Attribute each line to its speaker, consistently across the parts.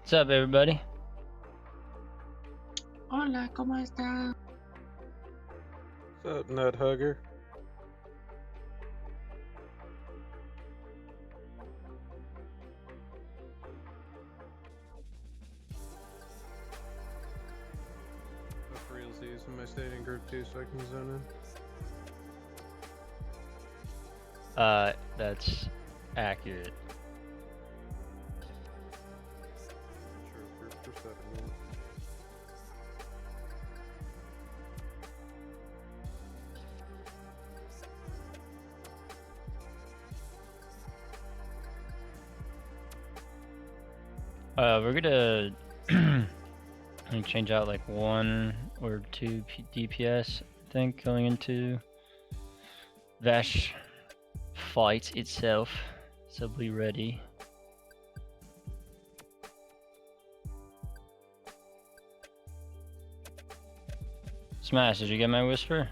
Speaker 1: What's up, everybody?
Speaker 2: Hola, ¿cómo está?
Speaker 3: What's up, nut hugger? For realsies, am I staying in group 2 so I can zone in?
Speaker 1: That's accurate.
Speaker 3: Sure, group for 7 minutes.
Speaker 1: We're gonna change out like 1 or 2 DPS, I think, going into Vashj fight itself. So be ready. Smash, did you get my whisper?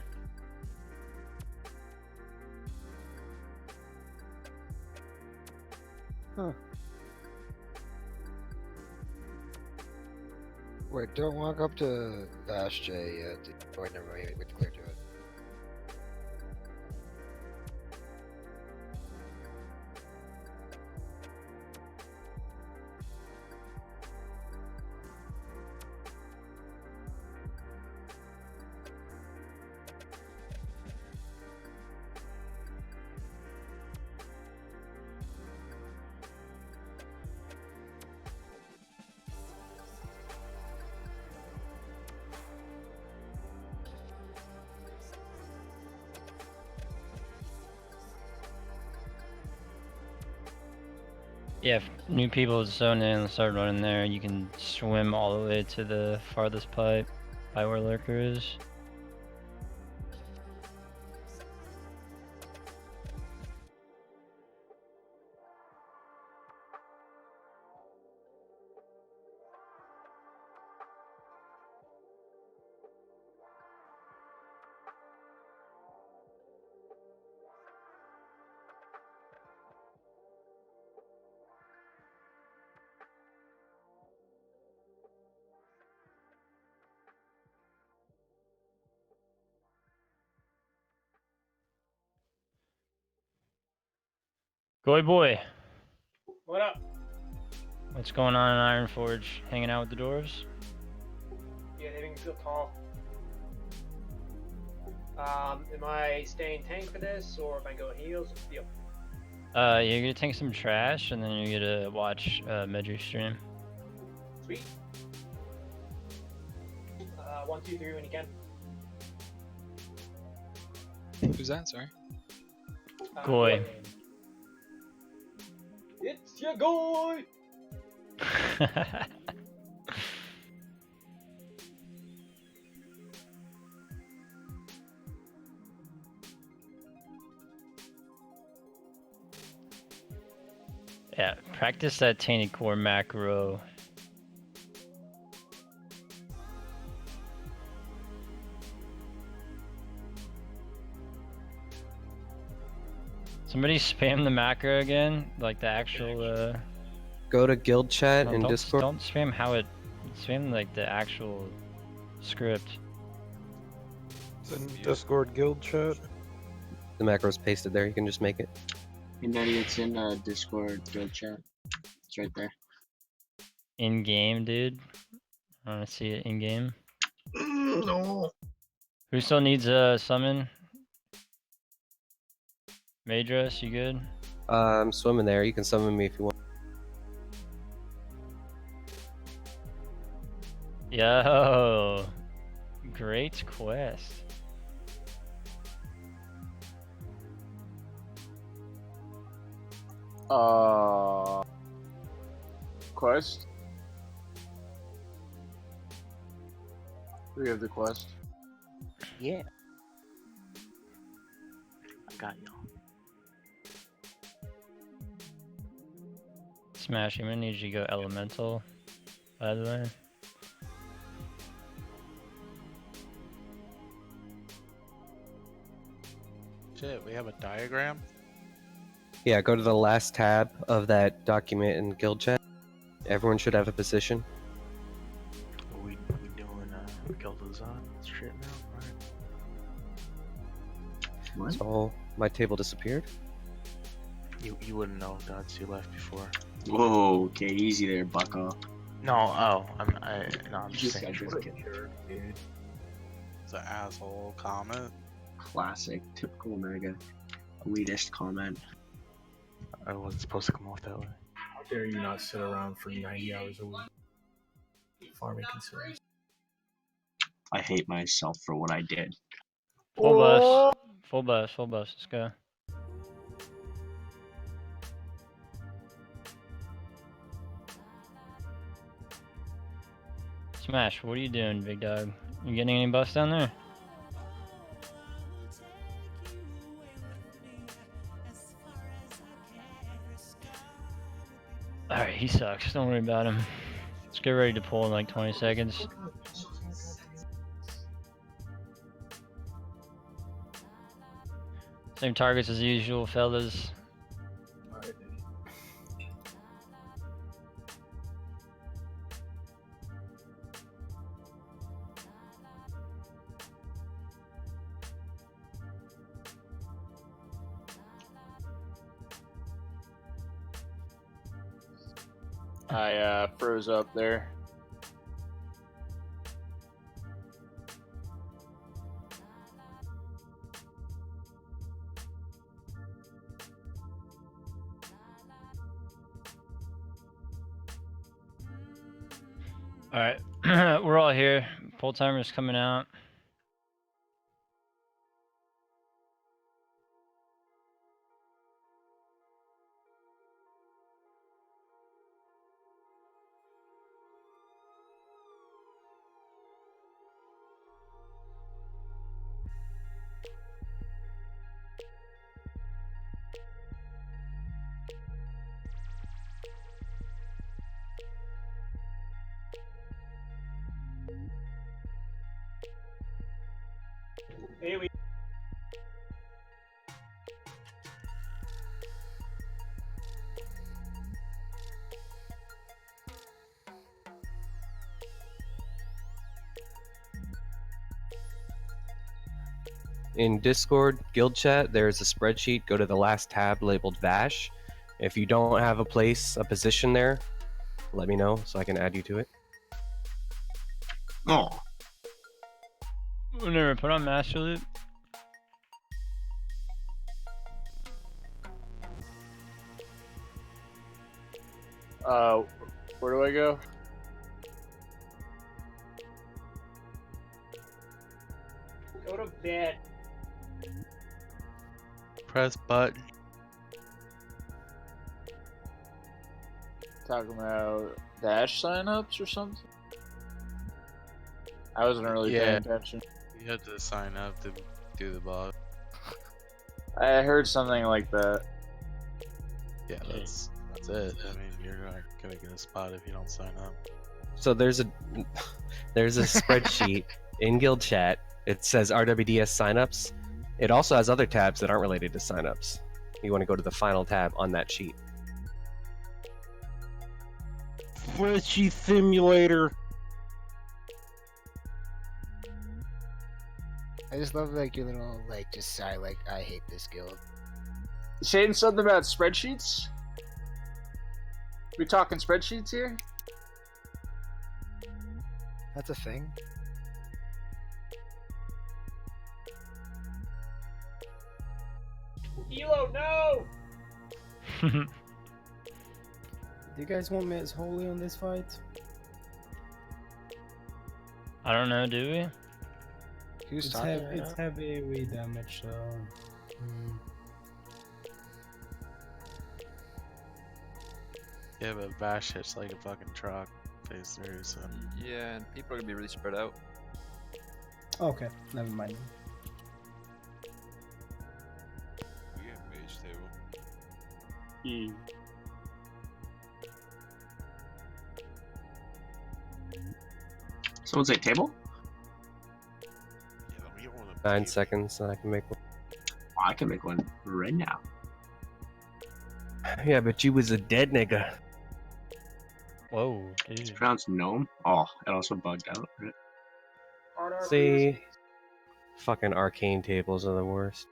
Speaker 4: Huh. Wait, don't walk up to Vashj yet. Wait, never mind. Wait to clear to it.
Speaker 1: Yeah, if new people zone in and start running there, you can swim all the way to the farthest pipe by where Lurker is. Goy boy,
Speaker 2: What up?
Speaker 1: what's going on in Ironforge? Hanging out with the dwarves?
Speaker 2: Yeah, they didn't feel tall. Am I staying tank for this, or if I go heals? What's the deal?
Speaker 1: You're gonna take some trash, and then you're gonna watch Medri stream.
Speaker 2: Sweet. 1, 2, 3 when you can.
Speaker 5: Who's that? Sorry.
Speaker 1: Goy.
Speaker 2: It's your goy!
Speaker 1: Yeah, practice that tainted core macro. Somebody spam the macro again, like the actual.
Speaker 6: Go to guild chat
Speaker 1: No,
Speaker 6: in
Speaker 1: don't,
Speaker 6: Discord.
Speaker 1: Don't spam how it. Spam like the actual script.
Speaker 3: It's in Discord guild chat.
Speaker 6: The macro's pasted there. You can just make it.
Speaker 7: And then it's in Discord guild chat. It's right there.
Speaker 1: In game, dude. I wanna see it in game.
Speaker 7: No.
Speaker 1: Who still needs a summon? Madras, you good?
Speaker 6: I'm swimming there. You can summon me if you want.
Speaker 1: Yo, great quest.
Speaker 7: Quest. We have the quest.
Speaker 2: Yeah. I got you.
Speaker 1: Smash, I'm gonna need you to go elemental, by the way.
Speaker 8: Shit, we have a diagram?
Speaker 6: Yeah, go to the last tab of that document in guild chat. Everyone should have a position.
Speaker 8: We doing Gildazon shit now, right?
Speaker 7: What?
Speaker 6: So my table disappeared.
Speaker 8: You wouldn't know, Dots. You left before.
Speaker 7: Whoa, okay, easy there, bucko.
Speaker 8: No, oh, I'm just
Speaker 7: Just
Speaker 8: saying.
Speaker 7: got
Speaker 8: short.
Speaker 3: It's an asshole comment.
Speaker 7: Classic, typical mega elitist comment.
Speaker 8: I wasn't supposed to come off that way.
Speaker 9: How dare you not sit around for 90 hours a week farming concerns?
Speaker 7: I hate myself for what I did.
Speaker 1: Full bus. Full bus. Full bus. Let's go. Smash, what are you doing, big dog? You getting any bus down there? Alright, he sucks. Don't worry about him. Let's get ready to pull in like 20 seconds. Same targets as usual, fellas.
Speaker 10: I froze up there.
Speaker 1: Alright, we're all here. Pull timer's coming out.
Speaker 2: Here we
Speaker 6: In Discord guild chat, there's a spreadsheet. Go to the last tab labeled Vashj. If you don't have a position there, let me know so I can add you to it.
Speaker 7: Oh,
Speaker 1: Whenever put on master loop.
Speaker 10: Where do I go?
Speaker 2: go to bed.
Speaker 8: Press button.
Speaker 10: Talking about dash signups or something? I wasn't really paying
Speaker 8: Yeah.
Speaker 10: attention.
Speaker 3: You had to sign up to do the bot.
Speaker 10: I heard something like that.
Speaker 3: Yeah, that's it. I mean, you're not gonna get a spot if you don't sign up.
Speaker 6: So there's a spreadsheet in guild chat. It says RWDS signups. It also has other tabs that aren't related to signups. You want to go to the final tab on that sheet.
Speaker 8: Spreadsheet simulator.
Speaker 4: I just love like your little like just sigh like I hate this guild.
Speaker 10: Shane said about spreadsheets? We talking spreadsheets here?
Speaker 4: That's a thing.
Speaker 2: Elo, no!
Speaker 11: Do you guys want Miss Holy on this fight?
Speaker 1: I don't know, do we?
Speaker 4: Who's
Speaker 11: It's,
Speaker 4: talking right
Speaker 11: it's
Speaker 4: now?
Speaker 11: heavy AoE damage, so.
Speaker 3: Yeah, but Vashj hits like a fucking truck phase 3, so.
Speaker 5: Yeah, and people are gonna be really spread out.
Speaker 11: Okay, never mind.
Speaker 5: We have mage table.
Speaker 7: someone say table?
Speaker 5: Yeah, we don't wanna
Speaker 6: 9
Speaker 5: pay-
Speaker 6: seconds, and I can make one.
Speaker 7: Oh, I can make one right now.
Speaker 6: Yeah, but you was a dead nigga.
Speaker 1: Whoa,
Speaker 7: It's
Speaker 1: dude.
Speaker 7: pronounced gnome. Oh, it also bugged out. Right?
Speaker 6: See, fucking arcane tables are the worst.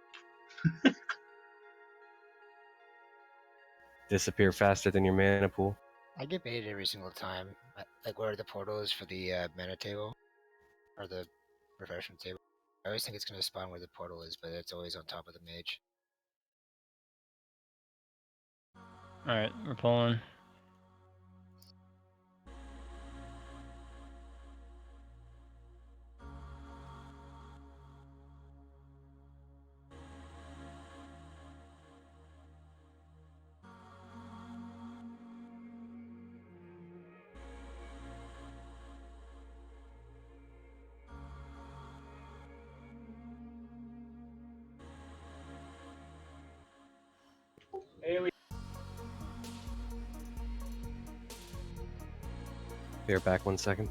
Speaker 6: Disappear faster than your mana pool.
Speaker 4: I get baited every single time. Like where the portal is for the mana table or the refreshment table. I always think it's gonna spawn where the portal is, but it's always on top of the mage.
Speaker 1: Alright, we're pulling.
Speaker 2: AoE.
Speaker 6: Bear back 1 second.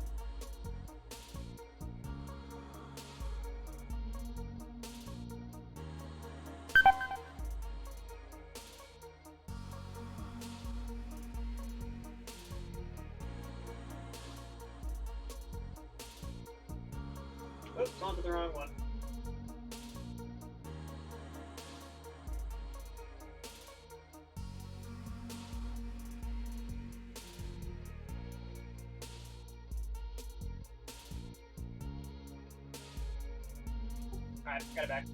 Speaker 2: Oops, onto the wrong one. Alright, got it back.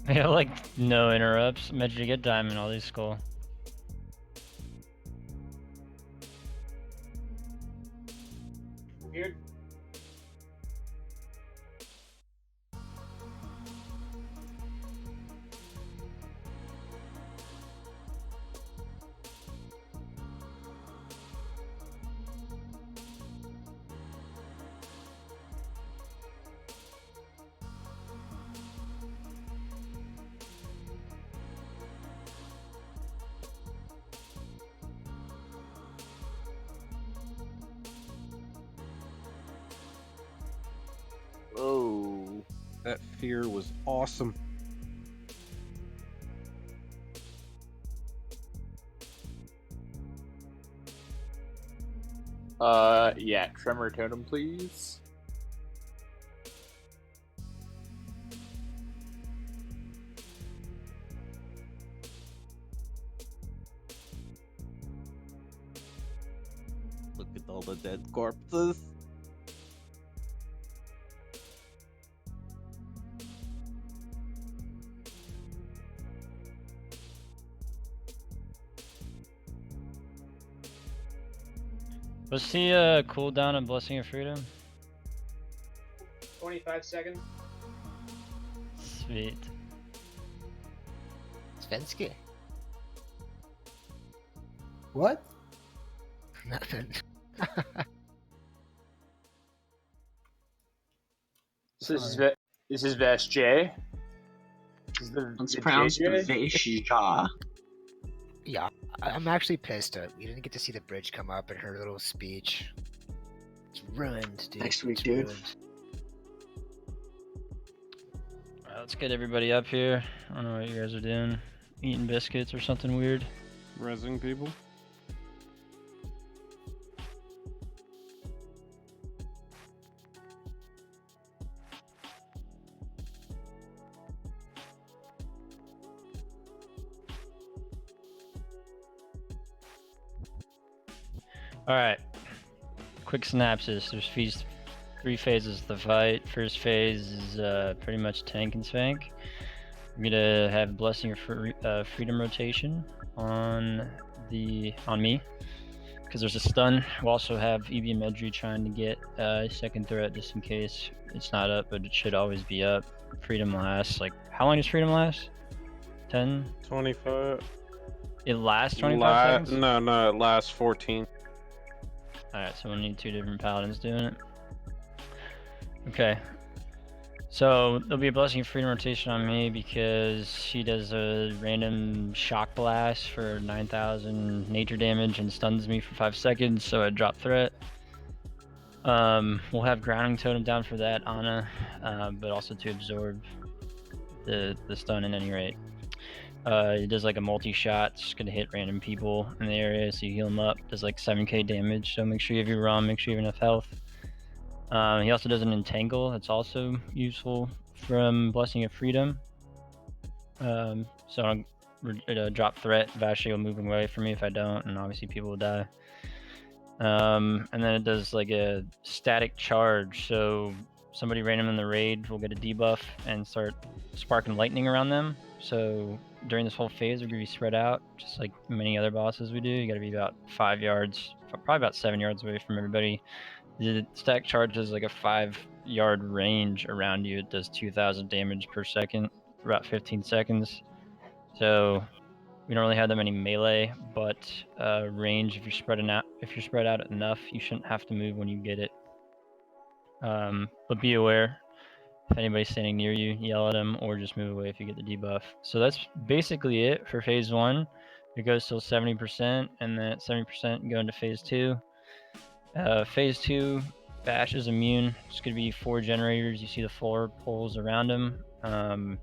Speaker 1: Yeah, like no interrupts. Imagine you get diamond, all these cool.
Speaker 2: Weird.
Speaker 12: Oh, that fear was awesome.
Speaker 10: Yeah, Tremor Totem, please.
Speaker 12: Look at all the dead corpses.
Speaker 1: What's the cooldown of Blessing of Freedom?
Speaker 2: 25 seconds.
Speaker 1: Sweet.
Speaker 4: Svenski.
Speaker 11: What?
Speaker 4: Nothing.
Speaker 10: This is Vashj. This is the
Speaker 7: It's
Speaker 10: the
Speaker 7: pronounced
Speaker 10: JJ?
Speaker 7: Vashj.
Speaker 4: Yeah, I'm actually pissed. We didn't get to see the bridge come up and her little speech. It's ruined, dude.
Speaker 7: Next week,
Speaker 4: It's
Speaker 7: dude.
Speaker 4: ruined.
Speaker 1: Alright, let's get everybody up here. I don't know what you guys are doing. Eating biscuits or something weird.
Speaker 12: Resing people.
Speaker 1: Alright. Quick synopsis. There's three phases of the fight. First phase is pretty much tank and spank. We're gonna have Blessing of Freedom rotation on me, because there's a stun. We'll also have EV Medry trying to get a second threat just in case it's not up, but it should always be up. Freedom lasts, like, how long does Freedom last? 10?
Speaker 12: 25.
Speaker 1: It lasts 25 seconds?
Speaker 12: No, it lasts 14.
Speaker 1: Alright, so we'll need 2 different paladins doing it. Okay. So there'll be a Blessing of Freedom rotation on me because she does a random shock blast for 9,000 nature damage and stuns me for 5 seconds, so I drop threat. We'll have Grounding Totem down for that, Anna, but also to absorb the stun at any rate. It does like a multi-shot, it's just gonna hit random people in the area, so you heal them up. Does like 7k damage, so make sure you have your ROM, make sure you have enough health. He also does an Entangle, that's also useful from Blessing of Freedom. So I'll drop threat, Vashj will move away from me if I don't, and obviously people will die. And then it does like a static charge, so somebody random in the raid will get a debuff and start sparking lightning around them. So during this whole phase, we're going to be spread out, just like many other bosses we do. You got to be about 5 yards, probably about 7 yards away from everybody. The stack charge is like a 5-yard range around you. It does 2,000 damage per second for about 15 seconds. So we don't really have that many melee, but range, if you're spread out enough, you shouldn't have to move when you get it. But be aware, if anybody's standing near you, yell at them or just move away if you get the debuff. So that's basically it for phase 1. It goes till 70%, and then at 70% go into phase 2. Phase 2, Vashj is immune. It's going to be 4 generators. You see the 4 poles around them.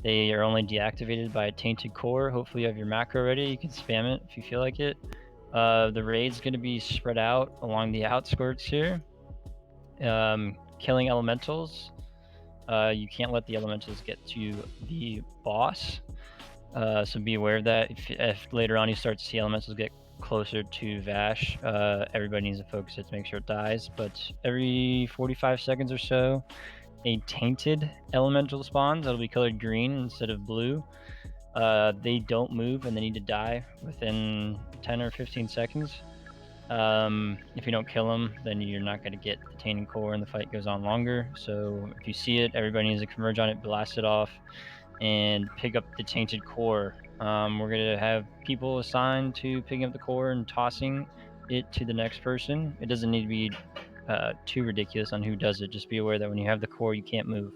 Speaker 1: They are only deactivated by a tainted core. Hopefully you have your macro ready. You can spam it if you feel like it. The raid's going to be spread out along the outskirts here. Killing elementals. You can't let the elementals get to the boss. So be aware of that. If later on you start to see elementals get closer to Vashj, everybody needs to focus it to make sure it dies. But every 45 seconds or so, a tainted elemental spawns. That'll be colored green instead of blue. They don't move and they need to die within 10 or 15 seconds. If you don't kill them, then you're not going to get the tainted core and the fight goes on longer. So if you see it, everybody needs to converge on it, blast it off, and pick up the tainted core. We're going to have people assigned to picking up the core and tossing it to the next person. It doesn't need to be too ridiculous on who does it. Just be aware that when you have the core, you can't move.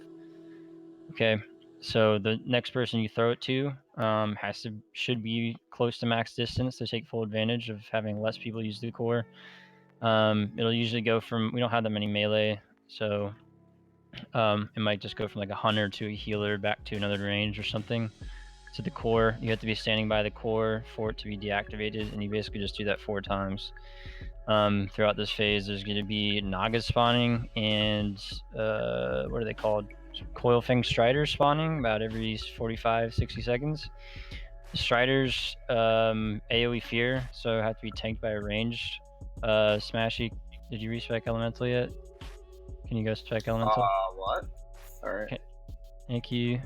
Speaker 1: Okay, so the next person you throw it to should be close to max distance to take full advantage of having less people use the core. It'll usually go from, we don't have that many melee, so it might just go from like a hunter to a healer back to another range or something. To the core, you have to be standing by the core for it to be deactivated, and you basically just do that 4 times. Throughout this phase, there's going to be Nagas spawning and what are they called? Coilfang Striders spawning about every 45-60 seconds. The Striders AoE fear, so have to be tanked by a ranged. Smashy, did you respec Elemental yet? Can you go spec Elemental?
Speaker 10: What? Alright.
Speaker 1: Okay. Thank you.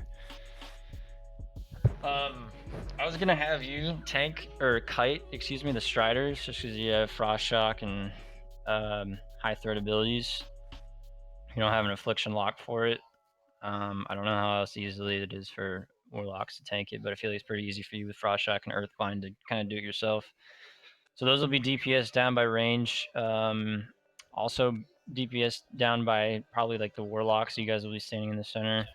Speaker 1: I was gonna have you tank or kite, excuse me, the Striders, just because you have Frost Shock and high threat abilities. You don't have an Affliction lock for it. I don't know how else easily it is for Warlocks to tank it, but I feel like it's pretty easy for you with Frost Shock and Earthbind to kind of do it yourself. So those will be DPS down by range. Also DPS down by probably like the Warlocks. You guys will be standing in the center.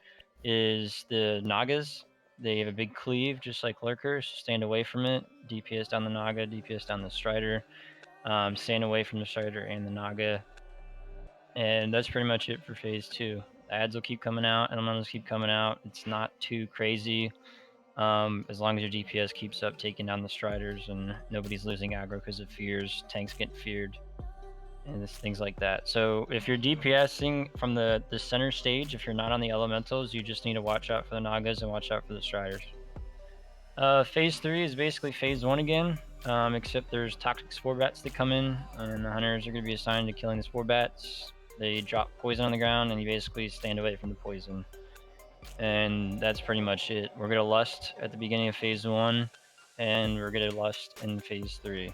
Speaker 1: Is the Nagas. They have a big cleave, just like Lurkers. Stand away from it. DPS down the Naga, DPS down the Strider. Stand away from the Strider and the Naga. And that's pretty much it for phase 2. The ads will keep coming out, elementals keep coming out. It's not too crazy. As long as your DPS keeps up taking down the Striders and nobody's losing aggro because of fears, tanks get feared, and things like that. So if you're DPSing from the center stage, if you're not on the elementals, you just need to watch out for the Nagas and watch out for the Striders. Phase 3 is basically phase 1 again, except there's toxic spore bats that come in, and the hunters are going to be assigned to killing the spore bats. They drop poison on the ground, and you basically stand away from the poison. And that's pretty much it. We're going to lust at the beginning of phase 1, and we're going to lust in phase 3.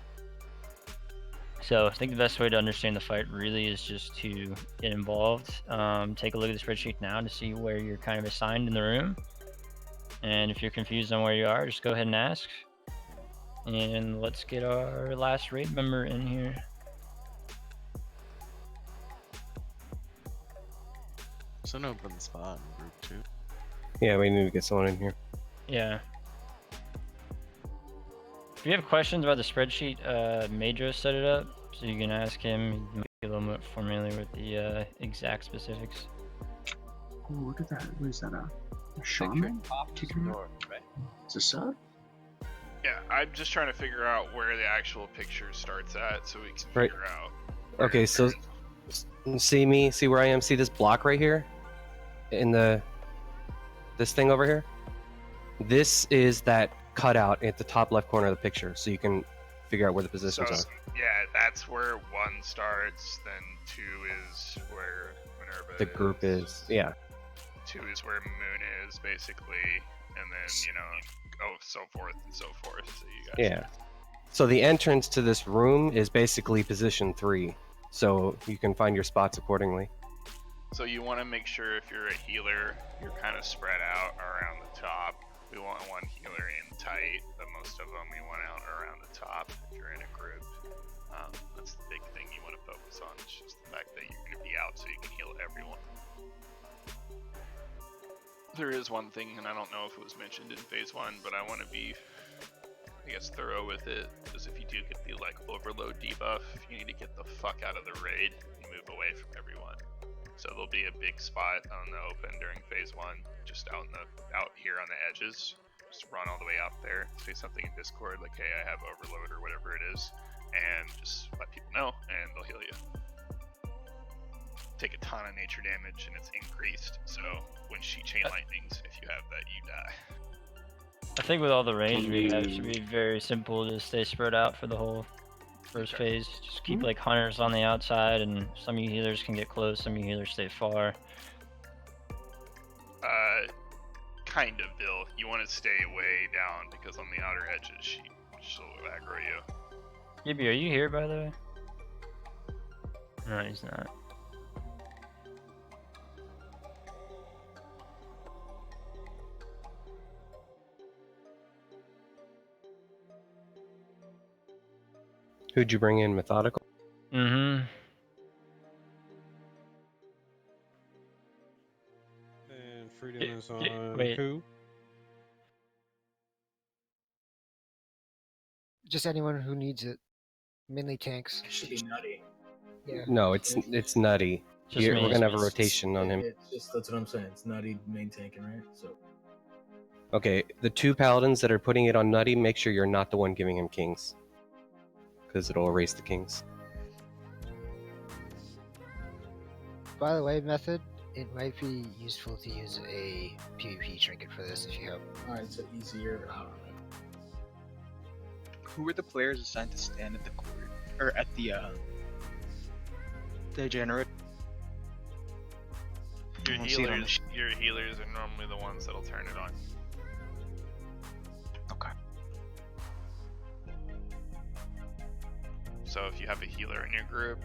Speaker 1: So I think the best way to understand the fight really is just to get involved. Take a look at the spreadsheet now to see where you're kind of assigned in the room. And if you're confused on where you are, just go ahead and ask. And let's get our last raid member in here.
Speaker 3: There's an open spot in group 2.
Speaker 6: Yeah, we need to get someone in here.
Speaker 1: Yeah. If you have questions about the spreadsheet, Madro set it up, so you can ask him. He might be a little more familiar with the exact specifics.
Speaker 7: Oh, look at that. What is that? A shaman? Kicking it?
Speaker 13: Right?
Speaker 7: It's a sub?
Speaker 13: Yeah, I'm just trying to figure out where the actual picture starts at so we can
Speaker 6: Right.
Speaker 13: figure out.
Speaker 6: Okay, so see me, see where I am, see this block right here? In this thing over here? This is that cutout at the top left corner of the picture, so you can figure out where the positions
Speaker 13: So,
Speaker 6: are.
Speaker 13: yeah, that's where 1 starts, then 2 is where Minerva
Speaker 6: The group is, yeah.
Speaker 13: 2 is where Moon is, basically, and then, you know, oh, so forth and so forth. So you guys.
Speaker 6: Yeah. So the entrance to this room is basically position 3, so you can find your spots accordingly.
Speaker 13: So you want to make sure if you're a healer, you're kind of spread out around the top. We want 1 healer in tight, but most of them we want out around the top if you're in a group. That's the big thing you want to focus on. It's just the fact that you're going to be out so you can heal everyone. There is one thing, and I don't know if it was mentioned in phase 1, but I want to be, I guess, thorough with it, because if you do get the like overload debuff, you need to get the fuck out of the raid and move away from everyone. So there'll be a big spot on the open during phase 1, just out here on the edges. Just run all the way out there, say something in Discord like, hey, I have overload or whatever it is, and just let people know, and they'll heal you. Take a ton of nature damage, and it's increased, so when she chain lightnings, if you have that, you die.
Speaker 1: I think with all the range we have, it should be very simple to stay spread out for the whole first phase. Just keep like hunters on the outside, and some of you healers can get close, some of you healers stay far.
Speaker 13: Kind of, Bill. You want to stay way down, because on the outer edges, she'll aggro you.
Speaker 1: Gibby, are you here by the way? No, he's not.
Speaker 6: Who'd you bring in, Methodical?
Speaker 1: Mm-hmm.
Speaker 12: And Freedom is on
Speaker 1: wait.
Speaker 12: who?
Speaker 4: Just anyone who needs it. Mainly tanks.
Speaker 9: It should be Nutty.
Speaker 4: Yeah.
Speaker 6: No, it's Nutty.
Speaker 1: Just
Speaker 6: Here,
Speaker 1: me.
Speaker 6: we're gonna have a rotation on him.
Speaker 9: It's just, that's what I'm saying. It's Nutty main tanking, right? So
Speaker 6: Okay, the 2 paladins that are putting it on Nutty, make sure you're not the one giving him kings, because it'll erase the kings.
Speaker 4: By the way, Method, it might be useful to use a PvP trinket for this if you have.
Speaker 9: alright, so easier. I don't know.
Speaker 14: Who are the players assigned to stand at the court or at the generator?
Speaker 13: Your healers are normally the ones that'll turn it on.
Speaker 14: Okay.
Speaker 13: So if you have a healer in your group,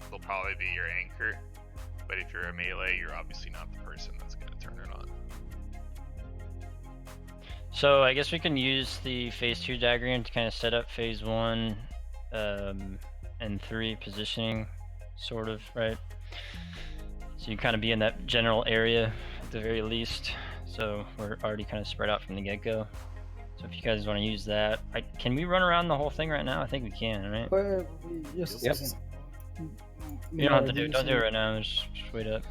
Speaker 13: they'll probably be your anchor. But if you're a melee, you're obviously not the person that's going to turn it on.
Speaker 1: So I guess we can use the phase 2 diagram to kind of set up phase 1 and 3 positioning, sort of, right? So you kind of be in that general area at the very least. So we're already kind of spread out from the get-go. So if you guys want to use that, can we run around the whole thing right now? I think we can, right?
Speaker 11: But just
Speaker 6: Yep.
Speaker 1: You don't have to do it. Don't do it right now. Just wait up.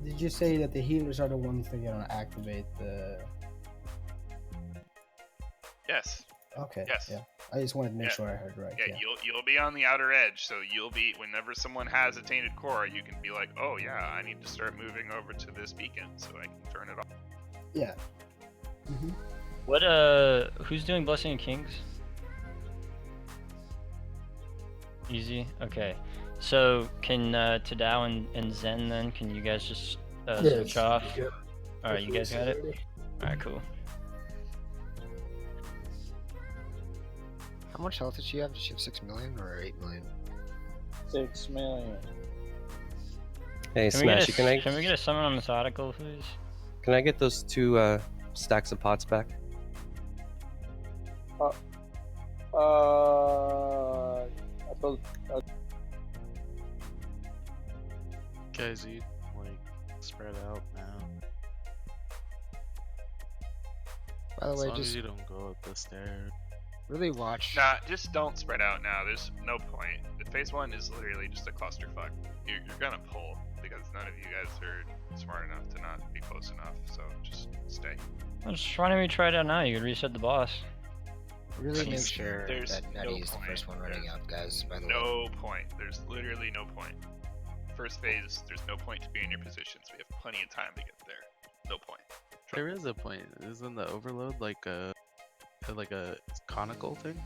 Speaker 11: Did you say that the healers are the ones that are gonna activate the?
Speaker 13: Yes.
Speaker 11: Okay.
Speaker 13: Yes.
Speaker 11: Yeah. I just wanted to make
Speaker 13: Yeah.
Speaker 11: sure I heard right.
Speaker 13: Yeah, you'll be on the outer edge, so you'll be, whenever someone has a tainted core, you can be like, oh yeah, I need to start moving over to this beacon so I can turn it off.
Speaker 11: Yeah. Mm-hmm.
Speaker 1: What who's doing Blessing of Kings? Easy. Okay. So can Tadao and Zen then? Can you guys just switch off?
Speaker 9: Yep.
Speaker 1: All right, you guys got it. All right, cool.
Speaker 4: How much health does she have? Does she have 6 million or 8 million?
Speaker 10: 6 million.
Speaker 6: Hey,
Speaker 1: Can we,
Speaker 6: Smashy,
Speaker 1: can we get a summon on Methodical, please?
Speaker 6: can I get those 2 stacks of pots back.
Speaker 10: I thought.
Speaker 3: Guys, you like spread out now.
Speaker 4: By the
Speaker 3: As
Speaker 4: way,
Speaker 3: long as
Speaker 4: just
Speaker 3: you don't go up the stairs.
Speaker 4: really watch.
Speaker 13: Nah, just don't spread out now. There's no point. The phase 1 is literally just a clusterfuck. You're gonna pull because none of you guys are smart enough to not be close enough. So just stay.
Speaker 1: Just why don't we try it out now? You could reset the boss.
Speaker 4: Really make sure
Speaker 13: There's
Speaker 4: that Nutty
Speaker 13: no
Speaker 4: is the
Speaker 13: point.
Speaker 4: first one running out, guys. By the way.
Speaker 13: No point. There's literally no point. First phase, there's no point to be in your positions. We have plenty of time to get there. No point.
Speaker 3: There is a point. Isn't the overload like a conical thing?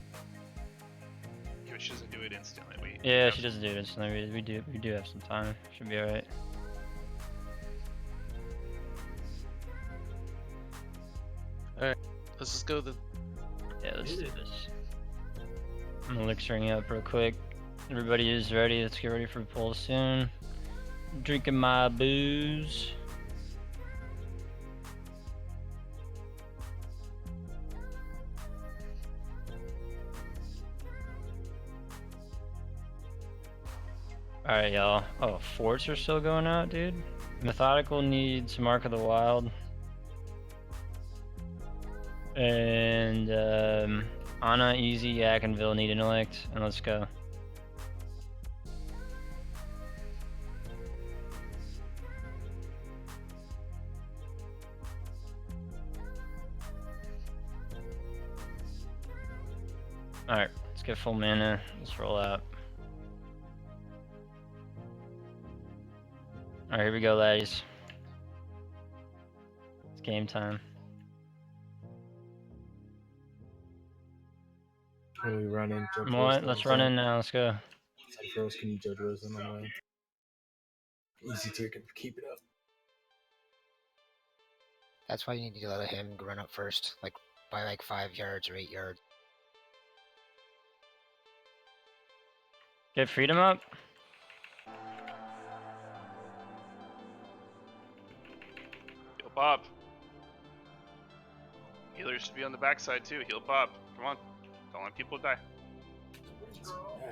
Speaker 13: Yeah, but she doesn't do it instantly.
Speaker 1: Yeah, she doesn't do it instantly. We do have some time. Should be alright.
Speaker 3: Alright, let's just go then.
Speaker 1: Yeah, let's do this. I'm elixiring up real quick. Everybody is ready. Let's get ready for pull soon. Drinking my booze. Alright, y'all. Oh, forts are still going out, dude. Methodical needs Mark of the Wild. And Anna, Easy, Yak, and Vil need intellect. And let's go. Alright, let's get full mana. Let's roll out. Alright, here we go, laddies. It's game time.
Speaker 9: When we run in, judge
Speaker 1: What? Let's run in now. Let's go.
Speaker 9: First, can you judge Rose on the way? Easy to keep it up.
Speaker 4: That's why you need to let him run up first, like by like 5 yards or 8 yards.
Speaker 1: Get freedom up.
Speaker 13: Heal Bob. Healers should be on the backside too. Heal Bob. Come on. Don't let people die.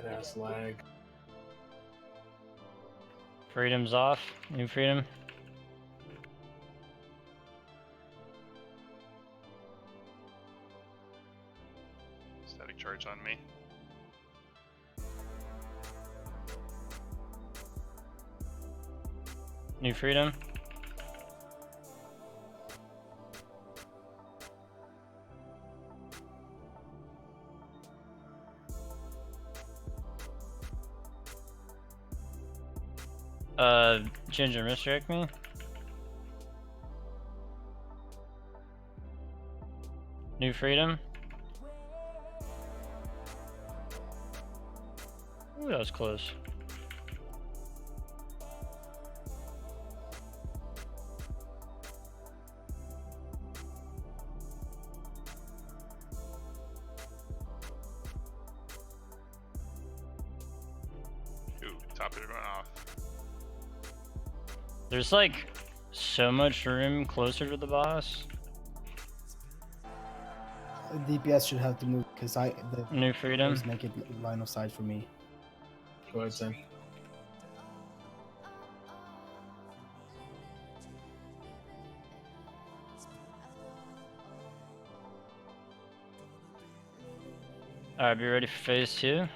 Speaker 9: Badass lag.
Speaker 1: Freedom's off. New freedom.
Speaker 13: Static charge on me.
Speaker 1: New freedom. Ginger, misdirect me. New freedom. Ooh, that was close.
Speaker 13: Ooh, top it off.
Speaker 1: There's like so much room closer to the boss.
Speaker 11: DPS should have to move because the
Speaker 1: New freedom.
Speaker 11: players make it line of sight for me.
Speaker 9: Go ahead, Sam.
Speaker 1: Alright, be ready for phase 2.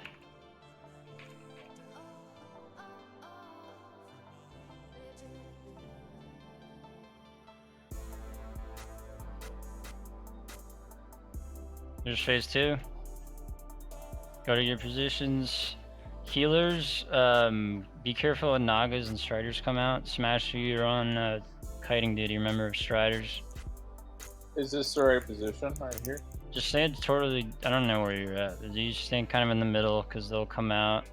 Speaker 1: There's phase 2. Go to your positions. Healers, be careful when Nagas and Striders come out. Smash you, you're on kiting duty, remember, of Striders.
Speaker 10: Is this the right position right here?
Speaker 1: Just stand totally, I don't know where you're at. You just stand kind of in the middle because they'll come out.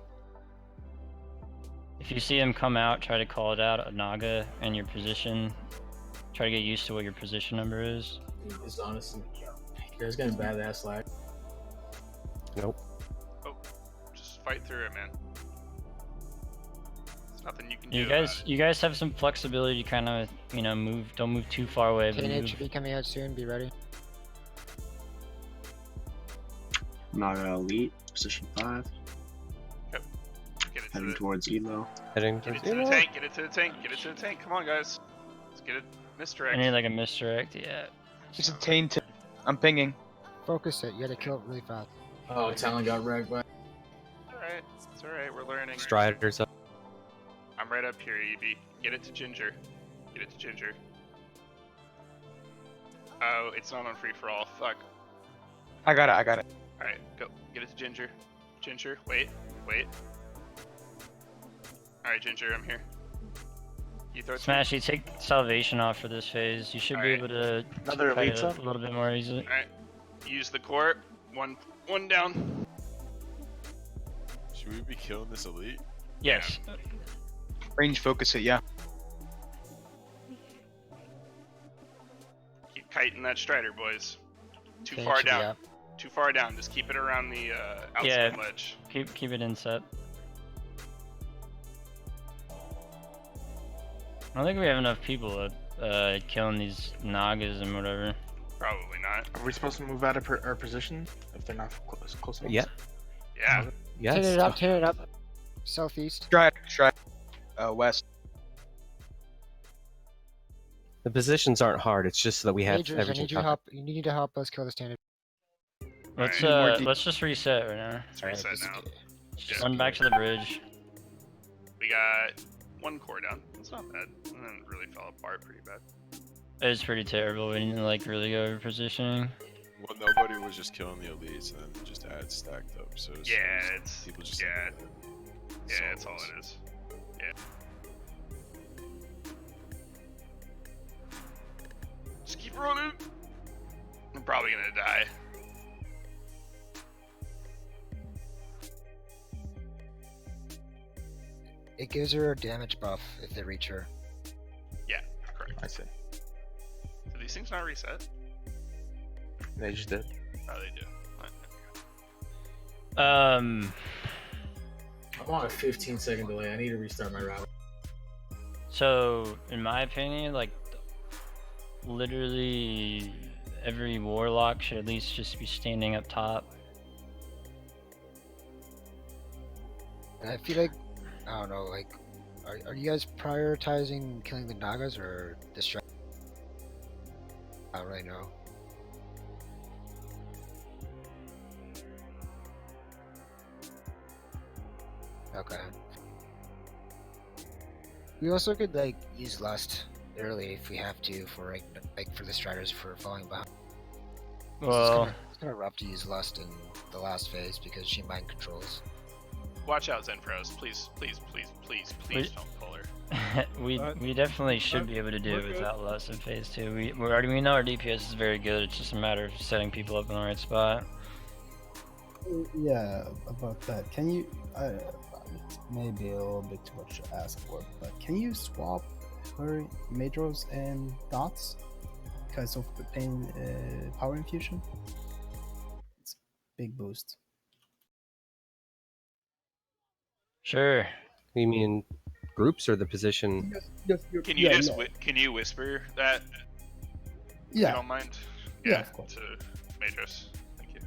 Speaker 1: If you see them come out, try to call it out, a Naga, and your position. Try to get used to what your position number is.
Speaker 9: It's honestly, you guys getting badass lag.
Speaker 6: Nope.
Speaker 13: Oh, just fight through it, man. It's Nothing you can do.
Speaker 1: You guys have some flexibility to kind of, you know, don't move too far away. But
Speaker 4: Kanan should be coming out soon. Be ready.
Speaker 7: Naga Elite, position 5.
Speaker 13: Yep. Get it
Speaker 7: Heading
Speaker 13: to
Speaker 7: towards Elo.
Speaker 6: Heading
Speaker 13: Get it
Speaker 6: towards
Speaker 13: to the
Speaker 6: Elo.
Speaker 13: tank. Get it to the tank. Get it to the tank. Come on, guys. Let's get it. Misdirect.
Speaker 1: I need like a misdirect. Yeah.
Speaker 14: It's a taint. I'm pinging.
Speaker 4: Focus it. You gotta kill it really fast.
Speaker 9: Oh, Talon got wrecked by.
Speaker 13: Alright. It's alright. We're learning.
Speaker 6: Striders up.
Speaker 13: I'm right up here, EB. Get it to Ginger. Get it to Ginger. Oh, it's not on free for all. Fuck.
Speaker 14: I got it.
Speaker 13: Alright, go. Get it to Ginger. Ginger, wait. Alright, Ginger, I'm here. You throw it to me?
Speaker 1: Smashy, take salvation off for this phase. You should be able to
Speaker 8: Another
Speaker 1: fight
Speaker 8: elite's
Speaker 1: it
Speaker 8: up?
Speaker 1: a little bit more easily.
Speaker 13: Alright. Use the core. One down.
Speaker 5: Should we be killing this elite?
Speaker 1: Yes.
Speaker 14: Range focus it, yeah.
Speaker 13: Keep kiting that Strider, boys. Too
Speaker 4: Tank
Speaker 13: far
Speaker 4: should be
Speaker 13: down.
Speaker 4: up.
Speaker 13: Too far down. Just keep it around the outside ledge.
Speaker 1: Keep it inset. I don't think we have enough people killing these Nagas and whatever.
Speaker 13: Probably not.
Speaker 8: Are we supposed to move out of our position if they're not close enough?
Speaker 6: Yeah.
Speaker 13: Yeah.
Speaker 6: Yes.
Speaker 4: Turn it up. Southeast.
Speaker 14: Stride. West.
Speaker 6: The positions aren't hard. It's just so that we have
Speaker 4: Majors, I
Speaker 6: everything
Speaker 4: need you
Speaker 6: covered.
Speaker 4: You need to help us kill the standard.
Speaker 1: Let's just reset right now.
Speaker 13: Let's reset now.
Speaker 1: Just run back to the bridge.
Speaker 13: We got one core down. It's not bad. And then it really fell apart pretty bad.
Speaker 1: It's pretty terrible. We need to like really go over positioning.
Speaker 5: Well, nobody was just killing the elites and then just ads stacked up. So it's people just
Speaker 13: that's all it is. Yeah. Just keep running. I'm probably gonna die.
Speaker 4: It gives her a damage buff if they reach her.
Speaker 13: Yeah, correct.
Speaker 8: I see.
Speaker 13: Do these things not reset?
Speaker 8: They just did.
Speaker 13: Oh, they do.
Speaker 9: I'm on a 15-second delay. I need to restart my router.
Speaker 1: So, in my opinion, like, literally every warlock should at least just be standing up top.
Speaker 4: And I feel like, I don't know, like, are you guys prioritizing killing the Nagas or distract? I don't really know. Okay. We also could like use Lust early if we have to for like for the Striders for falling behind.
Speaker 1: Well,
Speaker 4: it's kind of rough to use Lust in the last phase because she mind controls.
Speaker 13: Watch out, Zenfros. Please don't pull her.
Speaker 1: we definitely should be able to do it without less in phase 2. We know our DPS is very good. It's just a matter of setting people up in the right spot.
Speaker 11: Yeah, about that. Can you? Maybe a little bit too much to ask for, but can you swap her Madros and Dots because of the pain power infusion? It's a big boost.
Speaker 6: Sure. You mean groups or the position?
Speaker 13: Can you whisper that? If you don't mind.
Speaker 11: Yeah, of course.
Speaker 13: To Madros. Thank you.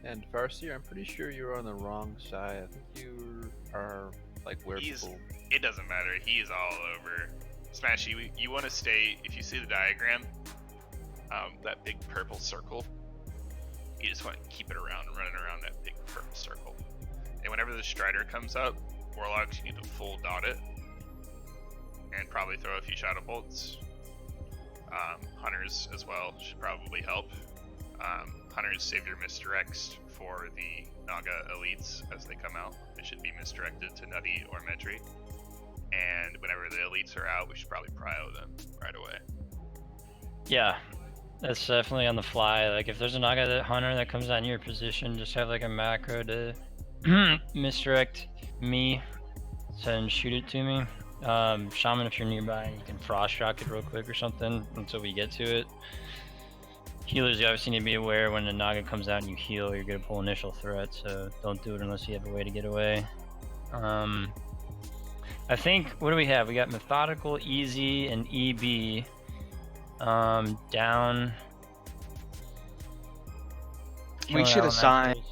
Speaker 15: And Farseer, I'm pretty sure you're on the wrong side. I think you are like where people.
Speaker 13: It doesn't matter. He's all over. Smashy, you want to stay. If you see the diagram, that big purple circle, you just want to keep it around, running around that big purple circle. And whenever the Strider comes up, Warlocks, you need to full dot it, and probably throw a few Shadow Bolts. Hunters as well should probably help. Hunters save your misdirects for the Naga elites as they come out. They should be misdirected to Nutty or Medri. And whenever the elites are out, we should probably prio them right away.
Speaker 1: Yeah, that's definitely on the fly. Like if there's a Naga hunter that comes out in your position, just have like a macro to misdirect me and shoot it to me. Shaman, if you're nearby, you can frost shock it real quick or something until we get to it. Healers, you obviously need to be aware when the Naga comes out and you heal, you're gonna pull initial threat, so don't do it unless you have a way to get away. I think, what do we have? We got methodical, easy, and EB. Down.
Speaker 14: We
Speaker 1: killing
Speaker 14: should assign.
Speaker 1: elementals.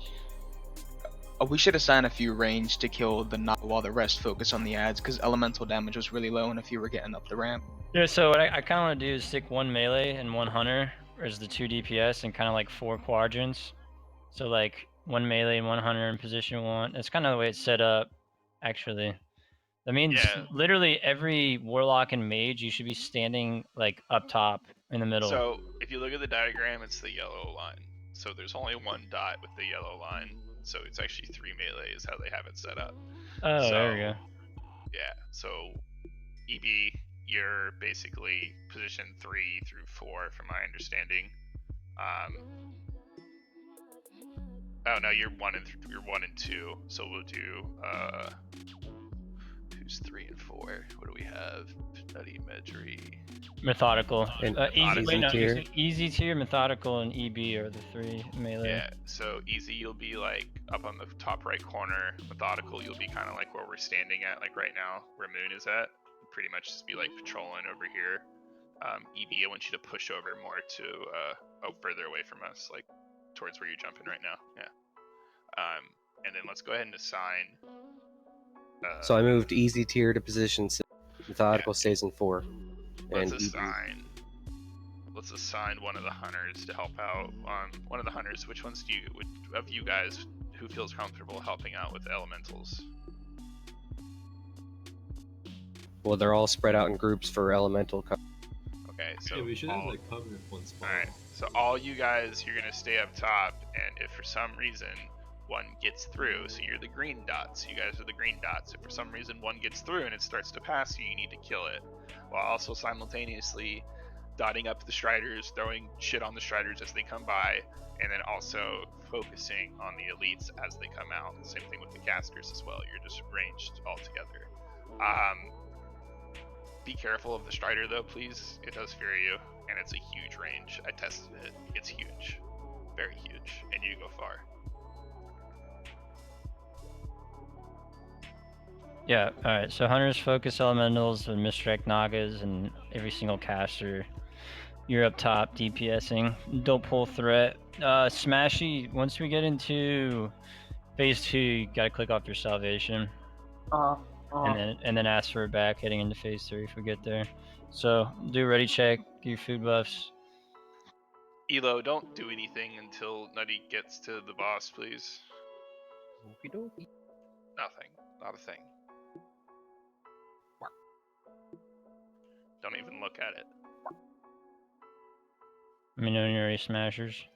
Speaker 14: We should assign a few range to kill the knot while the rest focus on the ads, because elemental damage was really low, and if you were getting up the ramp.
Speaker 1: Yeah, so what I kind of want to do is stick one melee and one hunter as the 2 DPS and kind of like 4 quadrants. So like one melee and one hunter in position 1. That's kind of the way it's set up, actually. That means literally every warlock and mage, you should be standing like up top in the middle.
Speaker 13: So if you look at the diagram, it's the yellow line. So there's only one dot with the yellow line. So it's actually 3 melee is how they have it set up.
Speaker 1: Oh,
Speaker 13: so,
Speaker 1: there we go.
Speaker 13: Yeah, so EB, you're basically position 3 through 4 from my understanding. Oh no, you're 1 and 2. So we'll do who's 3 and 4? What do we have? Nutty, Medry.
Speaker 1: Methodical.
Speaker 6: And
Speaker 1: easy tier, methodical, and EB are the 3 melee.
Speaker 13: Yeah, so easy you'll be like up on the top right corner. Methodical you'll be kind of like where we're standing at, like right now, where Moon is at. Pretty much just be like patrolling over here. EB, I want you to push over more to further away from us, like towards where you're jumping right now. Yeah. And then let's go ahead and assign.
Speaker 6: So I moved easy tier to position 6. Methodical stays in 4.
Speaker 13: Let's assign one of the hunters to help out. One of the hunters. Which ones do you, of you guys, who feels comfortable helping out with elementals?
Speaker 6: Well, they're all spread out in groups for elemental cover.
Speaker 13: Okay, so
Speaker 16: yeah, we should have like cover in one spot.
Speaker 13: All right, so all you guys, you're gonna stay up top, and if for some reason one gets through, so you're the green dots. You guys are the green dots. If for some reason one gets through and it starts to pass you, you need to kill it, while also simultaneously dotting up the striders, throwing shit on the striders as they come by, and then also focusing on the elites as they come out. Same thing with the casters as well. You're just ranged all together. Be careful of the strider though, please. It does fear you, and it's a huge range. I tested it. It's huge, very huge, and you go far.
Speaker 1: Yeah, alright, so hunters focus elementals and misdirect nagas and every single caster. You're up top DPSing. Don't pull threat. Smashy, once we get into phase 2, you gotta click off your salvation. And then ask for it back heading into phase 3 if we get there. So do ready check, do your food buffs.
Speaker 13: Elo, don't do anything until Nutty gets to the boss, please.
Speaker 6: Okie-dokie.
Speaker 13: Nothing. Not a thing. Don't even look at it.
Speaker 1: Let me know when you're ready, smashers.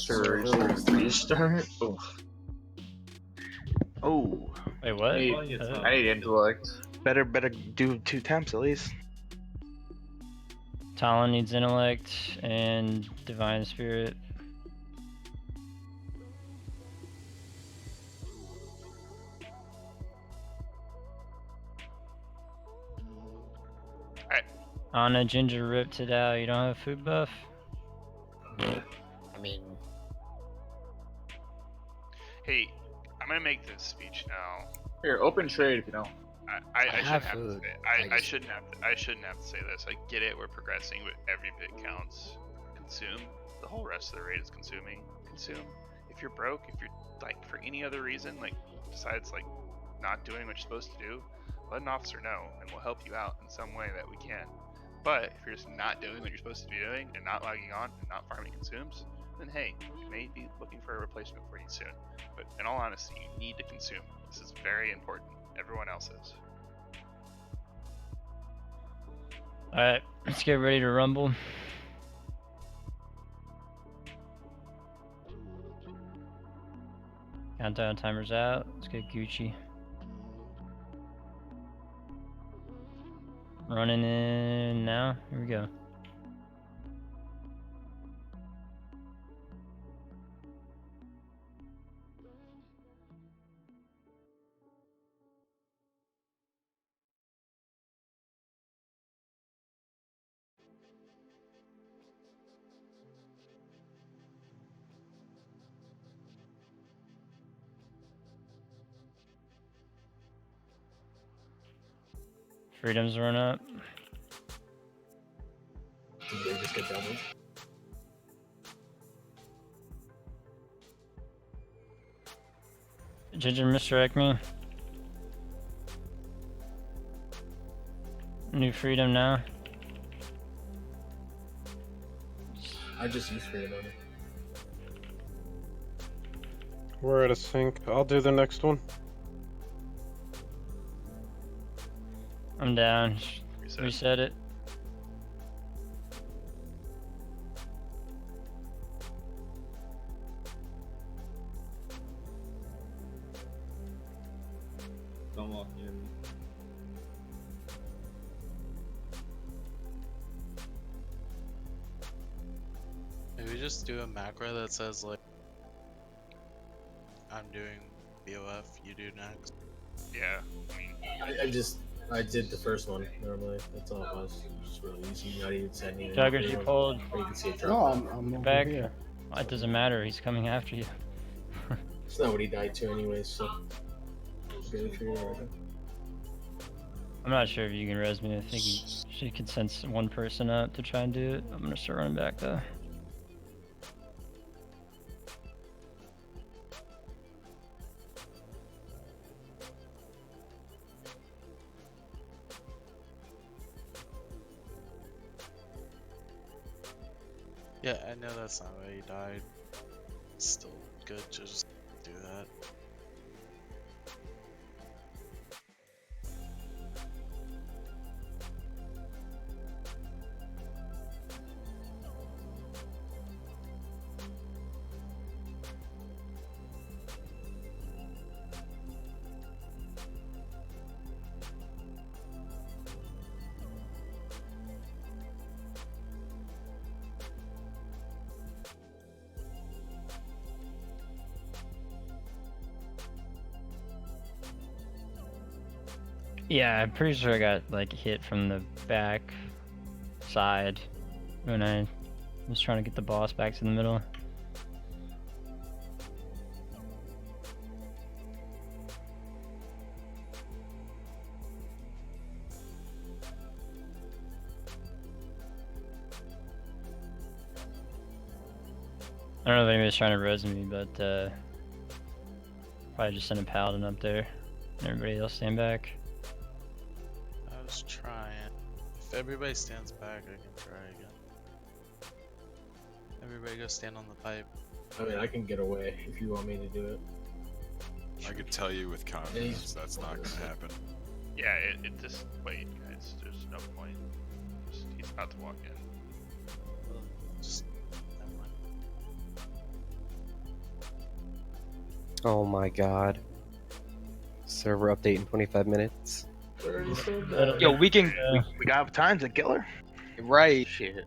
Speaker 10: Sure.
Speaker 16: Restart?
Speaker 8: Oh.
Speaker 1: Wait, what?
Speaker 10: I need intellect.
Speaker 8: Better do 2 temps at least.
Speaker 1: Talon needs intellect and divine spirit.
Speaker 13: Alright.
Speaker 1: Anna Ginger ripped it out. You don't have food buff?
Speaker 4: I mean,
Speaker 13: Hey, I'm gonna make this speech now.
Speaker 10: Here, open trade if you don't.
Speaker 13: I shouldn't
Speaker 4: have
Speaker 13: have to
Speaker 4: food.
Speaker 13: say. I shouldn't have to say this. I get it. We're progressing, but every bit counts. Consume. The whole rest of the raid is consuming. Consume. If you're broke, if you're like for any other reason, like besides like not doing what you're supposed to do, let an officer know, and we'll help you out in some way that we can. But if you're just not doing what you're supposed to be doing and not logging on and not farming consumes, then hey, we may be looking for a replacement for you soon. But in all honesty, you need to consume. This is very important. Everyone else is.
Speaker 1: Alright, let's get ready to rumble. Countdown timer's out. Let's get Gucci. Running in now. Here we go. Freedom's run up.
Speaker 9: Did they just get doubled?
Speaker 1: Ginger misdirect me. New freedom now.
Speaker 9: I just used freedom on it.
Speaker 12: We're at a sync. I'll do the next one.
Speaker 1: I'm down. Reset it.
Speaker 16: Don't walk near me.
Speaker 3: Maybe just do a macro that says like, I'm doing BOF, you do next.
Speaker 13: Yeah, I mean,
Speaker 9: I did the first one normally. That's all it was. It's really easy. Not even sending it.
Speaker 1: Juggers, you pulled.
Speaker 9: Or you can see it drop.
Speaker 11: No, I'm over
Speaker 1: Back.
Speaker 11: here.
Speaker 1: Oh, it doesn't matter. He's coming after you.
Speaker 9: It's not what he died to anyways, so. Good for you, right?
Speaker 1: I'm not sure if you can res me. I think she could send one person up to try and do it. I'm gonna start running back though.
Speaker 3: Yeah, I know that's not why he died. It's still good to just do that.
Speaker 1: Yeah, I'm pretty sure I got like hit from the back side when I was trying to get the boss back to the middle. I don't know if anybody's trying to res me, but probably just send a paladin up there and everybody else stand back.
Speaker 3: I was trying. If everybody stands back, I can try again. Everybody go stand on the pipe.
Speaker 9: I mean, I can get away if you want me to do it.
Speaker 5: I could tell you with confidence that's not gonna happen.
Speaker 13: yeah, it just wait, guys. There's no point. He's about to walk in.
Speaker 3: Just never mind.
Speaker 6: Oh my god. Server update in 25 minutes.
Speaker 14: Yo, we can.
Speaker 8: We got time to kill her.
Speaker 14: Right.
Speaker 8: Shit.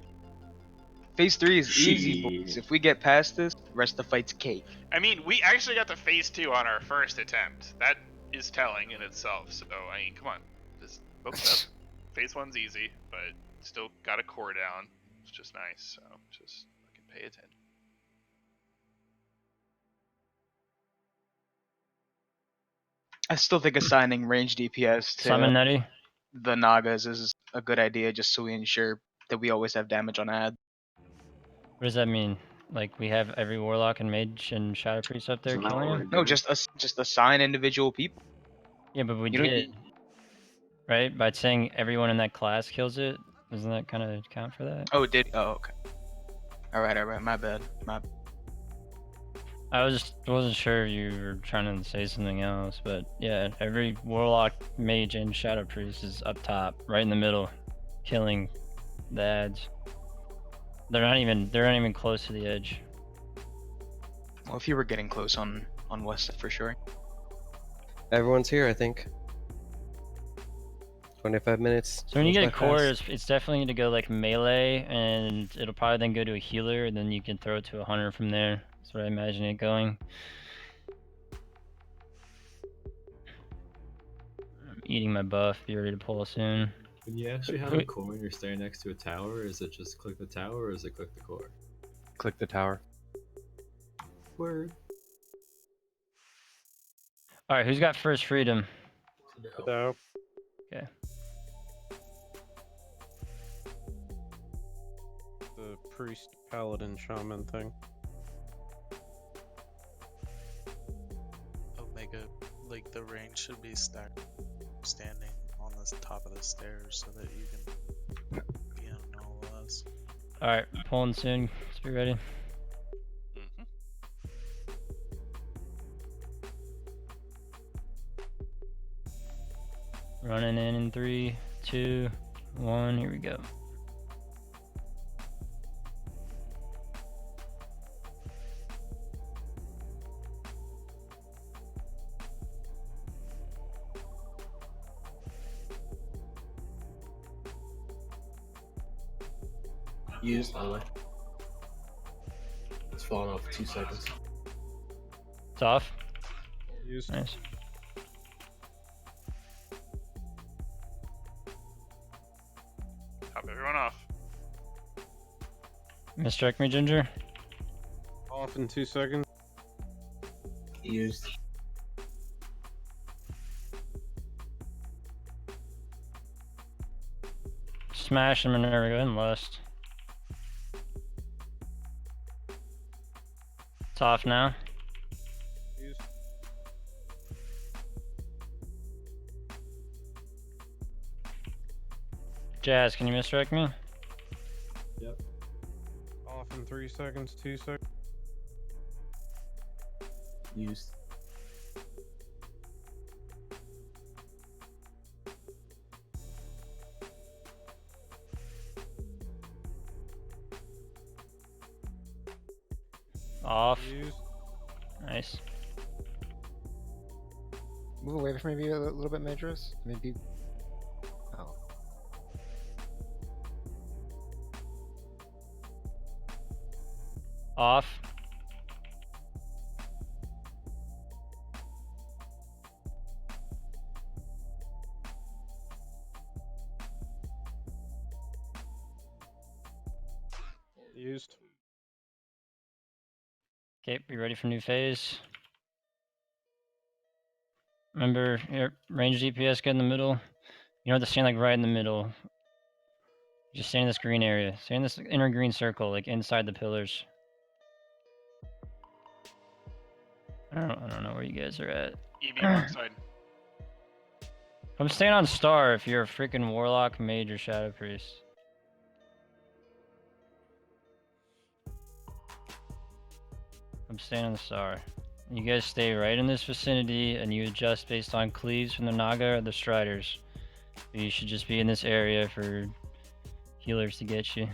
Speaker 14: Phase 3 is easy, boys. If we get past this, the rest of the fight's cake.
Speaker 13: I mean, we actually got to phase 2 on our first attempt. That is telling in itself. So I mean, come on, just focus up. Phase 1's easy, but still got a core down. It's just nice. So just fucking pay attention.
Speaker 14: I still think assigning range DPS to
Speaker 1: Summon Nutty.
Speaker 14: the Nagas is a good idea, just so we ensure that we always have damage on ad.
Speaker 1: What does that mean? Like we have every warlock and mage and shadow priest up there
Speaker 16: Isn't that
Speaker 1: killing
Speaker 16: what
Speaker 1: him?
Speaker 16: we're
Speaker 14: No,
Speaker 16: doing?
Speaker 14: just assign individual people.
Speaker 1: Yeah, but we
Speaker 14: You don't-
Speaker 1: did. Right? By saying everyone in that class kills it, doesn't that kind of count for that?
Speaker 14: Oh, did okay. All right. My bad.
Speaker 1: I wasn't sure if you were trying to say something else, but yeah, every warlock, mage, and shadow priest is up top, right in the middle, killing the ads. They're not even close to the edge.
Speaker 14: Well, if you were getting close on West for sure.
Speaker 6: Everyone's here, I think. 25 minutes.
Speaker 1: So when you get a
Speaker 6: goes by
Speaker 1: core,
Speaker 6: fast.
Speaker 1: it's definitely going to go like melee, and it'll probably then go to a healer, and then you can throw it to a hunter from there. That's what I imagine it going. I'm eating my buff, be ready to pull soon.
Speaker 16: When you actually have a core and you're staring next to a tower, is it just click the tower or is it click the core?
Speaker 6: Click the tower.
Speaker 16: Word.
Speaker 1: Alright, who's got first freedom?
Speaker 12: So,
Speaker 1: Okay.
Speaker 12: priest paladin shaman thing.
Speaker 3: Omega, like the range should be stacked, standing on the top of the stairs so that you can be on all of us.
Speaker 1: Alright, pulling soon. Let's be ready. Running in 3, 2, 1, here we go.
Speaker 9: Used, by the way. It's falling off for 2 seconds.
Speaker 1: It's off.
Speaker 12: Used.
Speaker 1: Nice.
Speaker 13: Top everyone off.
Speaker 1: Mistrike me, Ginger.
Speaker 12: Off in 2 seconds.
Speaker 9: Used.
Speaker 1: Smash him and there we go, in lust. It's off now.
Speaker 12: Used.
Speaker 1: Jazz, can you misdirect me?
Speaker 9: Yep.
Speaker 12: Off in 3 seconds, 2 seconds.
Speaker 9: Used.
Speaker 1: Off.
Speaker 12: Used.
Speaker 1: Nice.
Speaker 4: Move away from maybe a little bit, Madras. Maybe. Oh.
Speaker 1: Off.
Speaker 12: Used.
Speaker 1: Okay, be ready for new phase. Remember, your range DPS get in the middle. You don't have to stand like right in the middle. Just stay in this green area. Stay in this inner green circle, like inside the pillars. I don't know where you guys are at.
Speaker 13: EB mark side.
Speaker 1: I'm staying on star if you're a freaking warlock, mage, or shadow priest. I'm staying on the star. You guys stay right in this vicinity and you adjust based on cleaves from the Naga or the Striders. You should just be in this area for healers to get you.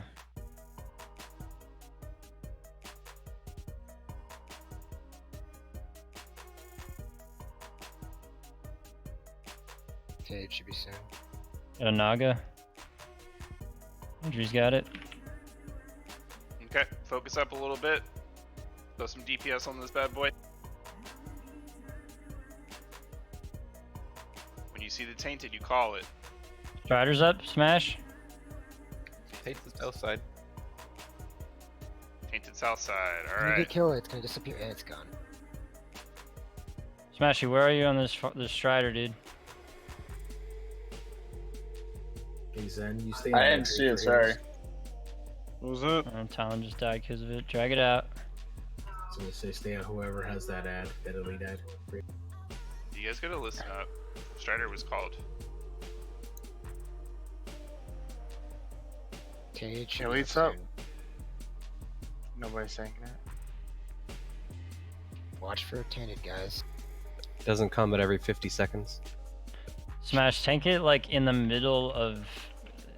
Speaker 4: Okay, it should be soon.
Speaker 1: Got a Naga. Andrew's got it.
Speaker 13: Okay, focus up a little bit. Throw some DPS on this bad boy. When you see the tainted, you call it.
Speaker 1: Striders up, smash.
Speaker 15: Tainted south side.
Speaker 13: Tainted south side,
Speaker 4: When you
Speaker 13: alright.
Speaker 4: get killed, it's gonna disappear and it's gone.
Speaker 1: Smashy, where are you on this Strider, dude?
Speaker 9: Hey Zen, you stay.
Speaker 10: I didn't see it, sorry.
Speaker 12: What was that?
Speaker 1: Talon just died because of it. Drag it out.
Speaker 9: So we'll say stay on whoever has that ad, that elite ad.
Speaker 13: You guys gotta listen up. Strider was called.
Speaker 4: Okay, it should be
Speaker 14: Elite's
Speaker 4: soon.
Speaker 14: up. Nobody's saying that.
Speaker 4: Watch for tainted, guys.
Speaker 6: Doesn't come at every 50 seconds.
Speaker 1: Smash, tank it like in the middle of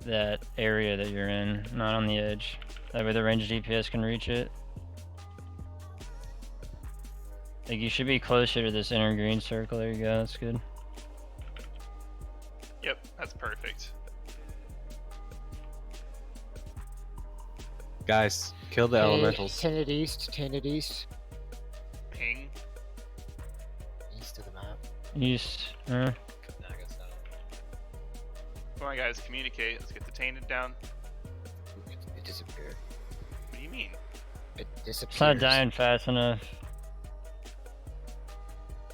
Speaker 1: that area that you're in, not on the edge. That way the ranged DPS can reach it. Like you should be closer to this inner green circle. There you go, that's good.
Speaker 13: Yep, that's perfect.
Speaker 6: Guys, kill the
Speaker 4: Hey,
Speaker 6: elementals.
Speaker 4: Tainted east, tainted east.
Speaker 13: Ping.
Speaker 4: East of the map.
Speaker 1: East.
Speaker 13: Come on guys, communicate. Let's get the tainted down.
Speaker 4: It disappeared.
Speaker 13: What do you mean?
Speaker 4: It disappeared.
Speaker 1: It's not dying fast enough.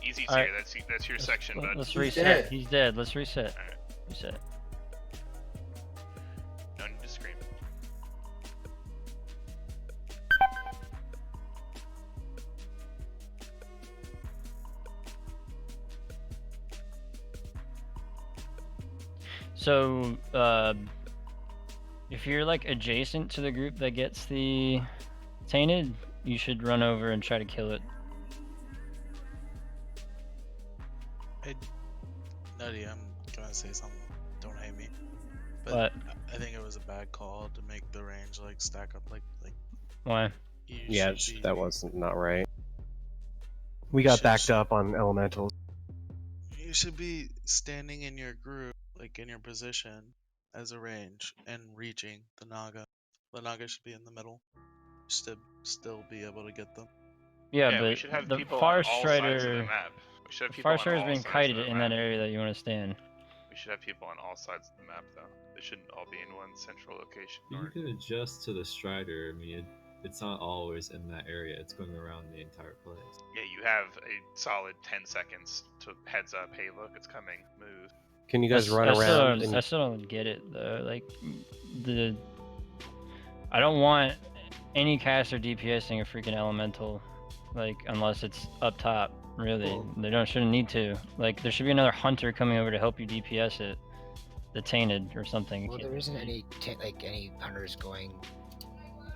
Speaker 13: Easy
Speaker 1: Alright.
Speaker 13: tier, that's your section, bud.
Speaker 1: Let's reset. He's dead. Let's reset.
Speaker 13: Alright.
Speaker 1: Reset.
Speaker 13: No need to scream.
Speaker 1: So, if you're like adjacent to the group that gets the tainted, you should run over and try to kill it.
Speaker 3: Hey, Nutty, I'm gonna say something. Don't hate me. But
Speaker 1: What?
Speaker 3: I think it was a bad call to make the range like stack up like.
Speaker 1: Why?
Speaker 6: Yeah, that was not right. We got backed up on elementals.
Speaker 3: You should be standing in your group, like in your position, as a range and reaching the Naga. The Naga should be in the middle. Should still be able to get them.
Speaker 1: Yeah,
Speaker 13: we
Speaker 1: but
Speaker 13: should have
Speaker 1: the
Speaker 13: people
Speaker 1: Far
Speaker 13: on all sides of the
Speaker 1: Strider,
Speaker 13: map. We should have
Speaker 1: the
Speaker 13: people
Speaker 1: Far
Speaker 13: on
Speaker 1: Strider's
Speaker 13: all
Speaker 1: being
Speaker 13: sides of
Speaker 1: kited
Speaker 13: the
Speaker 1: in
Speaker 13: map.
Speaker 1: that area that you want to stand.
Speaker 13: We should have people on all sides of the map, though. They shouldn't all be in one central location.
Speaker 16: You can adjust to the Strider. I mean, it's not always in that area. It's going around the entire place.
Speaker 13: Yeah, you have a solid 10 seconds to heads up. Hey, look, it's coming. Move.
Speaker 6: Can you guys run around?
Speaker 1: I still don't get it though. Like I don't want any caster DPSing a freaking elemental, like unless it's up top. Really, they shouldn't need to. Like there should be another hunter coming over to help you DPS it, the tainted or something.
Speaker 4: Well, there isn't any any hunters going.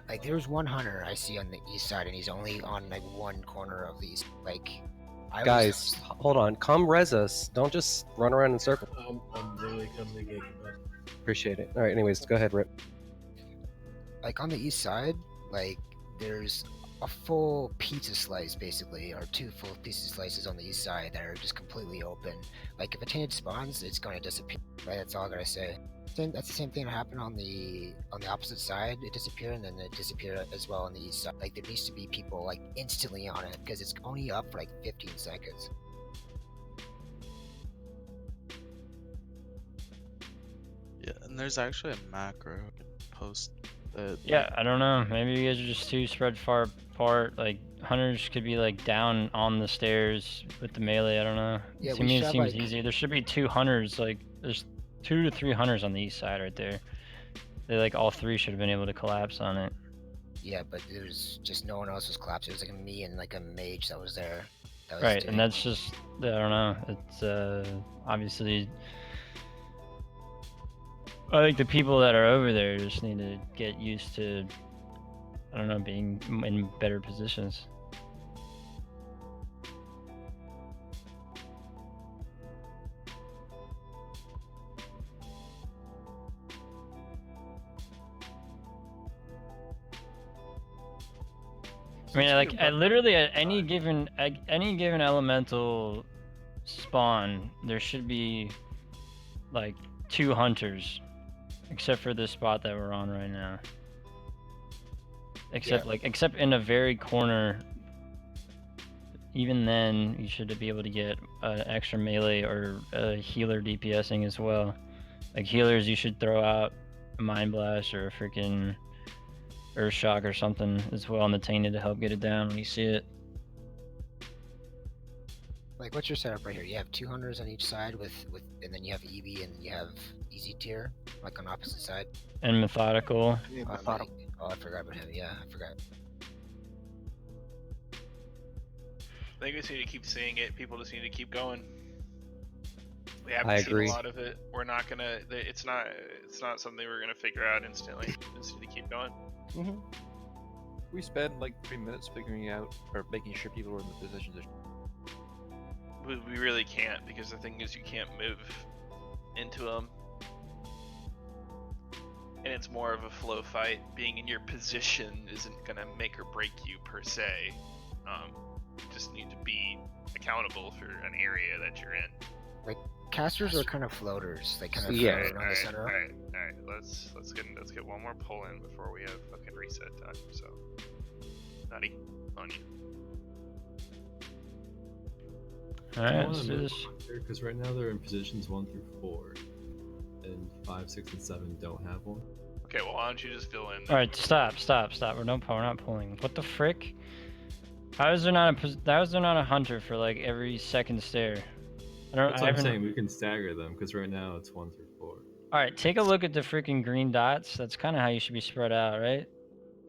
Speaker 4: Like there's one hunter I see on the east side, and he's only on like one corner of these. Like,
Speaker 6: Guys, hold on. Come res us. Don't just run around in circles.
Speaker 9: I'm literally coming to get you, man.
Speaker 6: Appreciate it. All right. Anyways, go ahead, Rip.
Speaker 4: like on the east side, like there's a full pizza slice basically, or two full pizza slices on the east side that are just completely open. Like if a tainted spawns, it's going to disappear. Right, that's all I gotta say. That's the same thing that happened on the opposite side. It disappeared, and then it disappeared as well on the east side. Like there needs to be people like instantly on it because it's only up for like 15 seconds.
Speaker 3: Yeah, and there's actually a macro I can post that.
Speaker 1: Yeah, I don't know. Maybe you guys are just too spread far apart. Like hunters could be like down on the stairs with the melee. I don't know.
Speaker 4: Yeah,
Speaker 1: To me, it seems easy. There should be 2 hunters. Like there's 2 to 3 hunters on the east side right there. They like all 3 should have been able to collapse on it.
Speaker 4: Yeah, but there's just no one else was collapsed. It was like me and like a mage that was there. That was
Speaker 1: Right,
Speaker 4: doing
Speaker 1: and that's just I don't know. It's obviously. I think the people that are over there just need to get used to, I don't know, being in better positions. I mean, like, literally at any given elemental spawn, there should be like 2 hunters, except for this spot that we're on right now. Except in a very corner. Even then, you should be able to get an extra melee or a healer DPSing as well. Like healers, you should throw out a Mind Blast or a freaking Earth Shock or something as well on the Tainted to help get it down when you see it.
Speaker 4: Like what's your setup right here? You have 2 hunters on each side and then you have EV and you have easy tier, like on opposite side.
Speaker 1: And Methodical.
Speaker 4: Oh, I forgot about him. Yeah, I forgot.
Speaker 13: I think we just need to keep seeing it. People just need to keep going. We
Speaker 6: I
Speaker 13: haven't seen
Speaker 6: agree.
Speaker 13: a lot of it. We're not gonna. It's not something we're gonna figure out instantly. We just need to keep going.
Speaker 15: Mm-hmm. We spend like 3 minutes figuring out or making sure people are in the position to.
Speaker 13: We really can't, because the thing is you can't move into them. And it's more of a flow fight. Being in your position isn't gonna make or break you per se. You just need to be accountable for an area that you're in.
Speaker 4: Like casters are kind of floaters. They kind of
Speaker 6: Yeah.
Speaker 4: float around the center.
Speaker 13: Alright. Let's get one more pull in before we have fucking reset time. So, Nutty, on you.
Speaker 1: Alright, let's do this.
Speaker 16: Because right now they're in positions 1 through 4, and 5, 6, and 7 don't have one.
Speaker 13: Okay, well, why don't you just fill in?
Speaker 1: Alright, stop. We're not pulling. What the frick? How is there not a hunter for like every second stair?
Speaker 16: That's what I'm saying. We can stagger them because right now it's 1 through 4.
Speaker 1: All right, take a look at the freaking green dots. That's kind of how you should be spread out, right?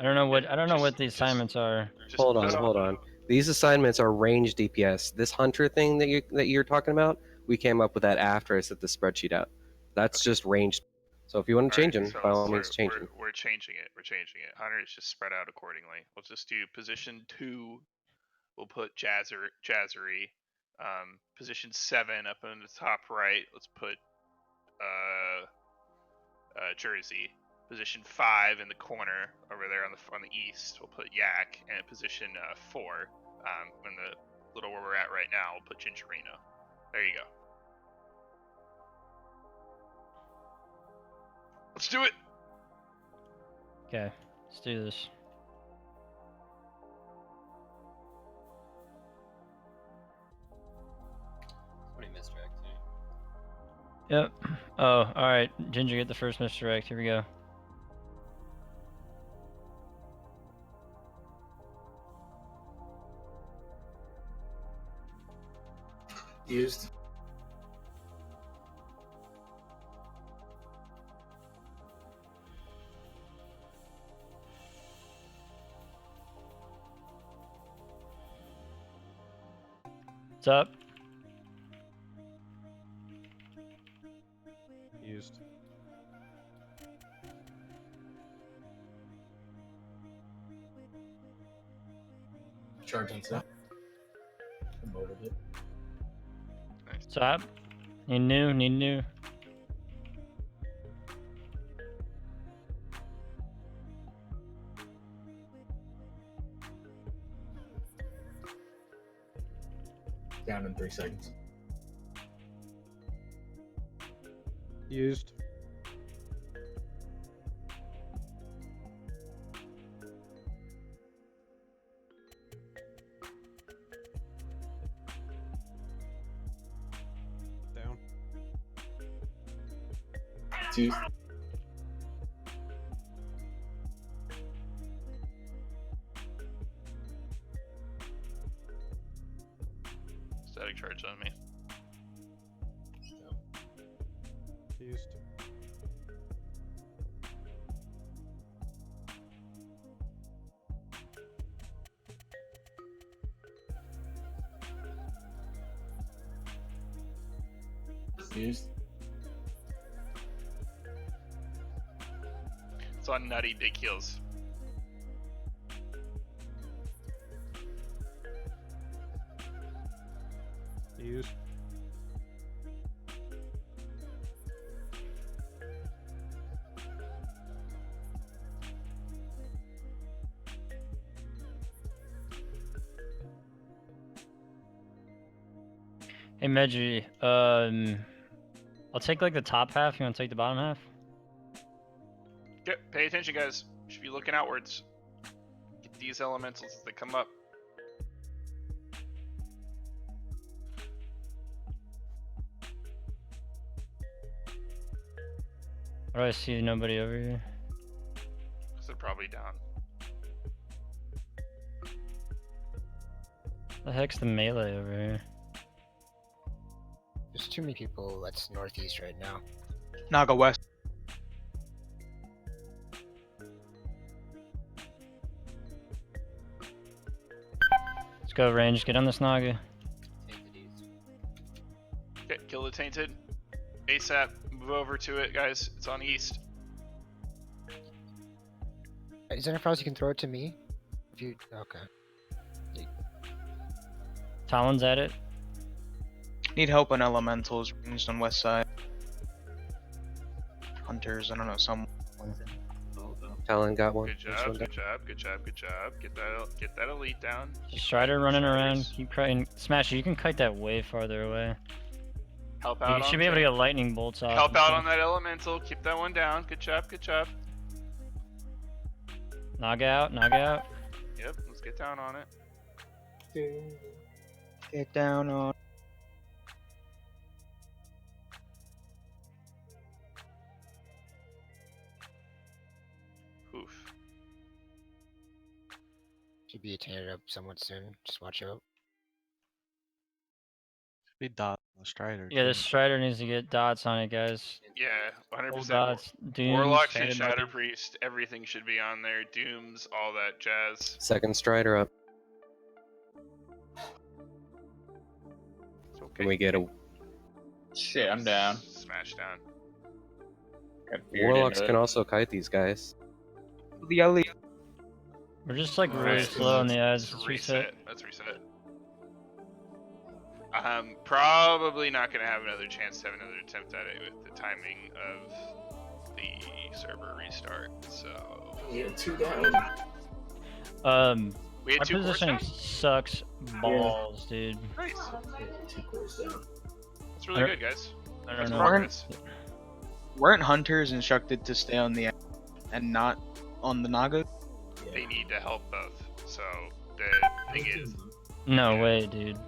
Speaker 1: I don't know what the assignments are.
Speaker 6: Hold on. These assignments are range DPS. This hunter thing that you're talking about, we came up with that after I set the spreadsheet out. That's just ranged. So if you want to change them, by all means change them.
Speaker 13: We're changing it. We're changing it. Hunter is just spread out accordingly. We'll just do position 2. We'll put Jazzery. Position 7 up in the top right. Let's put Jersey. Position 5 in the corner over there on the east. We'll put Yak. And position 4 in the little where we're at right now. We'll put Gingerino. There you go. Let's do it.
Speaker 1: Okay, let's do this.
Speaker 16: Somebody misdirect me.
Speaker 1: Yep. Oh, alright. Ginger, get the first misdirect. Here we go.
Speaker 9: Used.
Speaker 1: What's up?
Speaker 12: Used.
Speaker 9: Charge on set. Promoted it.
Speaker 1: What's up? Need new, need new.
Speaker 9: Down in 3 seconds.
Speaker 12: Used. Down.
Speaker 9: It's used.
Speaker 13: Static charge on me.
Speaker 12: Used.
Speaker 9: Used.
Speaker 13: It's on Nutty Big Heels.
Speaker 12: Used.
Speaker 1: Hey, Medji, I'll take like the top half. You want to take the bottom half?
Speaker 13: Okay, pay attention, guys. You should be looking outwards. Get these elementals as they come up.
Speaker 1: Or I see nobody over here.
Speaker 13: So they're probably down.
Speaker 1: The heck's the melee over here?
Speaker 4: There's too many people that's northeast right now.
Speaker 14: Naga West.
Speaker 1: Let's go, range. Get on this Naga.
Speaker 13: Okay, kill the tainted. ASAP. Move over to it, guys. It's on east.
Speaker 4: Is there any files you can throw it to me? If you okay.
Speaker 1: Talon's at it.
Speaker 14: Need help on elementals ranged on west side. Hunters, I don't know, some.
Speaker 6: Talon got one.
Speaker 13: Good job, good job, good job, good job. Get that elite down.
Speaker 1: Strider running around. Keep crying. Smash, you can kite that way farther away.
Speaker 13: Help
Speaker 1: You
Speaker 13: out
Speaker 1: should
Speaker 13: on
Speaker 1: be able to
Speaker 13: tank.
Speaker 1: get lightning bolts off.
Speaker 13: Help
Speaker 1: and
Speaker 13: out
Speaker 1: stuff.
Speaker 13: on that elemental. Keep that one down. Good job, good job.
Speaker 1: Knock out, knock out.
Speaker 13: Yep, let's get down on it.
Speaker 14: Get down on.
Speaker 13: Oof.
Speaker 4: Should be tainted up somewhat soon. Just watch out.
Speaker 3: Be dot on the Strider.
Speaker 1: Yeah,
Speaker 3: too.
Speaker 1: the Strider needs to get dots on it, guys.
Speaker 13: Yeah, 100%.
Speaker 1: Full dots, Dooms,
Speaker 13: Warlocks and
Speaker 1: Phantom
Speaker 13: Shatter
Speaker 1: Weapon.
Speaker 13: Priest, everything should be on there. Dooms, all that jazz.
Speaker 6: Second Strider up.
Speaker 13: It's okay.
Speaker 6: Can we get a
Speaker 10: Shit, I'm down.
Speaker 13: Smash down.
Speaker 6: Warlocks can also kite these guys.
Speaker 14: The alley.
Speaker 1: We're just like really
Speaker 13: Alright,
Speaker 1: slow on the ads.
Speaker 13: let's
Speaker 1: Let's reset.
Speaker 13: Let's reset. Probably not gonna have another chance to have another attempt at it with the timing of the server restart. So
Speaker 9: Yeah, 2 down.
Speaker 13: we had
Speaker 1: Our
Speaker 13: 2 cores
Speaker 1: positioning
Speaker 13: down?
Speaker 1: sucks balls, dude.
Speaker 13: Nice.
Speaker 9: Yeah, 2 cores down.
Speaker 13: That's really good, guys.
Speaker 1: I
Speaker 13: That's
Speaker 1: don't know.
Speaker 13: progress.
Speaker 14: Weren't hunters instructed to stay on the and not on the Naga?
Speaker 13: They need to help both. So the thing is,
Speaker 1: No way, dude.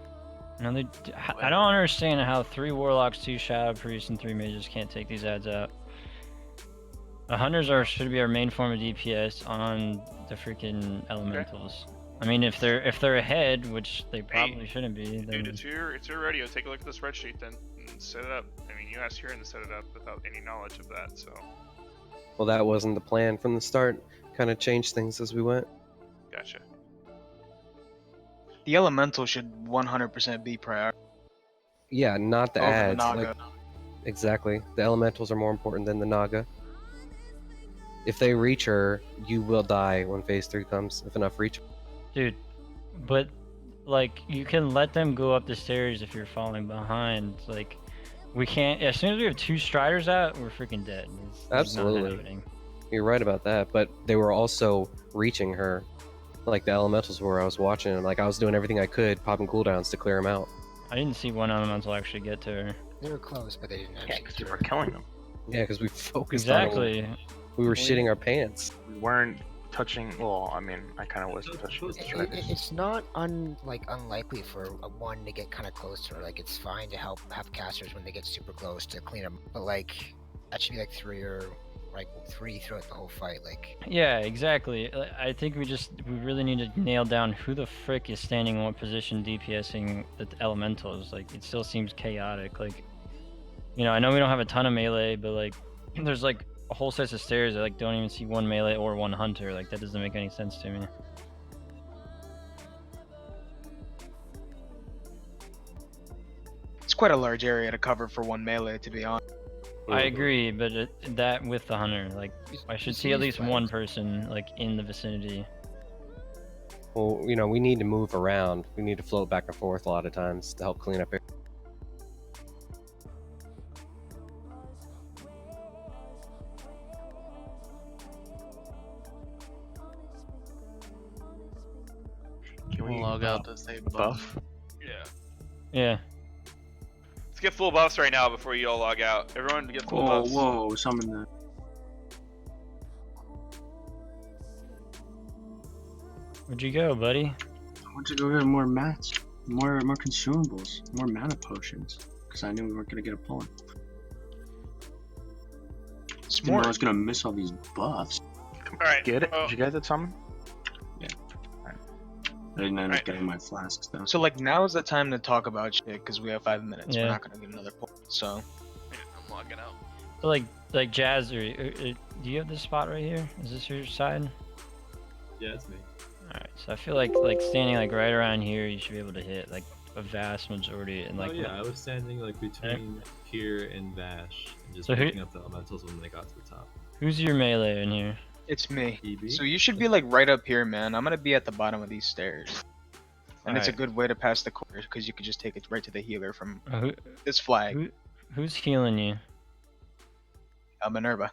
Speaker 1: No, I don't understand how 3 warlocks, 2 shadow priests, and 3 mages can't take these ads out. The hunters should be our main form of DPS on the freaking elementals. I mean, if they're ahead, which they probably shouldn't be, then
Speaker 13: dude, it's your radio. Take a look at the spreadsheet then and set it up. I mean, you asked Huron to set it up without any knowledge of that, so.
Speaker 6: Well, that wasn't the plan from the start. Kind of changed things as we went.
Speaker 13: Gotcha.
Speaker 14: The elemental should 100% be priority.
Speaker 6: Yeah, not the
Speaker 14: Over the
Speaker 6: ads.
Speaker 14: Naga.
Speaker 6: Like, exactly. The elementals are more important than the Naga. If they reach her, you will die when phase 3 comes, if enough reach.
Speaker 1: dude. But like, you can let them go up the stairs if you're falling behind. Like, we can't. As soon as we have 2 striders out, we're freaking dead. It's not
Speaker 6: Absolutely.
Speaker 1: happening.
Speaker 6: You're right about that, but they were also reaching her. Like the elementals were, I was watching, and like I was doing everything I could, popping cooldowns to clear them out.
Speaker 1: I didn't see one elemental actually get to her.
Speaker 4: They were close, but they didn't actually.
Speaker 8: because we were killing them.
Speaker 6: Yeah, because we focused
Speaker 1: Exactly.
Speaker 6: on them. We were shitting our pants.
Speaker 8: We weren't touching. Well, I mean, I kind of wasn't touching the striders.
Speaker 4: It's not unlikely for a 1 to get kind of close to her. Like it's fine to have casters when they get super close to clean them, but like that should be like 3 or like 3 throughout the whole fight. Like
Speaker 1: Yeah, exactly. I think we really need to nail down who the frick is standing in what position DPSing the elementals. Like, it still seems chaotic. Like, you know, I know we don't have a ton of melee, but like, there's like a whole set of stairs that like don't even see 1 melee or 1 hunter. Like, that doesn't make any sense to me.
Speaker 14: It's quite a large area to cover for 1 melee, to be honest.
Speaker 1: I agree, but that with the hunter, like, I should see at least 1 person like in the vicinity.
Speaker 6: Well, you know, we need to move around. We need to float back and forth a lot of times to help clean up.
Speaker 8: Can we
Speaker 3: log out to say
Speaker 8: buff?
Speaker 13: Yeah.
Speaker 1: Yeah.
Speaker 13: Let's get full buffs right now before you all log out. Everyone get full
Speaker 7: Whoa,
Speaker 13: buffs.
Speaker 7: whoa, summon that.
Speaker 1: Where'd you go, buddy?
Speaker 7: I want to go get more mats, more consumables, more mana potions, because I knew we weren't gonna get a pull. Didn't know I was gonna miss all these buffs.
Speaker 13: Alright.
Speaker 8: Get it? Did you get it, summon?
Speaker 7: Yeah. I didn't end up getting my flasks though.
Speaker 14: So like, now is the time to talk about shit, because we have 5 minutes.
Speaker 1: Yeah.
Speaker 14: We're not gonna get another pull. So
Speaker 13: I'm logging out.
Speaker 1: So like Jazz, do you have this spot right here? Is this your side?
Speaker 16: Yeah, it's me.
Speaker 1: Alright, so I feel like standing like right around here, you should be able to hit like a vast majority. And like,
Speaker 16: Oh yeah, I was standing like between here and Vashj, and just
Speaker 1: So who-
Speaker 16: picking up the elementals when they got to the top.
Speaker 1: who's your melee in here?
Speaker 14: it's me.
Speaker 16: EB?
Speaker 14: So you should be like right up here, man. I'm gonna be at the bottom of these stairs. And it's a
Speaker 1: Alright.
Speaker 14: good way to pass the course, because you could just take it right to the healer from
Speaker 1: Who,
Speaker 14: this flag.
Speaker 1: who's healing you?
Speaker 14: Minerva.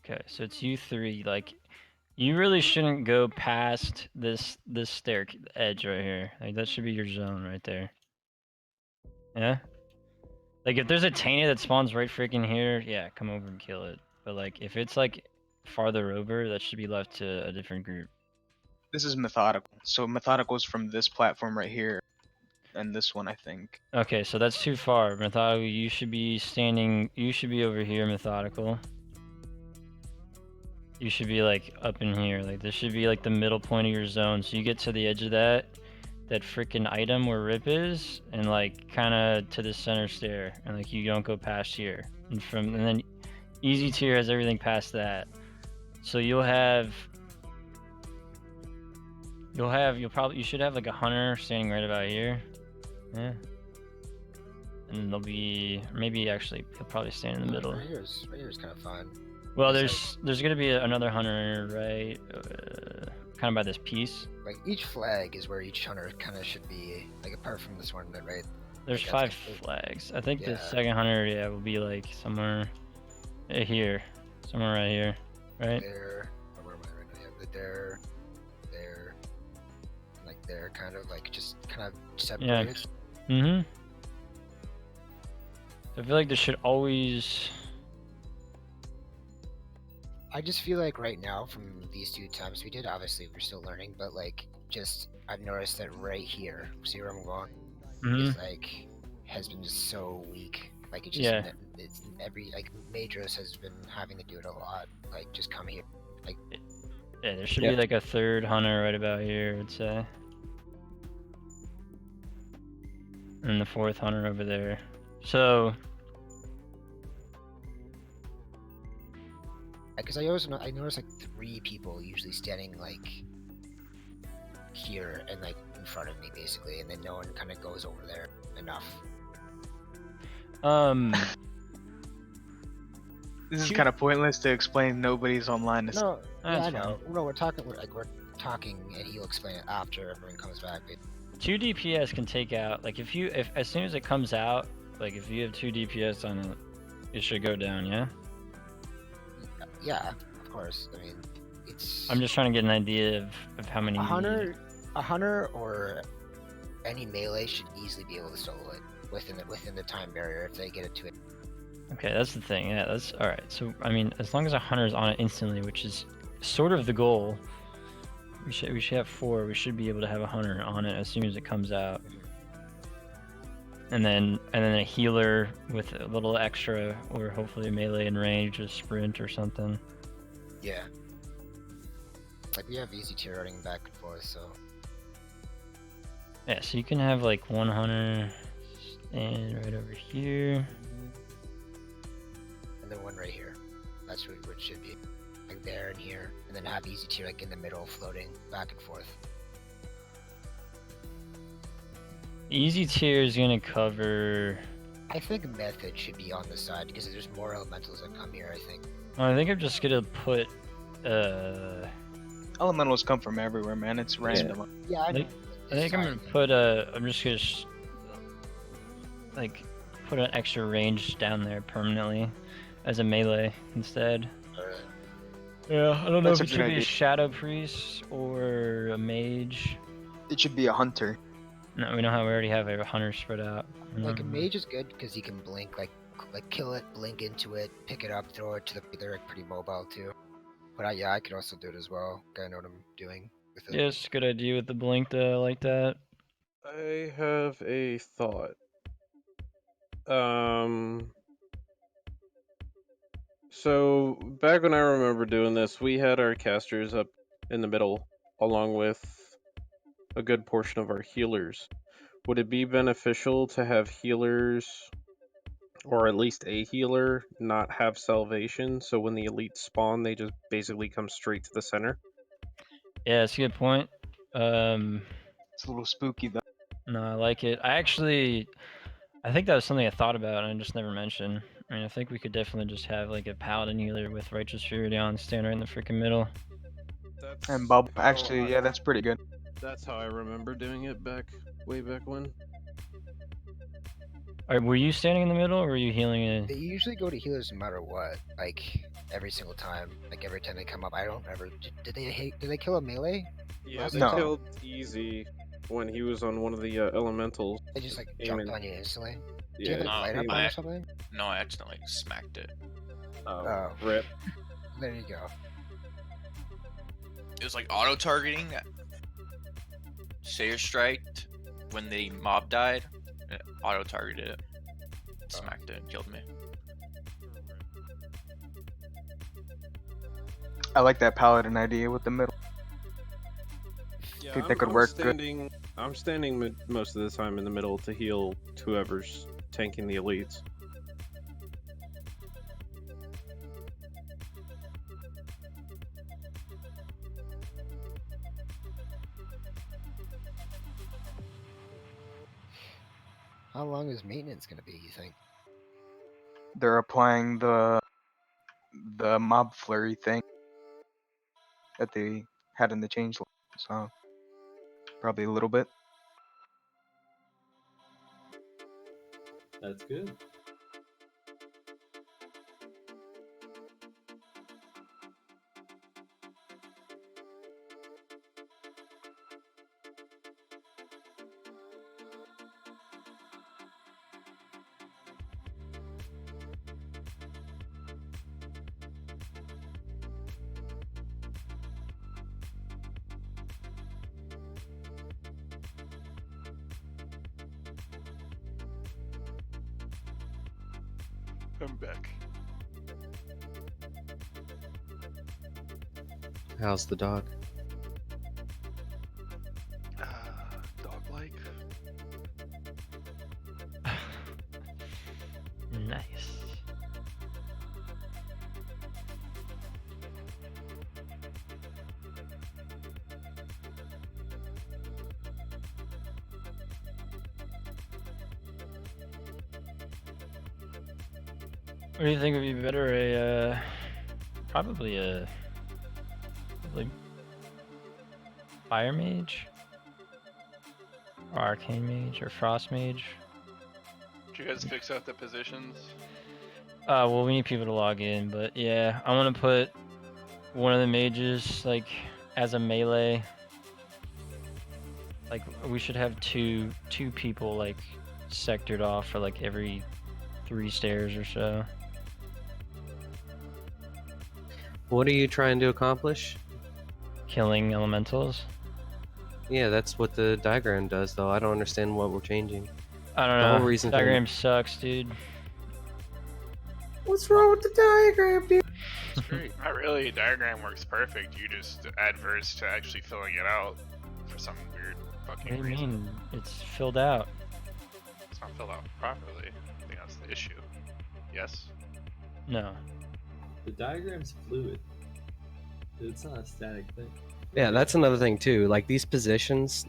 Speaker 1: Okay, so it's you 3. Like, you really shouldn't go past this stair edge right here. Like, that should be your zone right there. Yeah. Like, if there's a tainted that spawns right freaking here, yeah, come over and kill it. But like, if it's like farther over, that should be left to a different group.
Speaker 14: This is methodical. So methodical's from this platform right here, and this one, I think.
Speaker 1: Okay, so that's too far. Methodical, you should be standing. You should be over here, methodical. You should be like up in here. Like, this should be like the middle point of your zone. So you get to the edge of that freaking item where Rip is, and like kind of to the center stair, and like you don't go past here. And then easy tier has everything past that. So you should have like a hunter standing right about here. Yeah. and there'll be maybe actually he'll probably stand in the middle.
Speaker 4: Right here is kind of fun.
Speaker 1: Well,
Speaker 4: It's
Speaker 1: there's gonna be another hunter right, kind of by this piece.
Speaker 4: like each flag is where each hunter kind of should be. Like apart from this one, right?
Speaker 1: There's
Speaker 4: Like,
Speaker 1: 5 flags. I think the
Speaker 4: yeah.
Speaker 1: second hunter, yeah, will be like somewhere here, somewhere right here, right?
Speaker 4: There. Or where am I right now? Yeah, but there, like there, kind of like just kind of separated.
Speaker 1: Mm-hmm. I feel like this should always.
Speaker 4: I just feel like right now, from these 2 times we did, obviously we're still learning, but like just I've noticed that right here, see where I'm going, is like has been just so weak. Like it's just it's every like Madros has been having to do it a lot. Like just come here, like
Speaker 1: Yeah, there should be like a third hunter right about here, I'd say, and the 4th hunter over there. So.
Speaker 4: Because I notice like 3 people usually standing like here and like in front of me basically, and then no one kind of goes over there enough.
Speaker 14: This is kind of pointless to explain. Nobody's online. To
Speaker 4: No, yeah, I know. No, we're talking and he'll explain it after everyone comes back.
Speaker 1: 2 DPS can take out, like if as soon as it comes out, like if you have 2 DPS on it, it should go down, yeah?
Speaker 4: Yeah, of course. I mean, it's.
Speaker 1: I'm just trying to get an idea of how many.
Speaker 4: A hunter or any melee should easily be able to solo it within the time barrier if they get it to it.
Speaker 1: Okay, that's the thing. Yeah, that's all right. So I mean, as long as a hunter's on it instantly, which is sort of the goal, we should have 4. We should be able to have a hunter on it as soon as it comes out. And then a healer with a little extra, or hopefully a melee in range, a sprint or something.
Speaker 4: Yeah. Like we have easy tier running back and forth, so.
Speaker 1: Yeah, so you can have like 1 hunter stand right over here.
Speaker 4: And then 1 right here. That's what it should be. Like there and here. And then have easy tier like in the middle, floating back and forth.
Speaker 1: Easy tier is gonna cover.
Speaker 4: I think method should be on the side because there's more elementals that come here. I think.
Speaker 1: I think I'm just gonna put.
Speaker 14: Elementals come from everywhere, man. It's random.
Speaker 4: Yeah, I
Speaker 1: think I'm gonna put I'm just gonna like put an extra range down there permanently as a melee instead. Yeah, I don't know if it should be a shadow priest or a mage.
Speaker 14: It should be a hunter.
Speaker 1: No, we already have a hunter spread out.
Speaker 4: Like a mage is good because he can blink, like kill it, blink into it, pick it up, throw it to the. They're like pretty mobile too. But I could also do it as well. I know what I'm doing with it.
Speaker 1: Yeah, it's a good idea with the blink though. I like that.
Speaker 12: I have a thought. So back when I remember doing this, we had our casters up in the middle, along with a good portion of our healers. Would it be beneficial to have healers, or at least a healer, not have salvation, so when the elites spawn, they just basically come straight to the center?
Speaker 1: Yeah, that's a good point.
Speaker 14: It's a little spooky though.
Speaker 1: No, I like it. I think that was something I thought about and I just never mentioned. I mean, I think we could definitely just have like a paladin healer with Righteous Fury on, stand right in the freaking middle.
Speaker 14: And Bub, actually, yeah, that's pretty good.
Speaker 12: That's how I remember doing it way back when.
Speaker 1: Were you standing in the middle or were you healing it?
Speaker 4: They usually go to healers no matter what. Like every single time. Like every time they come up. I don't ever. Did they kill a melee?
Speaker 12: Yeah, they killed Easy when he was on one of the elementals.
Speaker 4: They just like jumped on you instantly.
Speaker 12: Yeah.
Speaker 4: Do you have like light up on or something?
Speaker 17: No, I accidentally smacked it.
Speaker 4: Oh,
Speaker 12: rip.
Speaker 4: There you go.
Speaker 17: It was like auto targeting. Sayer striked when the mob died. It auto targeted it. Smacked it and killed me.
Speaker 14: I like that paladin idea with the middle.
Speaker 12: Yeah,
Speaker 14: think that could work good.
Speaker 12: I'm standing most of the time in the middle to heal whoever's tanking the elites.
Speaker 4: How long is maintenance gonna be, you think?
Speaker 14: They're applying the mob flurry thing that they had in the change log, so probably a little bit.
Speaker 16: That's good.
Speaker 13: I'm back.
Speaker 6: How's the dog?
Speaker 13: Dog-like.
Speaker 1: Nice. What do you think would be better? Probably fire mage, or arcane mage, or frost mage.
Speaker 13: Did you guys fix out the positions?
Speaker 1: Well, we need people to log in, but yeah, I want to put one of the mages like as a melee. Like we should have two people like sectored off for like every 3 stairs or so.
Speaker 6: What are you trying to accomplish?
Speaker 1: Killing elementals.
Speaker 6: Yeah, that's what the diagram does, though. I don't understand what we're changing.
Speaker 1: I don't
Speaker 6: The
Speaker 1: know.
Speaker 6: whole reason for-
Speaker 1: Diagram sucks, dude.
Speaker 6: What's wrong with the diagram, dude?
Speaker 13: It's great. Not really. A diagram works perfect. You just adverse to actually filling it out for some weird fucking
Speaker 1: What do you
Speaker 13: reason.
Speaker 1: mean? It's filled out.
Speaker 13: It's not filled out properly. I think that's the issue. Yes?
Speaker 1: No.
Speaker 16: The diagram's fluid. It's not a static thing.
Speaker 6: Yeah, that's another thing too. Like these positions,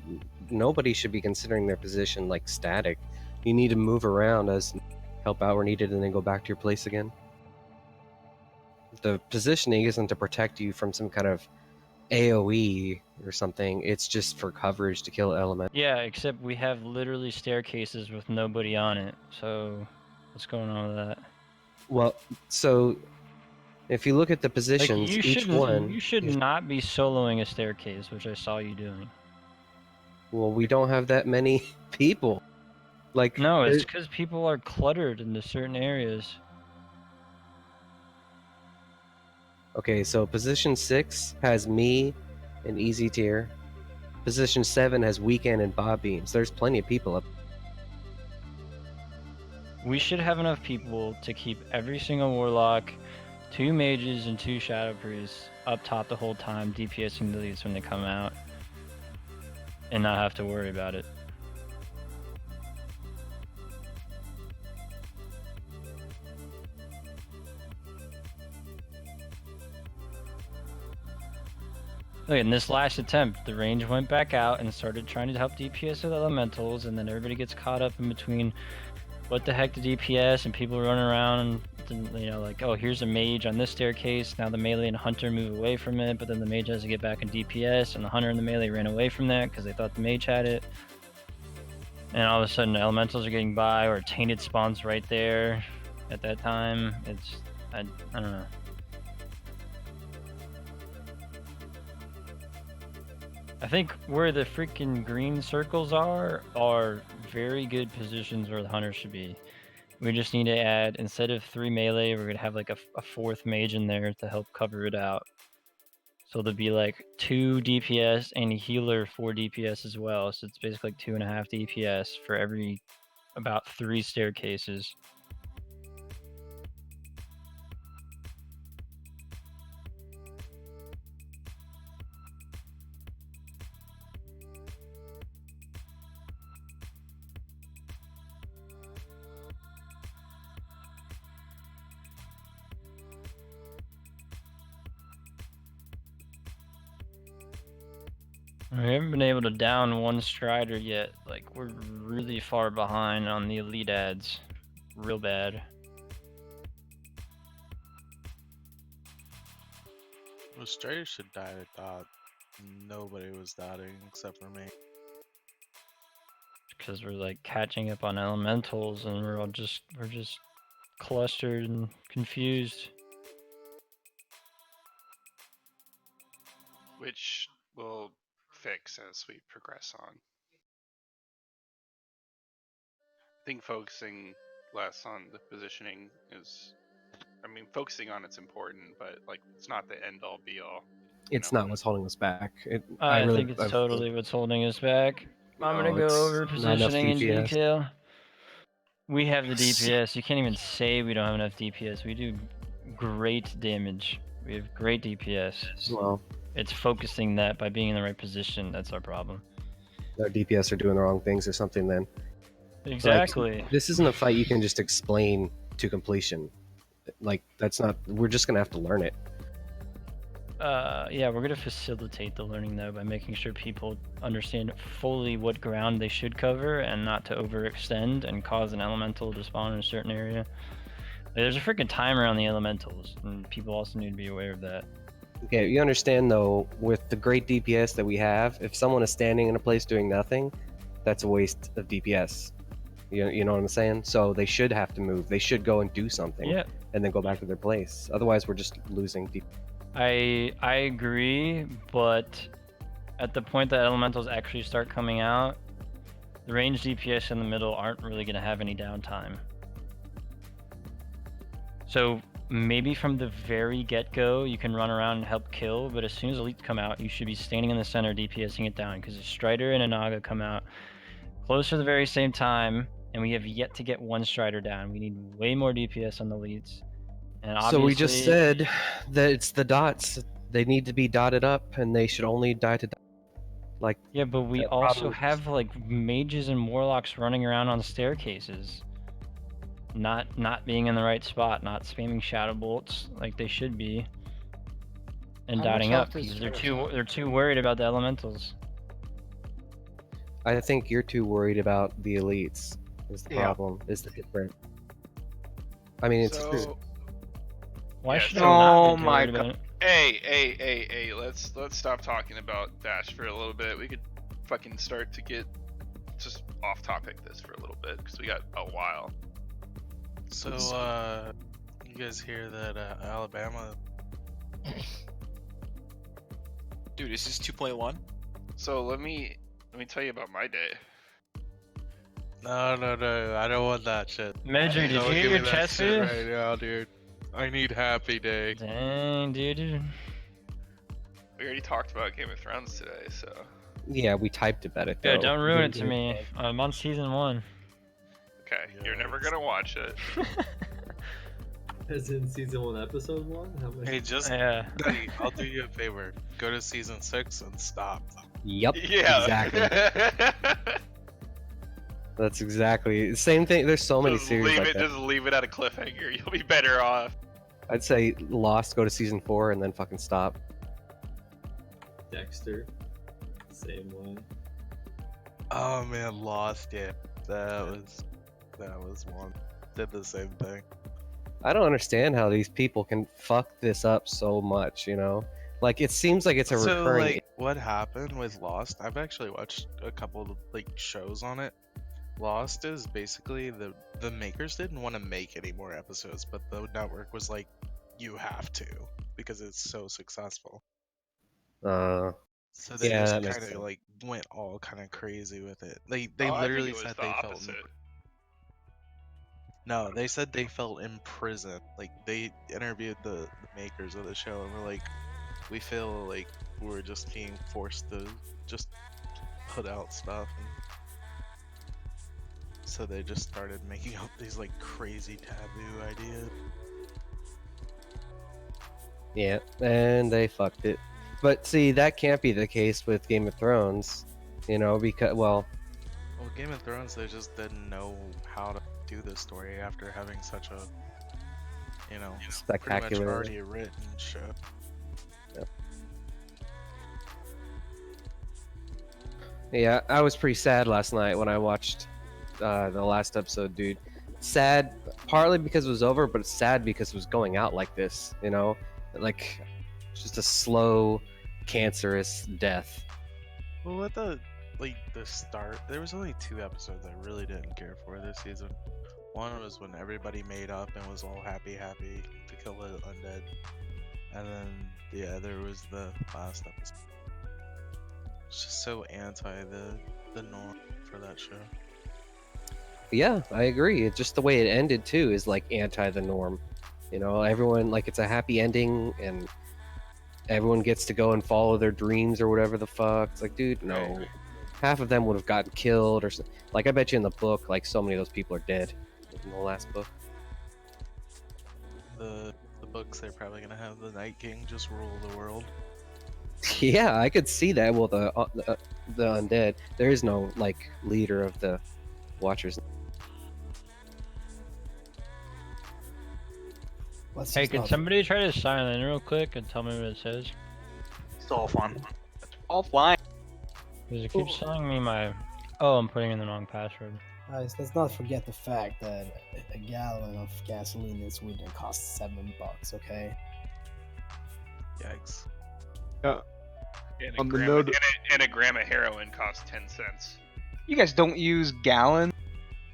Speaker 6: nobody should be considering their position like static. You need to move around as help out where needed and then go back to your place again. The positioning isn't to protect you from some kind of AoE or something. It's just for coverage to kill element.
Speaker 1: Yeah, except we have literally staircases with nobody on it. So, what's going on with that?
Speaker 6: Well, so if you look at the positions,
Speaker 1: Like
Speaker 6: each one.
Speaker 1: you should not be soloing a staircase, which I saw you doing.
Speaker 6: Well, we don't have that many people. Like
Speaker 1: No, it's because people are cluttered into certain areas.
Speaker 6: Okay, so position 6 has me and Easy Tier. Position 7 has Weekend and Bob Beams. There's plenty of people up.
Speaker 1: We should have enough people to keep every single warlock, 2 mages, and 2 shadow priests up top the whole time, DPSing the leads when they come out, and not have to worry about it. Look, in this last attempt, the range went back out and started trying to help DPS with elementals, and then everybody gets caught up in between what the heck to DPS, and people running around and, you know, like, oh, here's a mage on this staircase, now the melee and hunter move away from it, but then the mage has to get back in DPS, and the hunter and the melee ran away from that because they thought the mage had it. And all of a sudden, the elementals are getting by, or tainted spawns right there at that time. It's, I don't know. I think where the freaking green circles are very good positions where the hunter should be. We just need to add, instead of 3 melee, we're gonna have like a 4th mage in there to help cover it out. So there'll be like 2 DPS and a healer 4 DPS as well. So it's basically like 2.5 DPS for every about 3 staircases. We haven't been able to down one Strider yet. Like, we're really far behind on the elite ads. Real bad.
Speaker 3: Well, Strider should die to dot. Nobody was dotting except for me.
Speaker 1: Because we're like catching up on elementals and we're just clustered and confused.
Speaker 13: Which we'll fix as we progress on. I think focusing less on the positioning is, I mean, focusing on it's important, but like it's not the end all be all.
Speaker 6: It's not what's holding us back.
Speaker 1: I think it's totally what's holding us back. I'm gonna
Speaker 6: No,
Speaker 1: go
Speaker 6: it's
Speaker 1: over
Speaker 6: not enough
Speaker 1: positioning in
Speaker 6: DPS.
Speaker 1: detail. We have the DPS. You can't even say we don't have enough DPS. We do great damage. We have great DPS.
Speaker 6: Well,
Speaker 1: it's focusing that by being in the right position. That's our problem.
Speaker 6: Our DPS are doing the wrong things or something then.
Speaker 1: Exactly.
Speaker 6: Like, this isn't a fight you can just explain to completion. Like, that's not... We're just gonna have to learn it.
Speaker 1: Yeah, we're gonna facilitate the learning though by making sure people understand fully what ground they should cover and not to overextend and cause an elemental to spawn in a certain area. There's a freaking timer on the elementals, and people also need to be aware of that.
Speaker 6: Okay, you understand though, with the great DPS that we have, if someone is standing in a place doing nothing, that's a waste of DPS. You know what I'm saying? So they should have to move. They should go and do something.
Speaker 1: Yeah.
Speaker 6: And then go back to their place. Otherwise, we're just losing DPS.
Speaker 1: I agree, but at the point that elementals actually start coming out, the ranged DPS in the middle aren't really going to have any downtime. So maybe from the very get-go you can run around and help kill, but as soon as elites come out, you should be standing in the center DPSing it down, because a Strider and a Naga come out close to the very same time, and we have yet to get one Strider down. We need way more DPS on the elites. And
Speaker 6: So we just said that it's the dots. They need to be dotted up, and they should only die to dot. Like,
Speaker 1: yeah, but we also have like mages and warlocks running around on staircases, not being in the right spot, not spamming shadow bolts like they should be, and
Speaker 4: How much
Speaker 1: dotting
Speaker 4: health
Speaker 1: up
Speaker 4: does
Speaker 1: because
Speaker 4: Strider
Speaker 1: they're too worried about the elementals.
Speaker 6: I think you're too worried about the elites. Is the problem? Is the different? I mean, it's true.
Speaker 1: Why should I
Speaker 13: so-
Speaker 1: not be worried about it?
Speaker 13: Hey, let's stop talking about Dash for a little bit. We could fucking start to get just off topic this for a little bit because we got a while.
Speaker 3: So, you guys hear that Alabama?
Speaker 17: Dude, is this 2.1?
Speaker 13: So let me tell you about my day.
Speaker 3: No, I don't want that shit.
Speaker 1: Medri, did
Speaker 3: Don't
Speaker 1: you get
Speaker 3: give
Speaker 1: your
Speaker 3: me that
Speaker 1: chest
Speaker 3: shit
Speaker 1: pierced?
Speaker 3: right now, dude. I need Happy Day.
Speaker 1: Dang, dude.
Speaker 13: We already talked about Game of Thrones today, so.
Speaker 6: Yeah, we typed about it.
Speaker 1: Yeah,
Speaker 6: though.
Speaker 1: don't ruin it to me. I'm on season 1.
Speaker 13: Okay, you're never gonna watch it.
Speaker 16: As in season 1, episode 1? How much?
Speaker 3: Hey, just
Speaker 1: Yeah.
Speaker 3: hey, I'll do you a favor. Go to season 6 and stop.
Speaker 6: Yep.
Speaker 13: Yeah.
Speaker 6: Exactly. That's exactly the same thing. There's so many
Speaker 13: Just
Speaker 6: series
Speaker 13: leave
Speaker 6: like
Speaker 13: it.
Speaker 6: that.
Speaker 13: Just leave it at a cliffhanger. You'll be better off.
Speaker 6: I'd say Lost, go to season 4 and then fucking stop.
Speaker 16: Dexter. Same one.
Speaker 3: Oh man, Lost. Yeah, that was one. Did the same thing.
Speaker 6: I don't understand how these people can fuck this up so much, you know? Like, it seems like it's a
Speaker 3: So
Speaker 6: recurring...
Speaker 3: like, what happened with Lost? I've actually watched a couple of like shows on it. Lost is basically the makers didn't want to make any more episodes, but the network was like, you have to because it's so successful. So they
Speaker 6: yeah,
Speaker 3: just
Speaker 6: that makes
Speaker 3: kind of
Speaker 6: sense.
Speaker 3: like went all kind of crazy with it. They
Speaker 13: Oh, I think
Speaker 3: literally
Speaker 13: it was
Speaker 3: said
Speaker 13: the
Speaker 3: they
Speaker 13: opposite.
Speaker 3: felt. No, they said they felt imprisoned. Like they interviewed the makers of the show and were like, we feel like we're just being forced to just put out stuff. And so they just started making up these like crazy taboo ideas.
Speaker 6: Yeah, and they fucked it. But see, that can't be the case with Game of Thrones, you know, because, well...
Speaker 3: Well, Game of Thrones, they just didn't know how to do this story after having such a, you know,
Speaker 6: Spectacular.
Speaker 3: pretty much already written show.
Speaker 6: Yep. Yeah, I was pretty sad last night when I watched the last episode, dude. Sad, partly because it was over, but it's sad because it was going out like this, you know? Like, just a slow, cancerous death.
Speaker 3: Well, at the start, there was only 2 episodes I really didn't care for this season. One was when everybody made up and was all happy to kill the undead, and then the other was the last episode. It's just so anti the norm for that show.
Speaker 6: Yeah, I agree. It's just the way it ended too is like anti the norm. You know, everyone like it's a happy ending and everyone gets to go and follow their dreams or whatever the fuck. It's like, dude, no. Half of them would have gotten killed or like I bet you in the book like so many of those people are dead in the last book.
Speaker 3: The books, they're probably gonna have the Night King just rule the world.
Speaker 6: Yeah, I could see that. Well, the undead, there is no like leader of the Watchers.
Speaker 1: Hey, can somebody try to sign in real quick and tell me what it says?
Speaker 8: It's all fun. Offline.
Speaker 1: Because it keeps telling me my... Oh, I'm putting in the wrong password.
Speaker 11: Guys, let's not forget the fact that a gallon of gasoline in Sweden costs $7, okay?
Speaker 3: Yikes.
Speaker 13: And
Speaker 14: On the
Speaker 13: gram,
Speaker 14: note-
Speaker 13: and a gram of heroin costs 10 cents.
Speaker 14: You guys don't use gallons.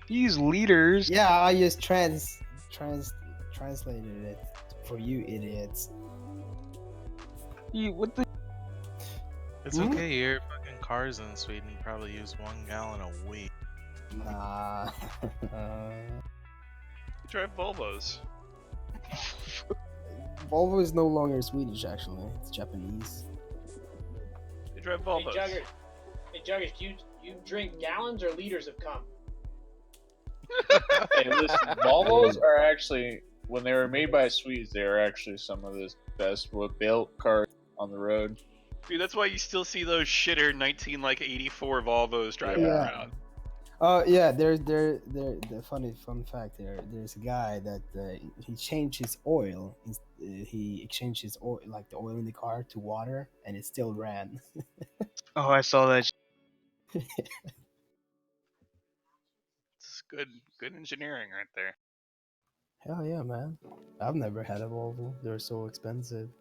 Speaker 14: You use liters.
Speaker 11: Yeah, I just translated it for you idiots.
Speaker 14: What the?
Speaker 3: It's okay, your fucking cars in Sweden probably use 1 gallon a week.
Speaker 11: Nah.
Speaker 13: You drive Volvos.
Speaker 11: Volvo is no longer Swedish, actually. It's Japanese.
Speaker 13: You drive
Speaker 2: Hey,
Speaker 13: Volvos.
Speaker 2: Juggers, do you drink gallons or liters of cum?
Speaker 10: Hey, listen, Volvos are actually, when they were made by Swedes, they are actually some of the best built cars on the road.
Speaker 13: Dude, that's why you still see those shitter 1984 Volvos driving around.
Speaker 11: Oh yeah, the funny fun fact there's a guy that he changed his oil. He exchanged his oil, like the oil in the car, to water, and it still ran.
Speaker 14: Oh, I saw that.
Speaker 13: It's good engineering right there.
Speaker 11: Hell yeah, man! I've never had a Volvo. They're so expensive.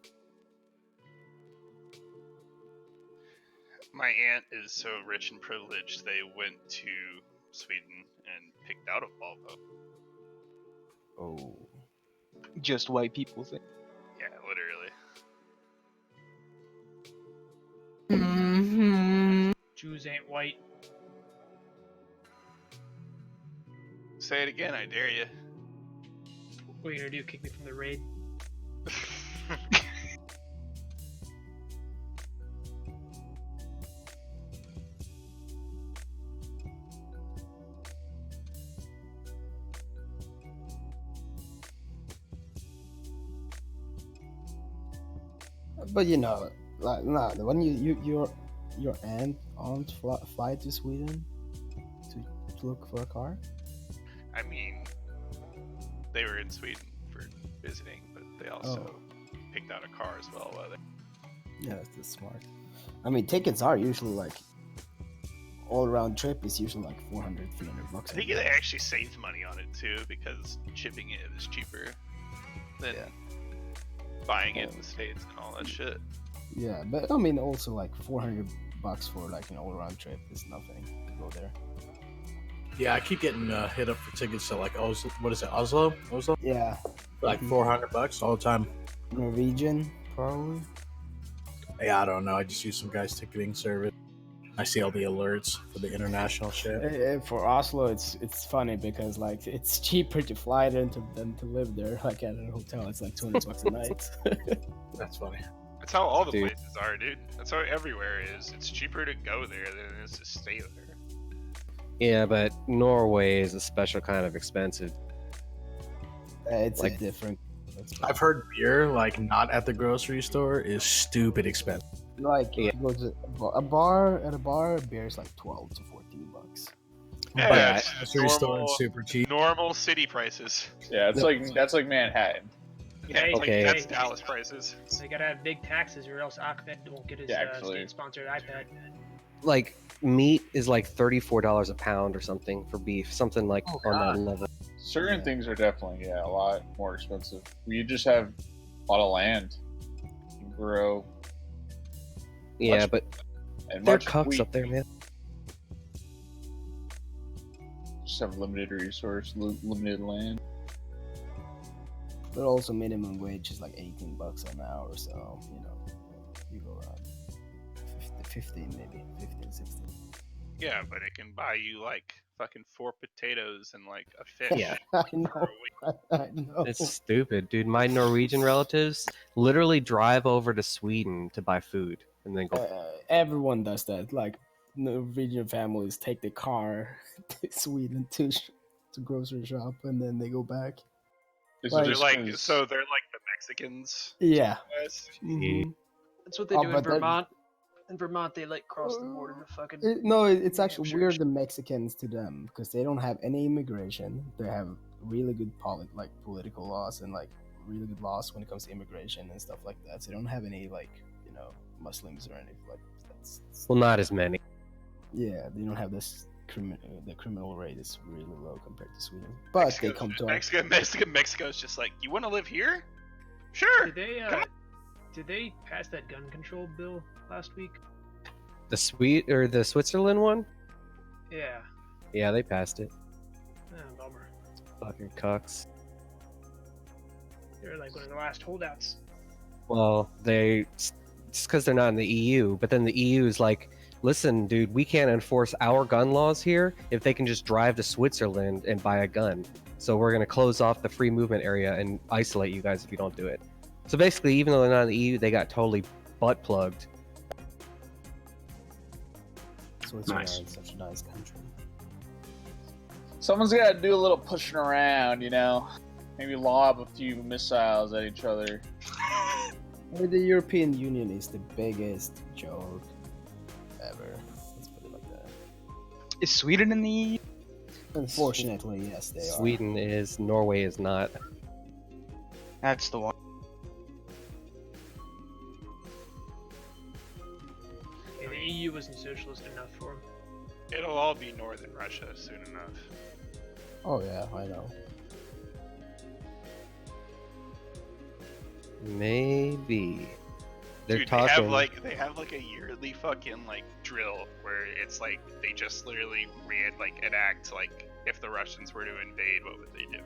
Speaker 13: My aunt is so rich and privileged, they went to Sweden and picked out a Volvo.
Speaker 11: Oh.
Speaker 14: Just white people thing.
Speaker 13: Yeah, literally.
Speaker 2: Jews ain't white.
Speaker 13: Say it again, I dare you.
Speaker 2: What are you gonna do? Kick me from the raid?
Speaker 11: But you know, like, nah, when your aunt fly to Sweden to look for a car.
Speaker 13: I mean, they were in Sweden for visiting, but they also picked out a car as well.
Speaker 11: Yeah, that's smart. I mean, tickets are usually like all-around trip is usually like $400, $300.
Speaker 13: I think they actually saved money on it too, because shipping it is cheaper than buying it in the States and all that shit.
Speaker 11: Yeah, but I mean, also like $400 for like an all-around trip is nothing to go there.
Speaker 9: Yeah, I keep getting hit up for tickets to like Oslo. What is it, Oslo?
Speaker 11: Yeah,
Speaker 9: like $400 all the time.
Speaker 11: Norwegian, probably.
Speaker 9: Yeah, I don't know. I just use some guy's ticketing service. I see all the alerts for the international shit.
Speaker 11: For Oslo, it's funny because like it's cheaper to fly there than to live there. Like at a hotel, it's like $200 a night.
Speaker 9: That's funny.
Speaker 13: That's how all the places are, dude. That's how everywhere is. It's cheaper to go there than it is to stay there.
Speaker 6: Yeah, but Norway is a special kind of expensive.
Speaker 11: It's
Speaker 6: like,
Speaker 11: a different.
Speaker 9: I've heard beer, like not at the grocery store, is stupid expensive.
Speaker 11: Like you go to a bar, beer is like $12 to $14.
Speaker 13: Yeah,
Speaker 9: grocery store is super cheap.
Speaker 13: Normal city prices.
Speaker 10: Yeah, it's that's like Manhattan.
Speaker 13: Yeah, it's
Speaker 2: Okay.
Speaker 13: like that's Dallas prices.
Speaker 2: They gotta have big taxes, or else Ahmed won't get his
Speaker 10: Yeah, actually.
Speaker 2: state-sponsored iPad.
Speaker 6: Like meat is like $34 a pound or something for beef, something like on that level.
Speaker 10: Certain things are definitely a lot more expensive. You just have a lot of land. You can grow.
Speaker 6: Yeah,
Speaker 10: much-
Speaker 6: but
Speaker 10: and
Speaker 6: they're
Speaker 10: much
Speaker 6: cucks
Speaker 10: wheat.
Speaker 6: up there, man.
Speaker 10: Just have limited resource, limited land.
Speaker 11: But also minimum wage is like $18 an hour, so you know, you go around 15 maybe, 15, 16.
Speaker 13: Yeah, but it can buy you like fucking 4 potatoes and like a fish.
Speaker 6: Yeah.
Speaker 11: I know. I know.
Speaker 6: It's stupid, dude. My Norwegian relatives literally drive over to Sweden to buy food and then go.
Speaker 11: Everyone does that. Like Norwegian families take the car to Sweden to grocery shop and then they go back.
Speaker 13: So they're like the Mexicans.
Speaker 11: Yeah.
Speaker 13: Guys.
Speaker 11: Mhm.
Speaker 2: That's what they
Speaker 11: Oh,
Speaker 2: do in
Speaker 11: but that-
Speaker 2: Vermont. In Vermont, they like cross the border to fucking.
Speaker 11: It's actually we're the Mexicans to them because they don't have any immigration. They have really good political laws and like really good laws when it comes to immigration and stuff like that. So they don't have any Muslims or anything like that.
Speaker 6: Well, not as many.
Speaker 11: Yeah, they don't have this the criminal rate is really low compared to Sweden. But they come to
Speaker 13: Mexico's just like, you want to live here? Sure.
Speaker 2: Did they pass that gun control bill last week?
Speaker 6: The Switzerland one?
Speaker 2: Yeah.
Speaker 6: Yeah, they passed it.
Speaker 2: Bummer.
Speaker 6: Fucking cucks.
Speaker 2: They're like one of the last holdouts.
Speaker 6: Well, it's because they're not in the EU, but then the EU is like, listen, dude, we can't enforce our gun laws here if they can just drive to Switzerland and buy a gun. So we're going to close off the free movement area and isolate you guys if you don't do it. So basically, even though they're not in the EU, they got totally butt plugged.
Speaker 11: Switzerland is such a nice country.
Speaker 10: Someone's got to do a little pushing around, you know. Maybe lob a few missiles at each other.
Speaker 11: The European Union is the biggest joke ever. Let's put it like that.
Speaker 14: Is Sweden in the EU?
Speaker 11: Unfortunately, yes, they are.
Speaker 6: Sweden is, Norway is not.
Speaker 14: That's the one.
Speaker 2: Yeah, the EU wasn't socialist enough for them.
Speaker 13: It'll all be northern Russia soon enough.
Speaker 11: Oh yeah, I know.
Speaker 6: Maybe. They're
Speaker 13: Dude,
Speaker 6: talking.
Speaker 13: they have like a yearly fucking like drill where it's like they just literally enact like if the Russians were to invade, what would they do?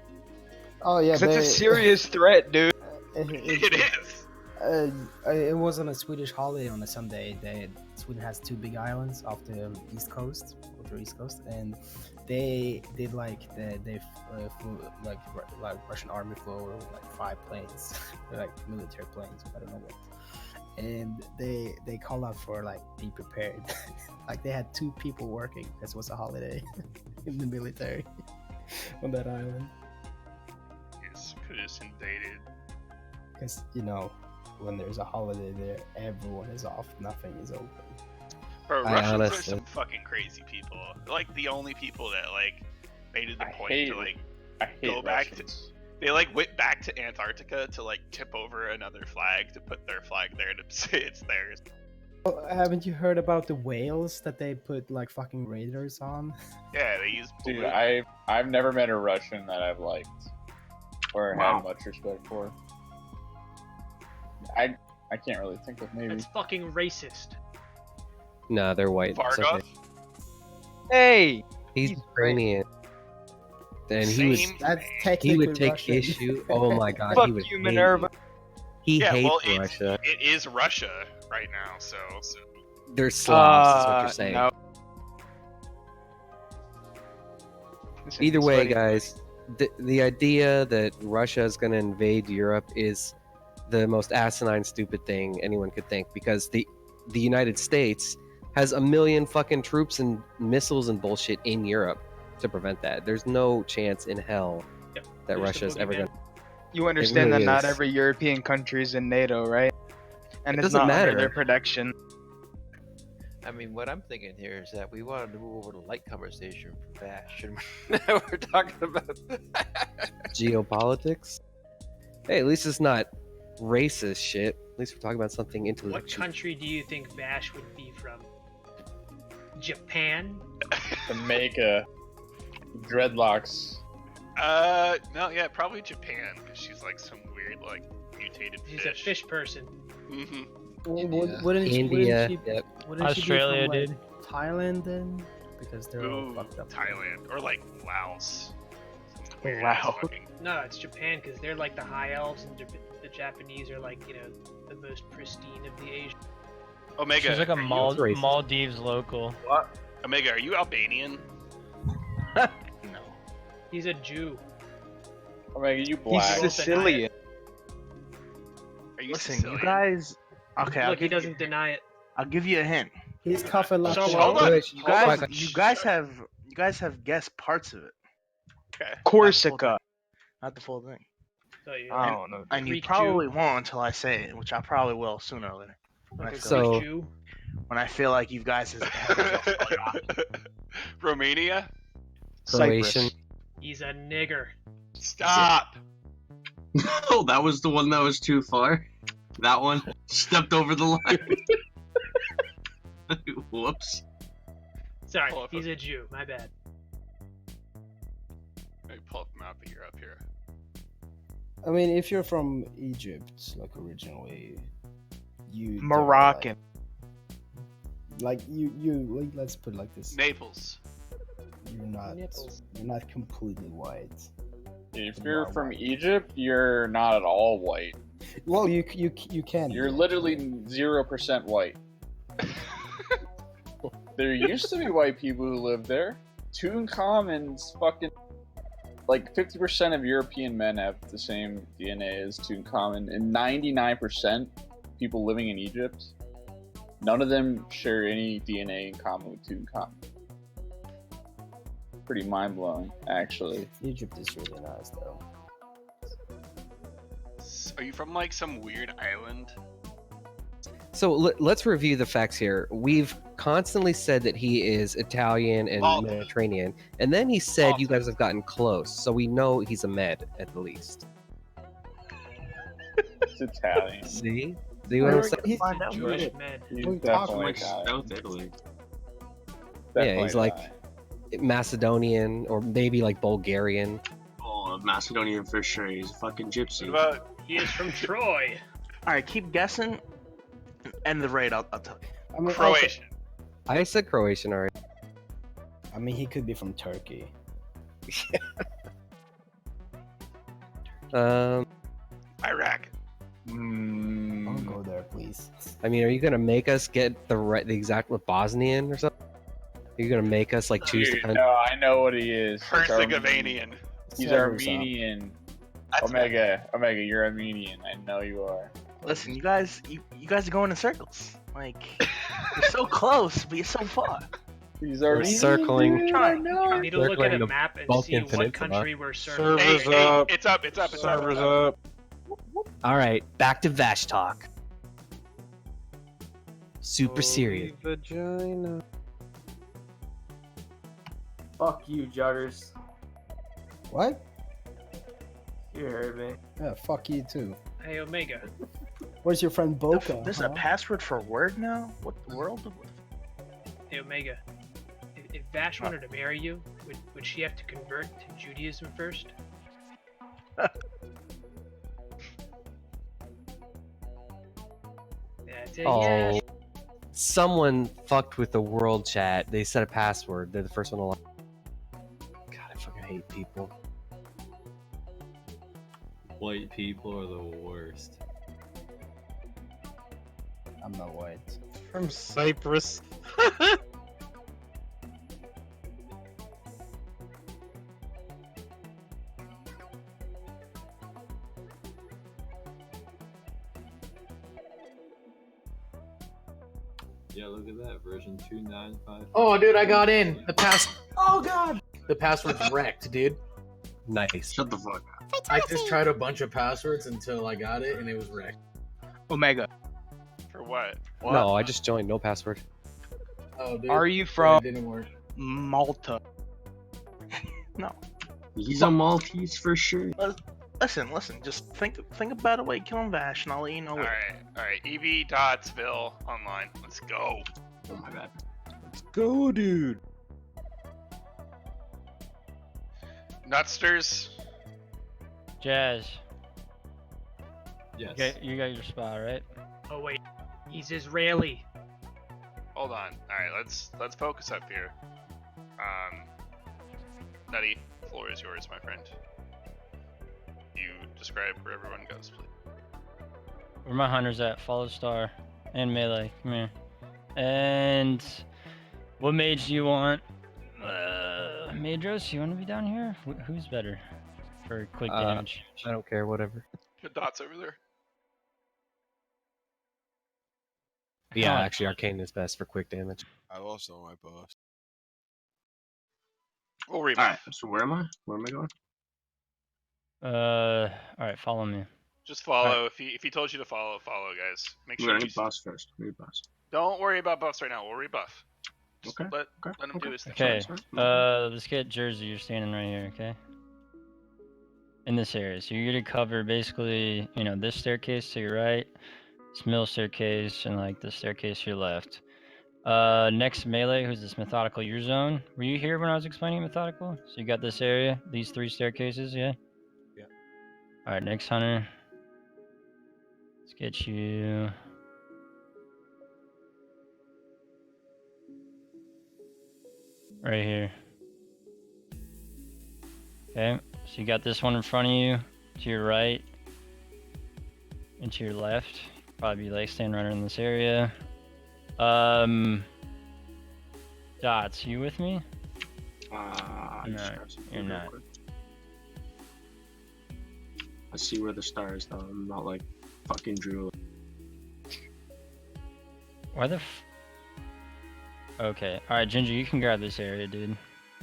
Speaker 11: Oh yeah,
Speaker 14: that's a serious threat, dude.
Speaker 13: It is.
Speaker 11: It was on a Swedish holiday on a Sunday. Sweden has 2 big islands off the east coast, and they did flew like Russian army flew over like 5 planes, like military planes. I don't know what. And they called out for like be prepared. Like they had 2 people working because it was a holiday in the military on that island.
Speaker 13: Yes, could have invaded.
Speaker 11: Because when there's a holiday there, everyone is off, nothing is open.
Speaker 13: Bro, Russians are some fucking crazy people. They're like the only people that like made it the point to like go back to. They like went back to Antarctica to like tip over another flag to put their flag there to say it's theirs.
Speaker 11: Oh, haven't you heard about the whales that they put like fucking radars on?
Speaker 13: Yeah, they use.
Speaker 10: Dude, I've never met a Russian that I've liked or had much respect for. I can't really think of maybe.
Speaker 2: That's fucking racist.
Speaker 6: Nah, they're white. It's
Speaker 13: Vargov?
Speaker 6: okay.
Speaker 14: Hey!
Speaker 6: He's Ukrainian. And
Speaker 11: That's
Speaker 6: he would take
Speaker 11: Russian.
Speaker 6: issue. Oh my god,
Speaker 14: Fuck
Speaker 6: he would
Speaker 14: you,
Speaker 6: hate
Speaker 14: Minerva.
Speaker 6: He
Speaker 13: Yeah,
Speaker 6: hates
Speaker 13: well,
Speaker 6: Russia.
Speaker 13: it is Russia right now, so.
Speaker 6: They're Slavs, is what you're saying.
Speaker 14: No.
Speaker 6: Either way, guys, the idea that Russia is going to invade Europe is the most asinine, stupid thing anyone could think, because the United States has 1 million fucking troops and missiles and bullshit in Europe to prevent that. There's no chance in hell that Russia's ever going to.
Speaker 14: You understand
Speaker 6: really
Speaker 14: that not
Speaker 6: is.
Speaker 14: every European country is in NATO, right? And
Speaker 6: It
Speaker 14: it's
Speaker 6: doesn't
Speaker 14: not under
Speaker 6: matter.
Speaker 14: their protection.
Speaker 15: I mean, what I'm thinking here is that we want to move over to light conversation for Vashj, and we're talking about
Speaker 6: Geopolitics? Hey, at least it's not racist shit. At least we're talking about something
Speaker 2: What
Speaker 6: intellectual.
Speaker 2: country do you think Vashj would be from? Japan?
Speaker 10: Jamaica. Dreadlocks.
Speaker 13: No, yeah, probably Japan, because she's like some weird, like, mutated
Speaker 2: She's
Speaker 13: fish.
Speaker 2: a fish person.
Speaker 13: Mm-hmm.
Speaker 11: Wouldn't
Speaker 6: India,
Speaker 11: she,
Speaker 6: yep.
Speaker 11: wouldn't
Speaker 1: Australia,
Speaker 11: she be
Speaker 1: dude.
Speaker 11: from, like, Thailand then? Because they're all
Speaker 13: Ooh,
Speaker 11: fucked up.
Speaker 13: Thailand. Or like Laos.
Speaker 2: Wow. No, it's Japan because they're like the high elves, and the Japanese are like, you know, the most pristine of the Asian.
Speaker 13: Omega.
Speaker 1: She's like a
Speaker 13: are you-
Speaker 1: Maldives local.
Speaker 13: What? Omega, are you Albanian?
Speaker 2: He's a Jew.
Speaker 10: Omega, you black.
Speaker 2: He's Sicilian.
Speaker 13: Are you
Speaker 18: Listen,
Speaker 13: Sicilian?
Speaker 18: you guys. Okay,
Speaker 2: Look, he doesn't deny it.
Speaker 18: I'll give you a hint.
Speaker 11: He's coughing like
Speaker 13: Hold on.
Speaker 18: You guys have guessed parts of it.
Speaker 13: Okay.
Speaker 18: Corsica. Not the full thing.
Speaker 2: So you
Speaker 18: I don't know. And you probably won't until I say it, which I probably will sooner or later. When I
Speaker 2: Okay,
Speaker 18: feel
Speaker 6: so-
Speaker 18: like, when I feel like you guys have
Speaker 13: Romania?
Speaker 6: Croatian.
Speaker 2: He's a nigger.
Speaker 13: Stop!
Speaker 7: Oh, that was the one that was too far. That one stepped over the line. Whoops.
Speaker 2: Sorry, he's a Jew. My bad.
Speaker 13: Let me pull up the map of Europe here.
Speaker 11: I mean, if you're from Egypt, like originally, you don't,
Speaker 18: Moroccan.
Speaker 11: like like, let's put it like this.
Speaker 13: Naples.
Speaker 11: You're not completely white.
Speaker 10: If you're from Egypt, you're not at all white.
Speaker 11: Well, you can.
Speaker 10: You're literally 0% white. There used to be white people who lived there. Tutankhamun's fucking... Like, 50% of European men have the same DNA as Tutankhamun, and 99% people living in Egypt, none of them share any DNA in common with Tutankhamun. Pretty mind-blowing, actually.
Speaker 11: Egypt is really nice, though.
Speaker 13: Are you from like some weird island?
Speaker 6: So let's review the facts here. We've constantly said that he is Italian and Mediterranean, and then he said you guys have gotten close, so we know he's a Med at the least.
Speaker 10: It's Italian.
Speaker 6: See? See what I'm saying?
Speaker 10: He's
Speaker 2: Jewish man.
Speaker 10: He's
Speaker 7: Talk
Speaker 10: definitely
Speaker 7: like
Speaker 10: Italian.
Speaker 7: South Italy.
Speaker 6: Yeah, he's like Macedonian or maybe like Bulgarian.
Speaker 7: Oh, Macedonian for sure. He's a fucking gypsy.
Speaker 2: He is from Troy.
Speaker 18: Alright, keep guessing. End the raid, I'll tell you.
Speaker 11: I mean,
Speaker 13: Croatian.
Speaker 6: I said Croatian already.
Speaker 11: I mean, he could be from Turkey.
Speaker 13: Iraq.
Speaker 11: Don't go there, please.
Speaker 6: I mean, are you gonna make us get the exact Bosnian or something? Are you gonna make us like choose the
Speaker 10: Dude,
Speaker 6: country?
Speaker 10: no, I know what he is. He's
Speaker 13: Herzegovanian.
Speaker 10: He's
Speaker 11: Sever's up.
Speaker 10: Armenian. Omega, you're Armenian. I know you are.
Speaker 18: Listen, you guys are going in circles. Like, you're so close, but you're so far.
Speaker 10: He's
Speaker 6: We're
Speaker 10: Armenian.
Speaker 6: circling.
Speaker 2: I need to look at
Speaker 6: Circling
Speaker 2: a
Speaker 6: the
Speaker 2: map and
Speaker 6: Balkan
Speaker 2: see what
Speaker 6: Peninsula.
Speaker 2: country we're serving.
Speaker 12: Servers
Speaker 13: Hey,
Speaker 12: up.
Speaker 13: it's up, it's up, it's up.
Speaker 12: Servers up.
Speaker 6: All right, back to Vashj talk. Super serious.
Speaker 12: Vagina.
Speaker 19: Fuck you, Juggers.
Speaker 11: What?
Speaker 19: You heard me.
Speaker 11: Yeah, fuck you too.
Speaker 2: Hey, Omega.
Speaker 11: Where's your friend Boca?
Speaker 18: This is a password for Word now? What the world?
Speaker 2: Hey, Omega. If Vashj wanted to marry you, would she have to convert to Judaism first? That's it,
Speaker 6: Oh,
Speaker 2: yeah.
Speaker 6: someone fucked with the world chat. They set a password. They're the first one to. God, I fucking hate people.
Speaker 16: White people are the worst.
Speaker 11: I'm not white.
Speaker 12: From Cyprus.
Speaker 16: Yeah, look at that version 295.
Speaker 19: Oh, dude, I got in. Oh god. The password's wrecked, dude.
Speaker 6: Nice.
Speaker 7: Shut the fuck up.
Speaker 19: I just tried a bunch of passwords until I got it, and it was wrecked.
Speaker 18: Omega.
Speaker 13: For what?
Speaker 6: No, I just joined. No password.
Speaker 19: Oh, dude.
Speaker 18: Are you
Speaker 19: It
Speaker 18: from
Speaker 19: didn't work.
Speaker 18: Malta? No.
Speaker 7: He's a Maltese for sure.
Speaker 18: Listen. Just think about a way to kill Vashj, and I'll let you know.
Speaker 13: Alright, EV Dotsville online. Let's go.
Speaker 7: Oh my bad.
Speaker 12: Let's go, dude.
Speaker 13: Nutsters.
Speaker 1: Jazz.
Speaker 16: Yes.
Speaker 1: Okay, you got your spot, right?
Speaker 2: Oh wait, he's Israeli.
Speaker 13: Hold on. All right, let's focus up here. Nutty, floor is yours, my friend. You describe where everyone goes, please.
Speaker 1: Where my hunters at? Follow star and melee. Come here. And what mage do you want? Madros, you want to be down here? Who's better for quick damage?
Speaker 6: I don't care, whatever.
Speaker 13: Good dots over there.
Speaker 6: Yeah, actually, Arcane is best for quick damage.
Speaker 5: I also my boss.
Speaker 13: We'll rebuff.
Speaker 7: Alright, so where am I? Where am I going?
Speaker 1: All right, follow me.
Speaker 13: Just follow. If he told you to follow, guys. Make
Speaker 7: We're
Speaker 13: sure
Speaker 7: gonna
Speaker 13: you.
Speaker 7: boss first. We need boss.
Speaker 13: Don't worry about buffs right now. We'll rebuff. Just
Speaker 7: Okay.
Speaker 13: Let him do his thing.
Speaker 1: Okay. Let's get Jersey. You're standing right here. Okay. In this area, so you're gonna cover basically, this staircase to your right, this middle staircase, and like the staircase to your left. Next melee, who's this methodical? Your zone. Were you here when I was explaining methodical? So you got this area, these 3 staircases, yeah.
Speaker 5: Yeah.
Speaker 1: All right, next hunter. Let's get you. Right here. Okay, so you got this one in front of you, to your right, and to your left. Probably be like stand runner in this area. Dots, you with me? No, you're not.
Speaker 7: I see where the stars though. I'm not like fucking Drew.
Speaker 1: Why the Okay, alright, Ginger, you can grab this area, dude.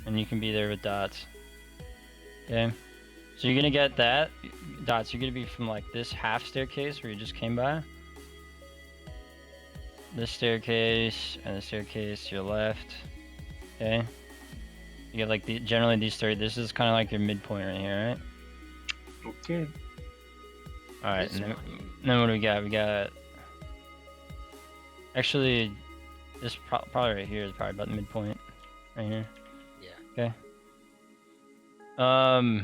Speaker 1: And you can be there with Dots. Okay? So you're gonna get that. Dots, you're gonna be from like this half staircase where you just came by. This staircase, and the staircase to your left. Okay? You get like generally these 3. This is kind of like your midpoint right here, right?
Speaker 7: Okay.
Speaker 1: Alright, and then what do we got? We got... Actually, this probably right here is probably about the midpoint. Right here.
Speaker 4: Yeah.
Speaker 1: Okay. So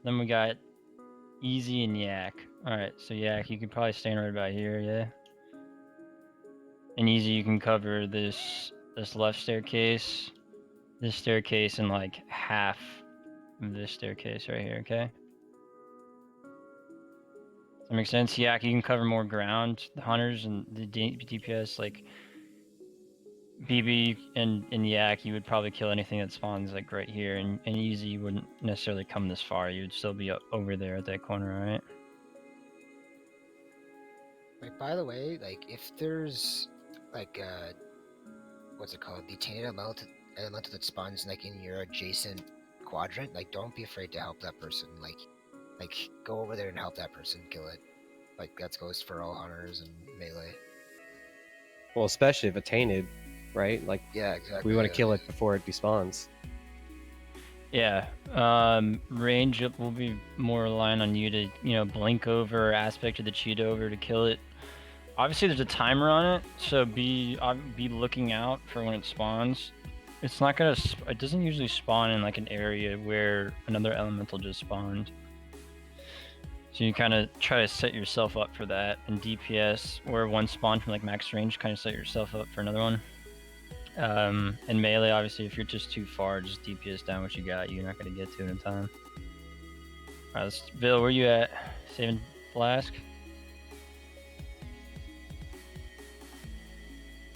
Speaker 1: then we got Easy and Yak. Alright, so Yak, you can probably stand right about here, yeah? And Easy, you can cover this left staircase, this staircase, and like half of this staircase right here, okay? Does that make sense? Yak, you can cover more ground. The hunters and the DPS, like BB and Yak, you would probably kill anything that spawns like right here, and Easy, you wouldn't necessarily come this far. You'd still be over there at that corner, right?
Speaker 4: Wait, by the way, like if there's like what's it called? The tainted elemental that spawns like in your adjacent quadrant, like don't be afraid to help that person. Like go over there and help that person kill it. Like that goes for all hunters and melee.
Speaker 6: Well, especially if it's tainted, right? Like,
Speaker 4: yeah, exactly.
Speaker 6: We want to kill it before it despawns.
Speaker 1: Yeah. Range up will be more reliant on you to, blink over, aspect of the cheat over to kill it. Obviously, there's a timer on it, so be looking out for when it spawns. It's not gonna. It doesn't usually spawn in like an area where another elemental just spawned. So you kind of try to set yourself up for that. In DPS, where one spawned from like max range, kind of set yourself up for another one. And melee, obviously, if you're just too far, just DPS down what you got. You're not gonna get to it in time. All right, Bill, where you at? Saving flask.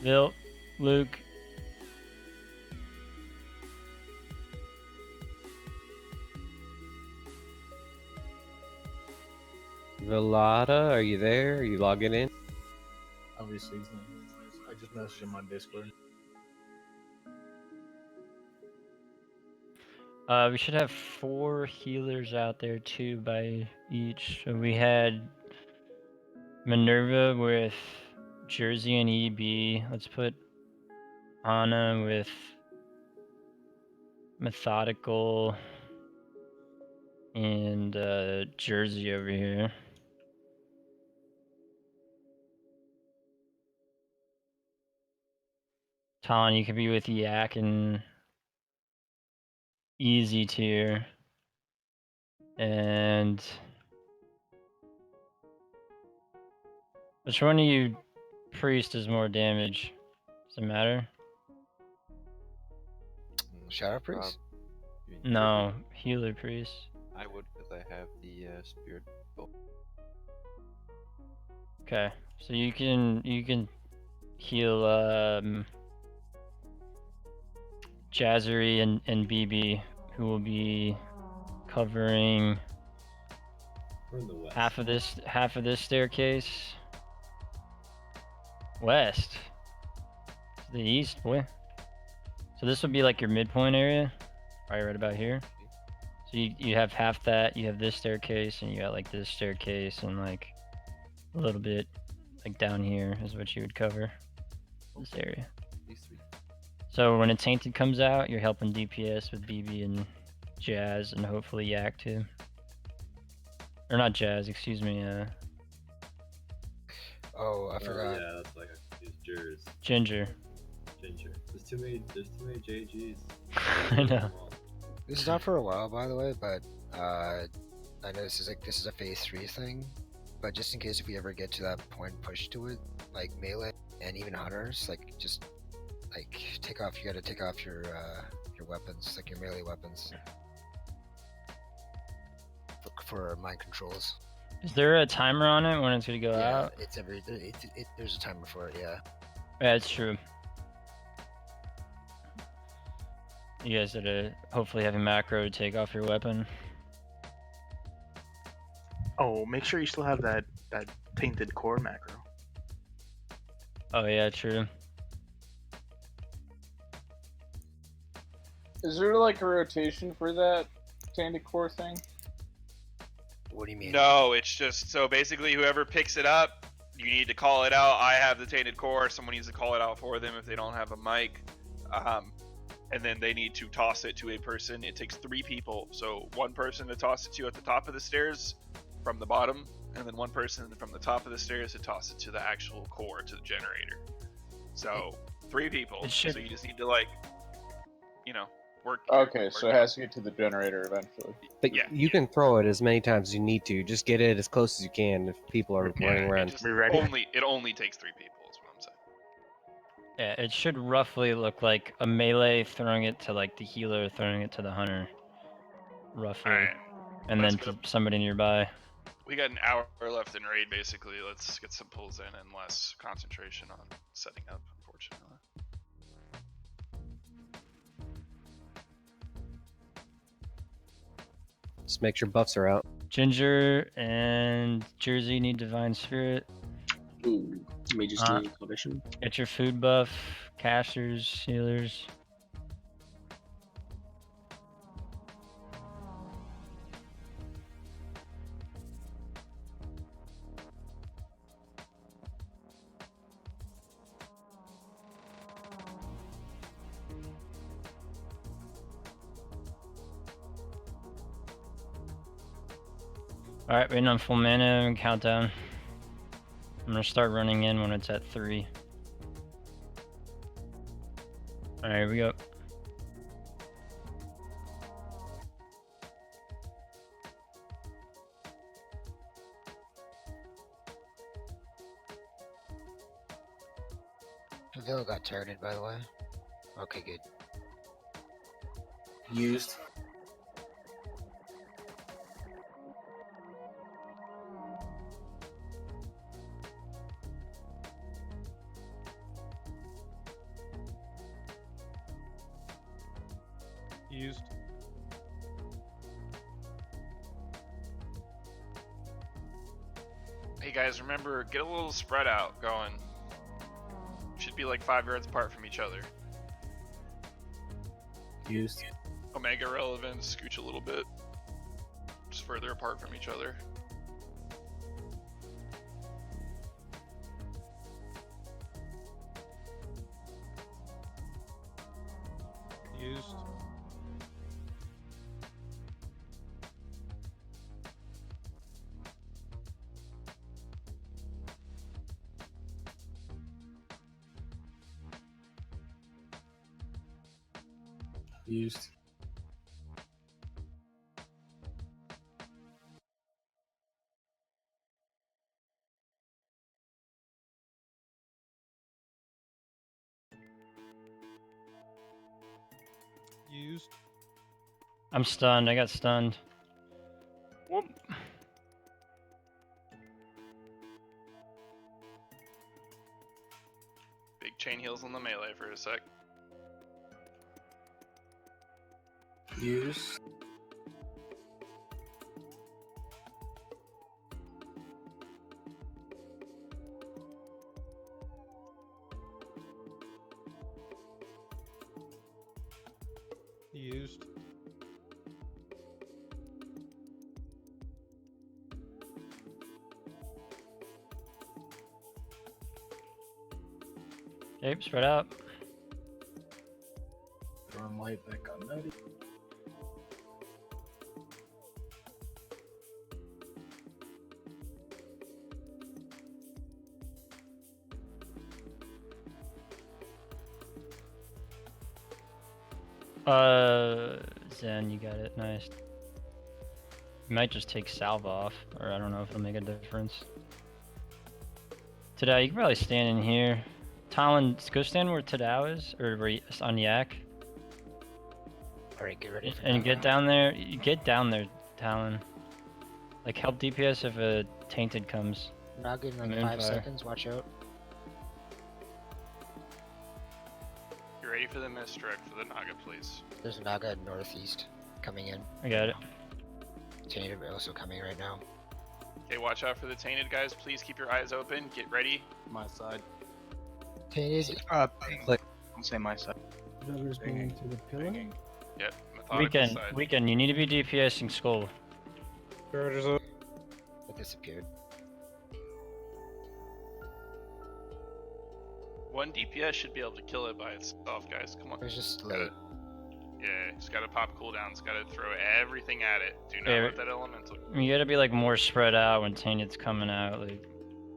Speaker 1: Bill, Luke.
Speaker 6: Velada, are you there? Are you logging in?
Speaker 9: Obviously, he's not. I just messaged him on Discord.
Speaker 1: We should have 4 healers out there, 2 by each. So we had Minerva with Jersey and EB. Let's put Anna with Methodical and Jersey over here. Talon, you could be with Yak and Easy Tier. And which one of you priest does more damage? Does it matter?
Speaker 4: Shadow Priest?
Speaker 1: No, healer priest.
Speaker 15: I would, because I have the spirit bow.
Speaker 1: Okay, so you can heal Jazzery and BB, who will be covering
Speaker 16: We're in the west.
Speaker 1: half of this staircase. West. To the east, boy. So this would be like your midpoint area, right about here. So you have half that, you have this staircase, and you got like this staircase, and like a little bit like down here is what you would cover this area.
Speaker 15: These three.
Speaker 1: So when a Tainted comes out, you're helping DPS with BB and Jazz, and hopefully Yak too. Or not Jazz, excuse me.
Speaker 4: Oh, I forgot.
Speaker 16: Yeah, that's like I Jers.
Speaker 1: Ginger.
Speaker 16: There's too many JGs.
Speaker 1: I know.
Speaker 4: This is not for a while, by the way, but I know this is a phase 3 thing. But just in case if we ever get to that point, push to it, like melee and even hunters, like just like take off. You gotta take off your weapons, like your melee weapons. Look for mind controls.
Speaker 1: Is there a timer on it when it's gonna go
Speaker 4: Yeah,
Speaker 1: out?
Speaker 4: it's there's a timer for it. Yeah.
Speaker 1: Yeah, it's true. You guys gotta hopefully have a macro to take off your weapon.
Speaker 18: Oh, make sure you still have that tainted core macro.
Speaker 1: Oh yeah, true.
Speaker 10: Is there like a rotation for that tainted core thing?
Speaker 4: What do you mean?
Speaker 13: No, it's just so basically whoever picks it up, you need to call it out. I have the tainted core. Someone needs to call it out for them if they don't have a mic. And then they need to toss it to a person. It takes 3 people. So one person to toss it to at the top of the stairs from the bottom, and then one person from the top of the stairs to toss it to the actual core, to the generator. So 3 people. So you just need to work.
Speaker 10: Okay, so it has to get to the generator eventually.
Speaker 6: But you can throw it as many times as you need to. Just get it as close as you can if people are running around.
Speaker 13: It only takes 3 people is what I'm saying.
Speaker 1: Yeah, it should roughly look like a melee throwing it to like the healer throwing it to the hunter. Roughly.
Speaker 13: Alright.
Speaker 1: And then to somebody nearby.
Speaker 13: We got an hour left in raid basically. Let's get some pulls in and less concentration on setting up, unfortunately.
Speaker 6: Just make sure buffs are out.
Speaker 1: Ginger and Jersey need Divine Spirit.
Speaker 7: Ooh, Mage's Elevation.
Speaker 1: Get your food buff, casters, healers. Alright, waiting on full mana and countdown. I'm gonna start running in when it's at 3. Alright, here we go.
Speaker 4: Pavil got targeted, by the way. Okay, good.
Speaker 19: Used.
Speaker 12: Used.
Speaker 13: Hey guys, remember, get a little spread out going. Should be like 5 yards apart from each other.
Speaker 19: Used.
Speaker 13: Omega relevant, scooch a little bit. Just further apart from each other.
Speaker 12: Used.
Speaker 9: Used.
Speaker 12: Used.
Speaker 1: I'm stunned. I got stunned.
Speaker 13: Whoop. Big chain heals on the melee for a sec.
Speaker 9: Used.
Speaker 12: Used.
Speaker 1: Okay, spread out.
Speaker 9: Throwing light back on Nutty.
Speaker 1: Zen, you got it. Nice. You might just take salve off, or I don't know if it'll make a difference. Tadao, you can probably stand in here. Talon, go stand where Tadao is, or where on Yak.
Speaker 4: Alright, get ready for
Speaker 1: And
Speaker 4: that.
Speaker 1: get down there. Get down there, Talon. Like, help DPS if a tainted comes.
Speaker 4: Naga in like
Speaker 1: Moonfire.
Speaker 4: 5 seconds, watch out.
Speaker 13: You ready for the misdirect for the Naga, please?
Speaker 4: There's a Naga northeast coming in.
Speaker 1: I got it.
Speaker 4: Tainted also coming right now.
Speaker 13: Okay, watch out for the tainted guys. Please keep your eyes open. Get ready.
Speaker 12: My side.
Speaker 4: Tainted.
Speaker 14: Click. Don't say my side.
Speaker 11: Jugger's going to the pillar.
Speaker 13: Yep, methodical side.
Speaker 1: Weekend, you need to be DPSing Skull.
Speaker 4: It disappeared.
Speaker 13: One DPS should be able to kill it by itself, guys. Come on.
Speaker 4: It's just
Speaker 13: Gotta-
Speaker 4: late.
Speaker 13: Yeah, it's gotta pop cooldowns. Gotta throw everything at it. Do not
Speaker 1: Yeah,
Speaker 13: let that elemental.
Speaker 1: You gotta be like more spread out when Tainted's coming out. Like,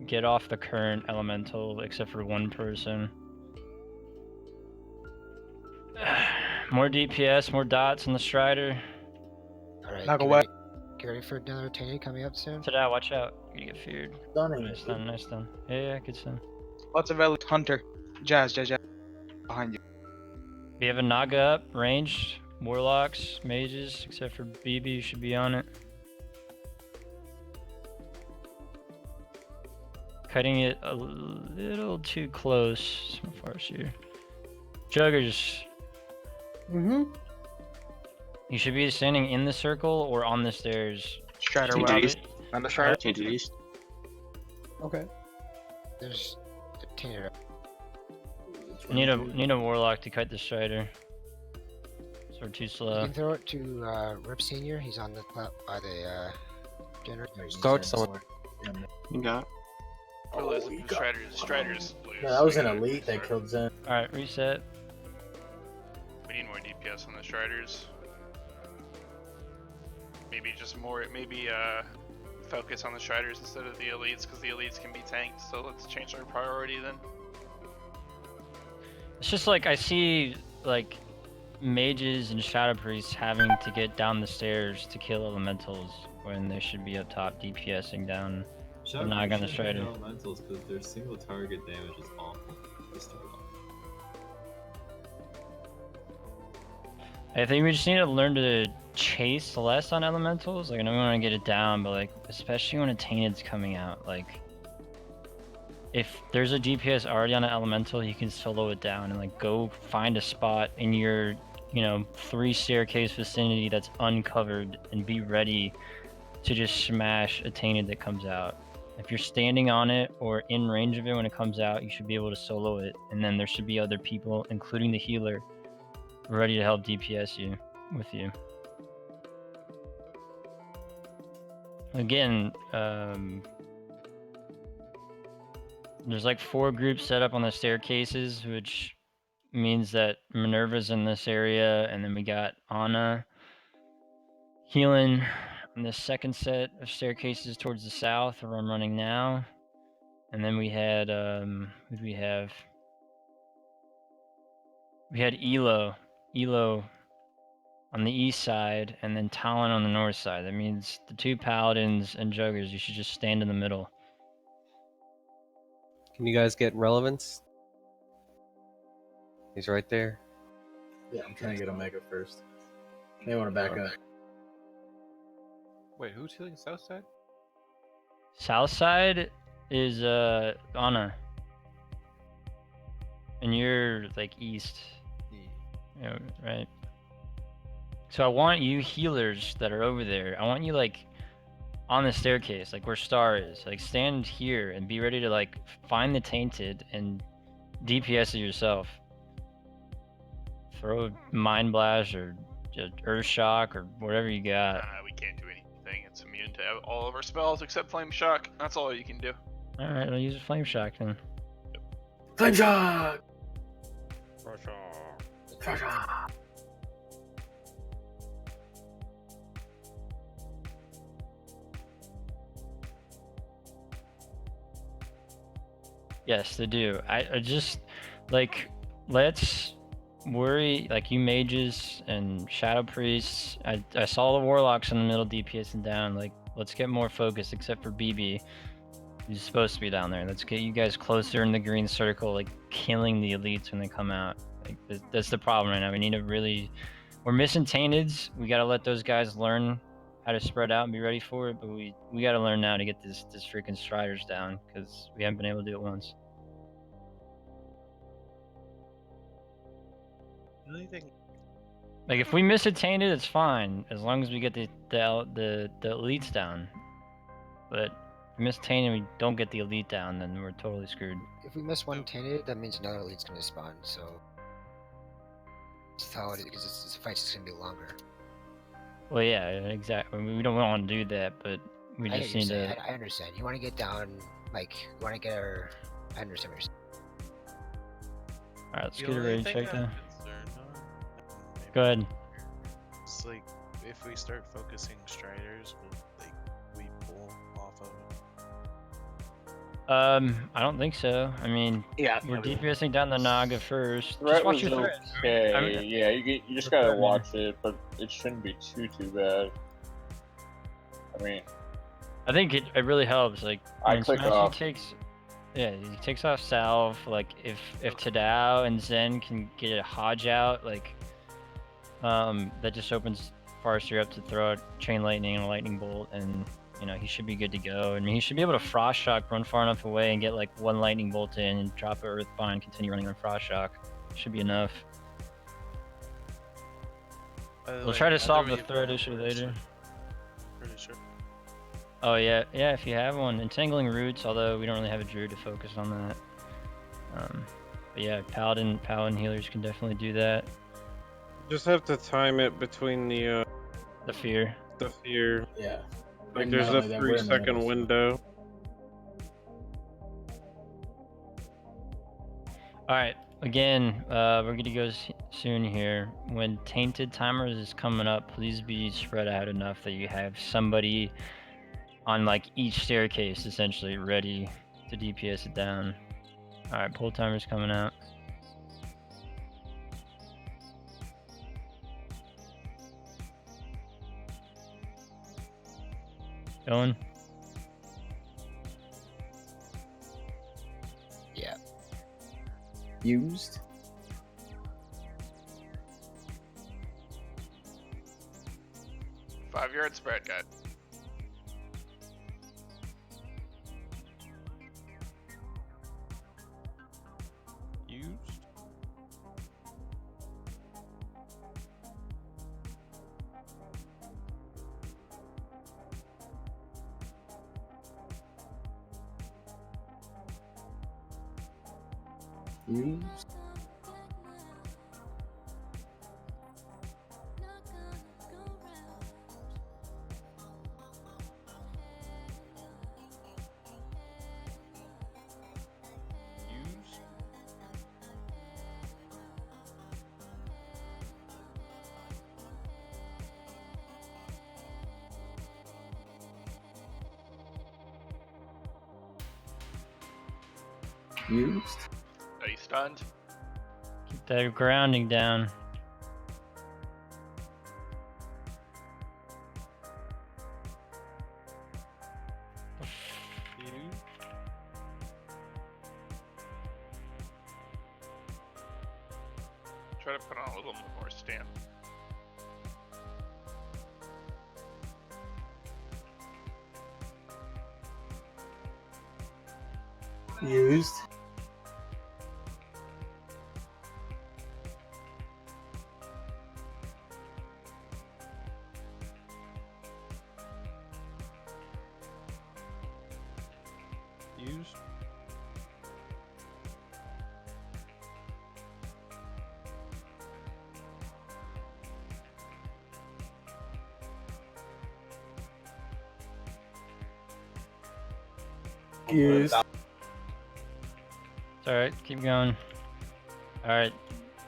Speaker 1: get off the current elemental, except for one person. More DPS, more dots in the Strider.
Speaker 4: Alright,
Speaker 14: Naga
Speaker 4: get
Speaker 14: what?
Speaker 4: ready, get ready for another Tainted coming up soon.
Speaker 1: Tadao, watch out. You get feared.
Speaker 9: Stunning.
Speaker 1: Nice stun, nice stun. Yeah, good stun.
Speaker 14: Lots of elite hunter. Jazz. Behind you.
Speaker 1: We have a Naga up, ranged, warlocks, mages, except for BB, you should be on it. Cutting it a little too close. So far, here. Juggers,
Speaker 11: Mm-hmm.
Speaker 1: you should be standing in the circle or on the stairs.
Speaker 14: Strider
Speaker 1: Stop
Speaker 14: well.
Speaker 1: it.
Speaker 8: On the Strider, change it east.
Speaker 11: Okay.
Speaker 4: There's a Tainted.
Speaker 1: Need a warlock to cut the Strider. So we're too
Speaker 4: You
Speaker 1: slow.
Speaker 4: can throw it to Rip Senior. He's on the by the generator.
Speaker 6: Start someone.
Speaker 7: You got it.
Speaker 13: Oh, the Striders lose.
Speaker 9: No, that was
Speaker 13: We
Speaker 9: an
Speaker 13: gotta
Speaker 9: elite that
Speaker 13: start.
Speaker 9: killed Zen.
Speaker 1: Alright, reset.
Speaker 13: We need more DPS on the Striders. Maybe just more. Maybe focus on the Striders instead of the elites, because the elites can be tanked. So let's change our priority then.
Speaker 1: It's just like I see like mages and shadow priests having to get down the stairs to kill elementals when they should be up top DPSing down.
Speaker 16: Shadow
Speaker 1: I'm not gonna
Speaker 16: Priest
Speaker 1: try
Speaker 16: and
Speaker 1: to.
Speaker 16: elementals because their single target damage is awful. Just to go.
Speaker 1: I think we just need to learn to chase less on elementals. Like I know we want to get it down, but like especially when a tainted's coming out, like if there's a DPS already on an elemental, you can solo it down and like go find a spot in your, 3 staircase vicinity that's uncovered and be ready to just smash a tainted that comes out. If you're standing on it or in range of it when it comes out, you should be able to solo it, and then there should be other people, including the healer, ready to help DPS you with you. Again, there's like 4 groups set up on the staircases, which means that Minerva's in this area, and then we got Anna healing in the second set of staircases towards the south where I'm running now. And then we had who did we have? We had Elo on the east side, and then Talon on the north side. That means the 2 paladins and juggers, you should just stand in the middle.
Speaker 6: Can you guys get relevance? He's right there.
Speaker 9: Yeah, I'm trying to get Omega first. They want to back up.
Speaker 8: Wait, who's healing south side?
Speaker 1: South side is Anna. And you're like east. Yeah, right. So I want you healers that are over there. I want you like on the staircase, like where Star is. Like stand here and be ready to like find the tainted and DPS it yourself. Throw Mind Blast or just Earth Shock or whatever you got.
Speaker 13: We can't do anything. It's immune to all of our spells except Flame Shock. That's all you can do.
Speaker 1: Alright, I'll use a Flame Shock then.
Speaker 9: Flame Shock!
Speaker 1: Yes, they do. I just like let's worry like you mages and shadow priests. I saw the warlocks in the middle DPS and down. Like let's get more focused. Except for BB, he's supposed to be down there. Let's get you guys closer in the green circle, like killing the elites when they come out. Like that's the problem right now. We need to really. We're missing tainteds. We gotta let those guys learn how to spread out and be ready for it. But we gotta learn now to get this freaking striders down because we haven't been able to do it once. Like if we miss a tainted, it's fine as long as we get the elites down. But if we miss tainted, and we don't get the elite down, then we're totally screwed.
Speaker 4: If we miss one tainted, that means another elite's gonna spawn. So that's how it is, because this fight's just gonna be longer.
Speaker 1: Well, yeah, exactly. We don't want to do that, but we just need to.
Speaker 4: I understand. You want to get down, like, you want to get our. I understand what you're saying.
Speaker 1: Alright, let's
Speaker 3: The
Speaker 1: get a
Speaker 3: only
Speaker 1: rage
Speaker 3: thing
Speaker 1: check
Speaker 3: I'm
Speaker 1: then.
Speaker 3: concerned on,
Speaker 1: Go ahead.
Speaker 3: it's like if we start focusing striders, will like we pull off of it?
Speaker 1: I don't think so. I mean, we're DPSing down the Naga first.
Speaker 10: Threat
Speaker 1: Just watch
Speaker 10: was
Speaker 1: your threat.
Speaker 10: okay.
Speaker 1: I mean,
Speaker 10: Yeah, you just gotta watch it, but it shouldn't be too bad. I mean,
Speaker 1: I think it really helps. Like
Speaker 10: I
Speaker 1: when
Speaker 10: click
Speaker 1: Smashy
Speaker 10: off.
Speaker 1: he takes off salve. Like if Tadao and Zen can get a Hodge out, like that just opens Forrester up to throw a chain lightning and a lightning bolt, and you know he should be good to go. I mean, he should be able to frost shock, run far enough away, and get like one lightning bolt in, and drop a Earthbind, and continue running on frost shock. Should be enough. We'll try to solve the threat issue later.
Speaker 3: Pretty sure.
Speaker 1: Oh yeah, if you have one. Entangling Roots, although we don't really have a druid to focus on that. But yeah, paladin healers can definitely do that.
Speaker 12: Just have to time it between the
Speaker 1: fear.
Speaker 12: The fear.
Speaker 9: Yeah.
Speaker 12: Like
Speaker 9: And
Speaker 12: there's
Speaker 9: not
Speaker 12: a
Speaker 9: only that, we're in the
Speaker 12: 3-second
Speaker 9: middle.
Speaker 12: window.
Speaker 1: Alright, again, we're gonna go soon here. When Tainted Timers is coming up, please be spread out enough that you have somebody on like each staircase essentially ready to DPS it down. Alright, pull timer's coming out. Going?
Speaker 4: Yeah.
Speaker 10: Used.
Speaker 13: Five-yard spread, guy.
Speaker 12: Used.
Speaker 10: Used. Used.
Speaker 13: Are you stunned?
Speaker 1: Keep that grounding down.
Speaker 13: Try to put on a little more stamp.
Speaker 19: Used.
Speaker 12: Used.
Speaker 19: Used.
Speaker 1: It's alright, keep going. Alright,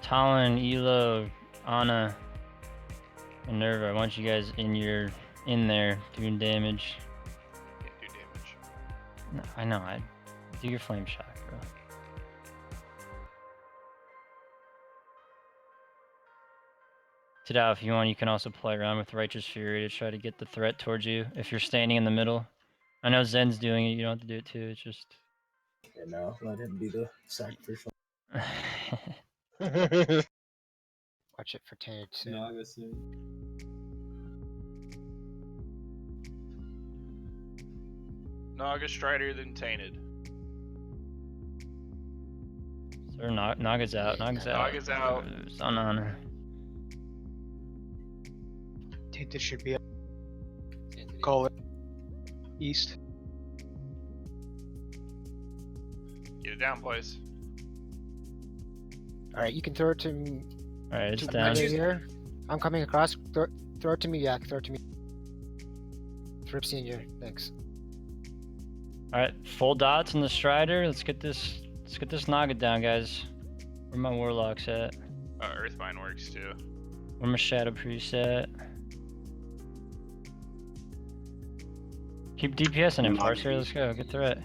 Speaker 1: Talon, Elo, Anna, and Nerva, I want you guys in there doing damage.
Speaker 13: Can't do damage.
Speaker 1: No, I know, do your flame shock, bro. Tidal, if you want, you can also play around with Righteous Fury to try to get the threat towards you if you're standing in the middle. I know Zen's doing it, you don't have to do it too, it's just...
Speaker 9: You know, let him be the sacrificial.
Speaker 4: Watch it for tainted soon.
Speaker 16: Naga soon.
Speaker 13: Naga Strider, then Tainted.
Speaker 1: Sir, Naga's out, Naga's out.
Speaker 13: Naga's out.
Speaker 1: It's on Honor.
Speaker 2: Tainted should be up. Call it. East.
Speaker 13: Get it down, boys.
Speaker 4: Alright, you can throw it to me.
Speaker 1: Alright, it's
Speaker 4: to
Speaker 1: down.
Speaker 4: me here. I'm coming across. Throw it to me, Yak. Throw it to me. Thrip Senior, thanks.
Speaker 1: Alright, full dots in the Strider. Let's get this Naga down, guys. Where my Warlocks at?
Speaker 13: Earthbind works too.
Speaker 1: Where my Shadow Priest at? Keep DPSing him, Farseer. Let's go. Good threat.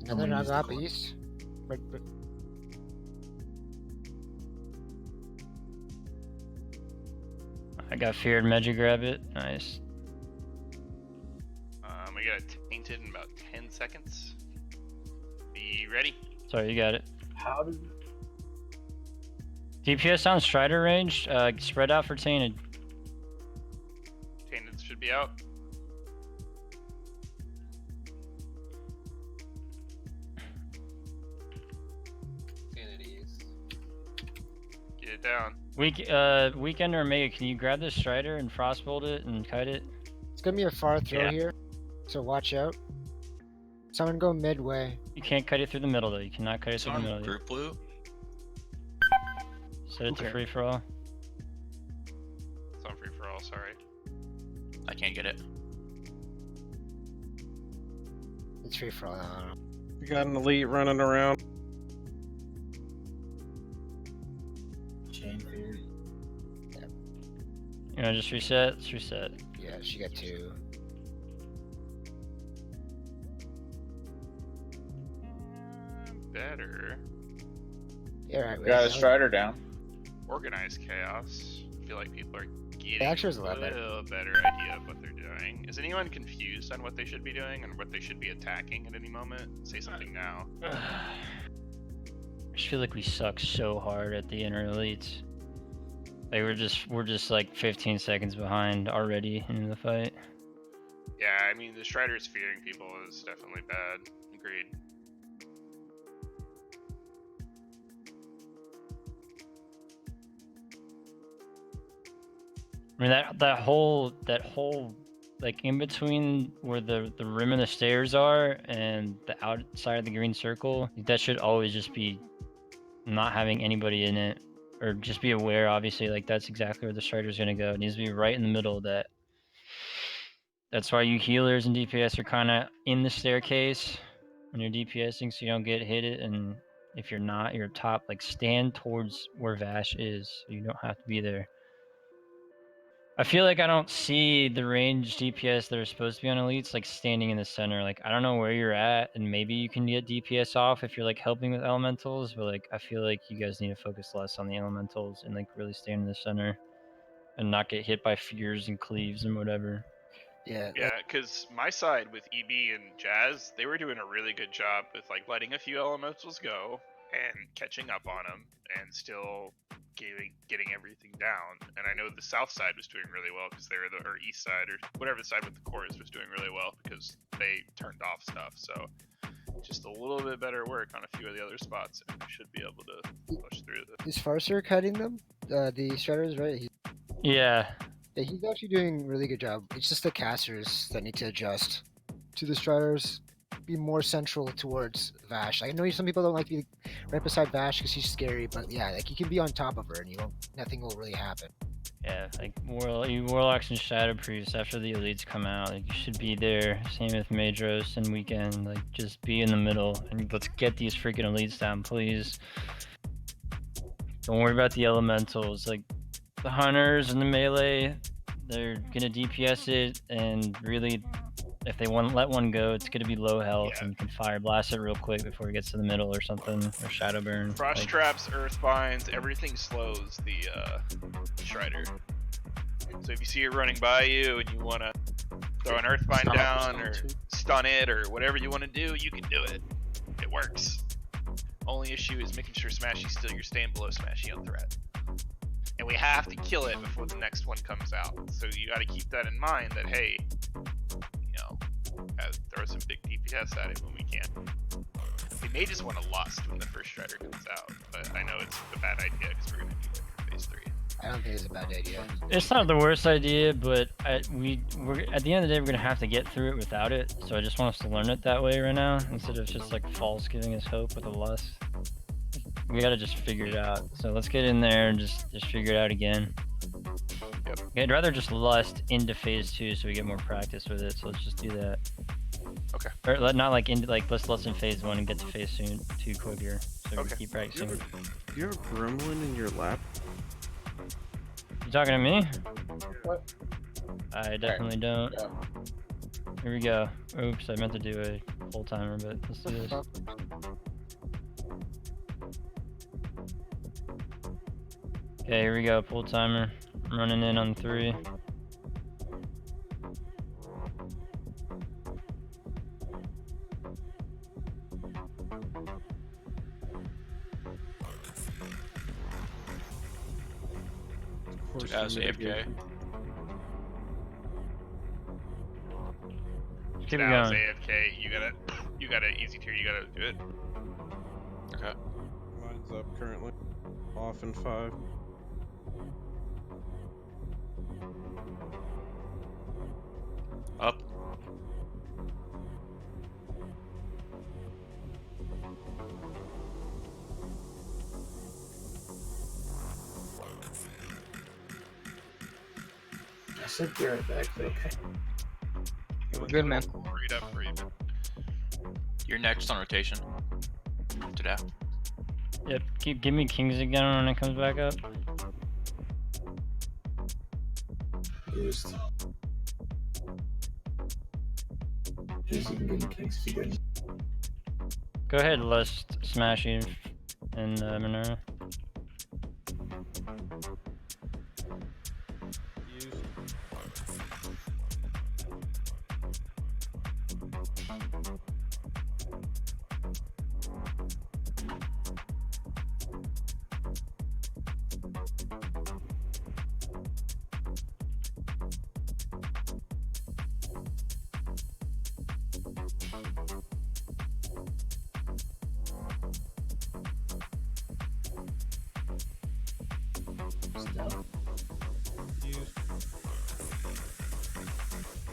Speaker 4: Another Naga up east.
Speaker 1: I got feared Magic Grab it. Nice.
Speaker 13: We got it tainted in about 10 seconds. Be ready.
Speaker 1: Sorry, you got it.
Speaker 19: How did...
Speaker 1: DPS on Strider range. Spread out for Tainted.
Speaker 13: Tainted should be out. Get it down.
Speaker 1: Weekend or Omega, can you grab this Strider and Frostbolt it and kite it?
Speaker 4: It's gonna be a far throw here, so watch out. Someone go midway.
Speaker 1: You can't cut it through the middle though. You cannot cut it through the middle.
Speaker 17: Group blue.
Speaker 1: Set it to free for all.
Speaker 13: It's on free for all, sorry.
Speaker 17: I can't get it.
Speaker 4: It's free for all. I don't know.
Speaker 12: We got an elite running around.
Speaker 9: Chain fear.
Speaker 1: You know, just reset. Let's reset.
Speaker 4: Yeah, she got 2.
Speaker 13: Better.
Speaker 4: Yeah, right.
Speaker 10: Got a Strider down.
Speaker 13: Organized chaos. I feel like people are getting
Speaker 4: actually was a
Speaker 13: a
Speaker 4: lot better.
Speaker 13: little better idea of what they're doing. Is anyone confused on what they should be doing and what they should be attacking at any moment? Say something now.
Speaker 1: I just feel like we suck so hard at the inner elites. Like we're just like 15 seconds behind already in the fight.
Speaker 13: Yeah, I mean the Strider's fearing people is definitely bad. Agreed.
Speaker 1: I mean that whole like in between where the rim of the stairs are and the outside of the green circle, that should always just be not having anybody in it, or just be aware. Obviously, like that's exactly where the Strider's gonna go. It needs to be right in the middle of that. That's why you healers and DPS are kind of in the staircase when you're DPSing, so you don't get hit it. And if you're not, you're top. Like stand towards where Vashj is, so you don't have to be there. I feel like I don't see the range DPS that are supposed to be on elites like standing in the center. Like I don't know where you're at, and maybe you can get DPS off if you're like helping with elementals, but like I feel like you guys need to focus less on the elementals and like really stand in the center and not get hit by fears and cleaves and whatever.
Speaker 4: Yeah.
Speaker 13: Yeah, because my side with EB and Jazz, they were doing a really good job with like letting a few elementals go, and catching up on them and still getting everything down. And I know the south side was doing really well because they were or east side or whatever the side with the cores was doing really well because they turned off stuff. So just a little bit better work on a few of the other spots, and we should be able to push through this.
Speaker 4: Is Farser cutting them? The Striders, right?
Speaker 1: Yeah.
Speaker 4: Yeah, he's actually doing a really good job. It's just the casters that need to adjust to the Striders, be more central towards Vashj. I know some people don't like to be right beside Vashj because she's scary, but yeah, like you can be on top of her and nothing will really happen.
Speaker 1: Yeah, like Warlocks and Shadow Priests, after the elites come out, like you should be there. Same with Madros and Weekend, like just be in the middle and let's get these freaking elites down, please. Don't worry about the elementals, like the hunters and the melee, they're gonna DPS it, and really, if they want to let one go, it's gonna be low health, and you can fire blast it real quick before it gets to the middle or something, or shadow burn.
Speaker 13: Frost traps, earth binds, everything slows the Strider. So if you see it running by you and you want to throw an earth bind down or stun it or whatever you want to do, you can do it. It works. Only issue is making sure Smashy's still you're staying below Smashy on threat. And we have to kill it before the next one comes out. So you got to keep that in mind that, hey, you know, throw some big DPS at it when we can. We may just want to lust when the first Strider comes out, but I know it's a bad idea because we're going to do it for phase 3.
Speaker 4: I don't think it's a bad idea.
Speaker 1: It's not the worst idea, but we're at the end of the day, we're gonna have to get through it without it. So I just want us to learn it that way right now, instead of just like false giving us hope with a lust. We gotta just figure it out. So let's get in there and just figure it out again.
Speaker 13: Yep.
Speaker 1: I'd rather just lust into phase 2 so we get more practice with it. So let's just do that.
Speaker 13: Okay.
Speaker 1: Or not like into let's lust in phase 1 and get to phase 2 quicker. So we keep practicing.
Speaker 12: Do you have a gremlin in your lap?
Speaker 1: You talking to me?
Speaker 10: What?
Speaker 1: I definitely don't.
Speaker 10: Yeah.
Speaker 1: Here we go. Oops, I meant to do a full timer, but let's do this. Okay, here we go. Full timer. I'm running in on 3.
Speaker 17: As AFK.
Speaker 1: Keep it
Speaker 13: Now it's
Speaker 1: going.
Speaker 13: AFK. You got an easy tier. You gotta do it.
Speaker 17: Okay.
Speaker 12: Mine's up currently. Off in 5.
Speaker 17: Up.
Speaker 19: I said be right back, but okay.
Speaker 17: We're good, man.
Speaker 13: Read up for you.
Speaker 17: You're next on rotation. Today.
Speaker 1: Yep, give me Kings again when it comes back up.
Speaker 19: Used. Just you can get Kings if you get.
Speaker 1: Go ahead, lust Smashy and Minerva.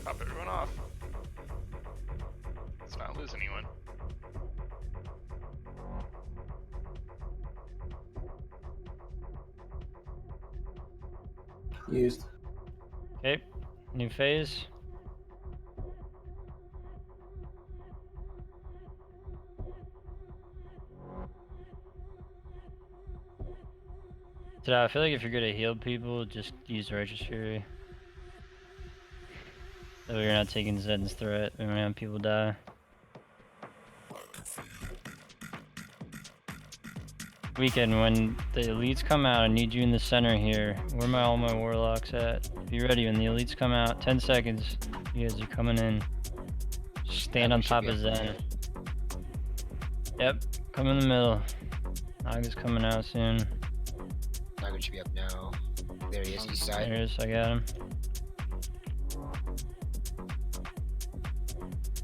Speaker 13: Pop everyone off. Let's not lose anyone.
Speaker 19: Used.
Speaker 1: Okay, new phase. So I feel like if you're gonna heal people, just use Righteous Fury. So you're not taking Zed's threat and have people die. Weekend, when the elites come out, I need you in the center here. Where are all my warlocks at? Be ready when the elites come out. 10 seconds. You guys are coming in. Stand on top of Zen. Yep, come in the middle. Naga's coming out soon.
Speaker 4: Naga should be up now. There he is, east side.
Speaker 1: There he is, I got him.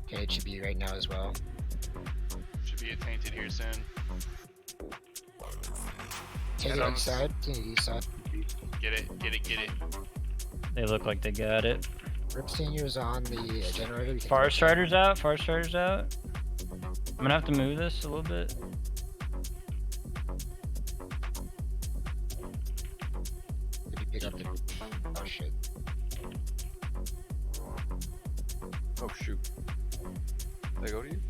Speaker 4: Okay, it should be right now as well.
Speaker 13: Should be tainted here soon.
Speaker 4: Take it inside. Take it east side.
Speaker 13: Get it, get it, get it.
Speaker 1: They look like they got it.
Speaker 4: Rip Senior's on the generator.
Speaker 1: Far Strider's out. Far Strider's out. I'm gonna have to move this a little bit.
Speaker 4: Did you pick up the... Oh shit.
Speaker 15: Oh shoot. Did I go to you?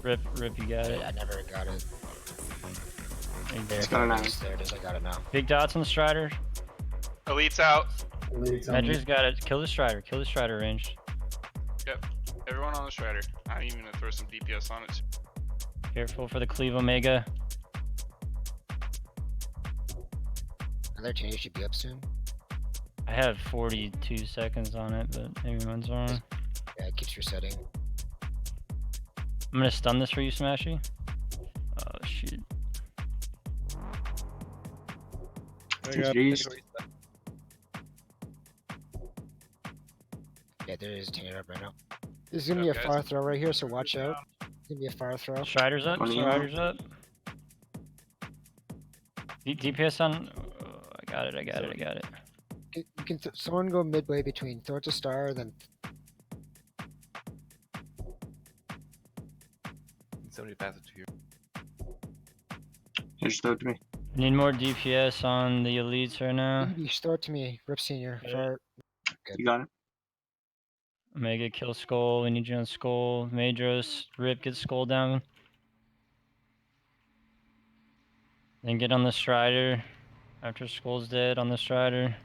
Speaker 1: Rip, you got it.
Speaker 4: I never got it.
Speaker 1: Right there.
Speaker 7: It's got an eye.
Speaker 4: There it is, I got it now.
Speaker 1: Big dots on the Strider.
Speaker 13: Elite's out.
Speaker 1: Medri's got it. Kill the Strider. Kill the Strider range.
Speaker 13: Yep. Everyone on the Strider. I'm even gonna throw some DPS on it.
Speaker 1: Careful for the Cleve Omega.
Speaker 4: Another change should be up soon.
Speaker 1: I have 42 seconds on it, but maybe mine's wrong.
Speaker 4: Yeah, it keeps resetting.
Speaker 1: I'm gonna stun this for you, Smashy. Oh shoot.
Speaker 4: Yeah, there is a tanner up right now. This is gonna be a far throw right here, so watch out. It's gonna be a far throw.
Speaker 1: Strider's up. Strider's up. DPS on. Oh, I got it. I got it. I got it.
Speaker 4: You can someone go midway between. Throw it to Star, then.
Speaker 15: Somebody pass it to you.
Speaker 7: Just throw it to me.
Speaker 1: Need more DPS on the elites right now.
Speaker 4: You throw it to me, Rip Senior. Far. Good.
Speaker 7: You got it.
Speaker 1: Omega kill Skull. We need you on Skull. Madros, Rip, get Skull down. Then get on the Strider. After Skull's dead, on the Strider.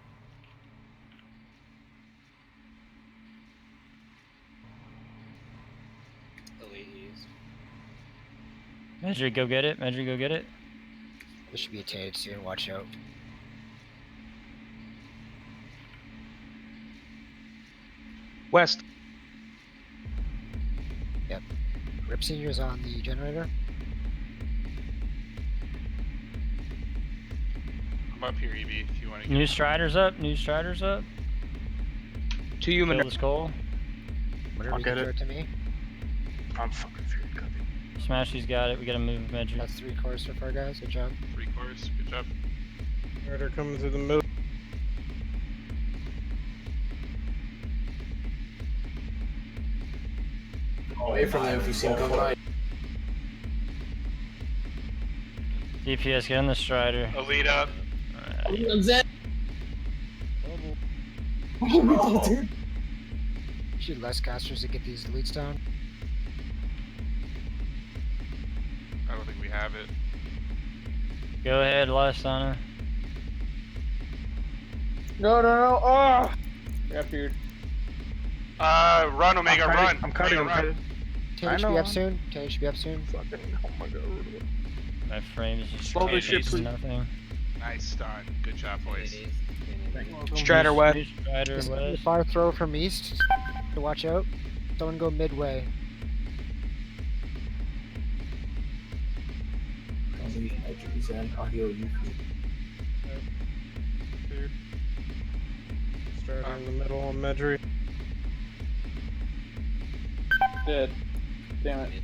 Speaker 1: Medri, go get it. Medri, go get it.
Speaker 4: This should be a tainted soon. Watch out.
Speaker 18: West.
Speaker 4: Yep. Rip Senior's on the generator.
Speaker 13: I'm up here, EB, if you want to.
Speaker 1: New Strider's up. New Strider's up.
Speaker 18: To you,
Speaker 1: Kill
Speaker 18: Minerva.
Speaker 1: the Skull.
Speaker 4: Whatever
Speaker 18: I'll
Speaker 4: you
Speaker 18: get
Speaker 4: can throw
Speaker 18: it.
Speaker 4: it to me.
Speaker 18: I'm fucking feared. Copy.
Speaker 1: Smashy's got it. We gotta move Medri.
Speaker 4: That's 3 cores so far, guys. Good job.
Speaker 13: 3 cores, good job.
Speaker 12: Strider coming through the middle.
Speaker 19: Away from them if you see them coming by.
Speaker 1: DPS, get on the Strider.
Speaker 13: Elite up.
Speaker 4: Should less casters to get these elites down.
Speaker 13: I don't think we have it.
Speaker 1: Go ahead, Lysana.
Speaker 10: No, no, no. Oh! Got feared.
Speaker 13: Run, Omega, run.
Speaker 18: I'm cutting.
Speaker 13: Omega,
Speaker 18: I'm
Speaker 13: run.
Speaker 18: cutting.
Speaker 4: Tanner should be up soon. Tanner should be up soon.
Speaker 10: Fucking, oh my god.
Speaker 1: My frame is just
Speaker 18: Slowly
Speaker 1: shit,
Speaker 18: shift.
Speaker 1: nothing.
Speaker 13: Nice stun. Good job, boys.
Speaker 18: Strider west.
Speaker 1: Strider
Speaker 4: This is a
Speaker 1: west.
Speaker 4: far throw from east. To watch out. Someone go midway.
Speaker 12: Strider in the middle on Medri.
Speaker 10: Dead. Damn it.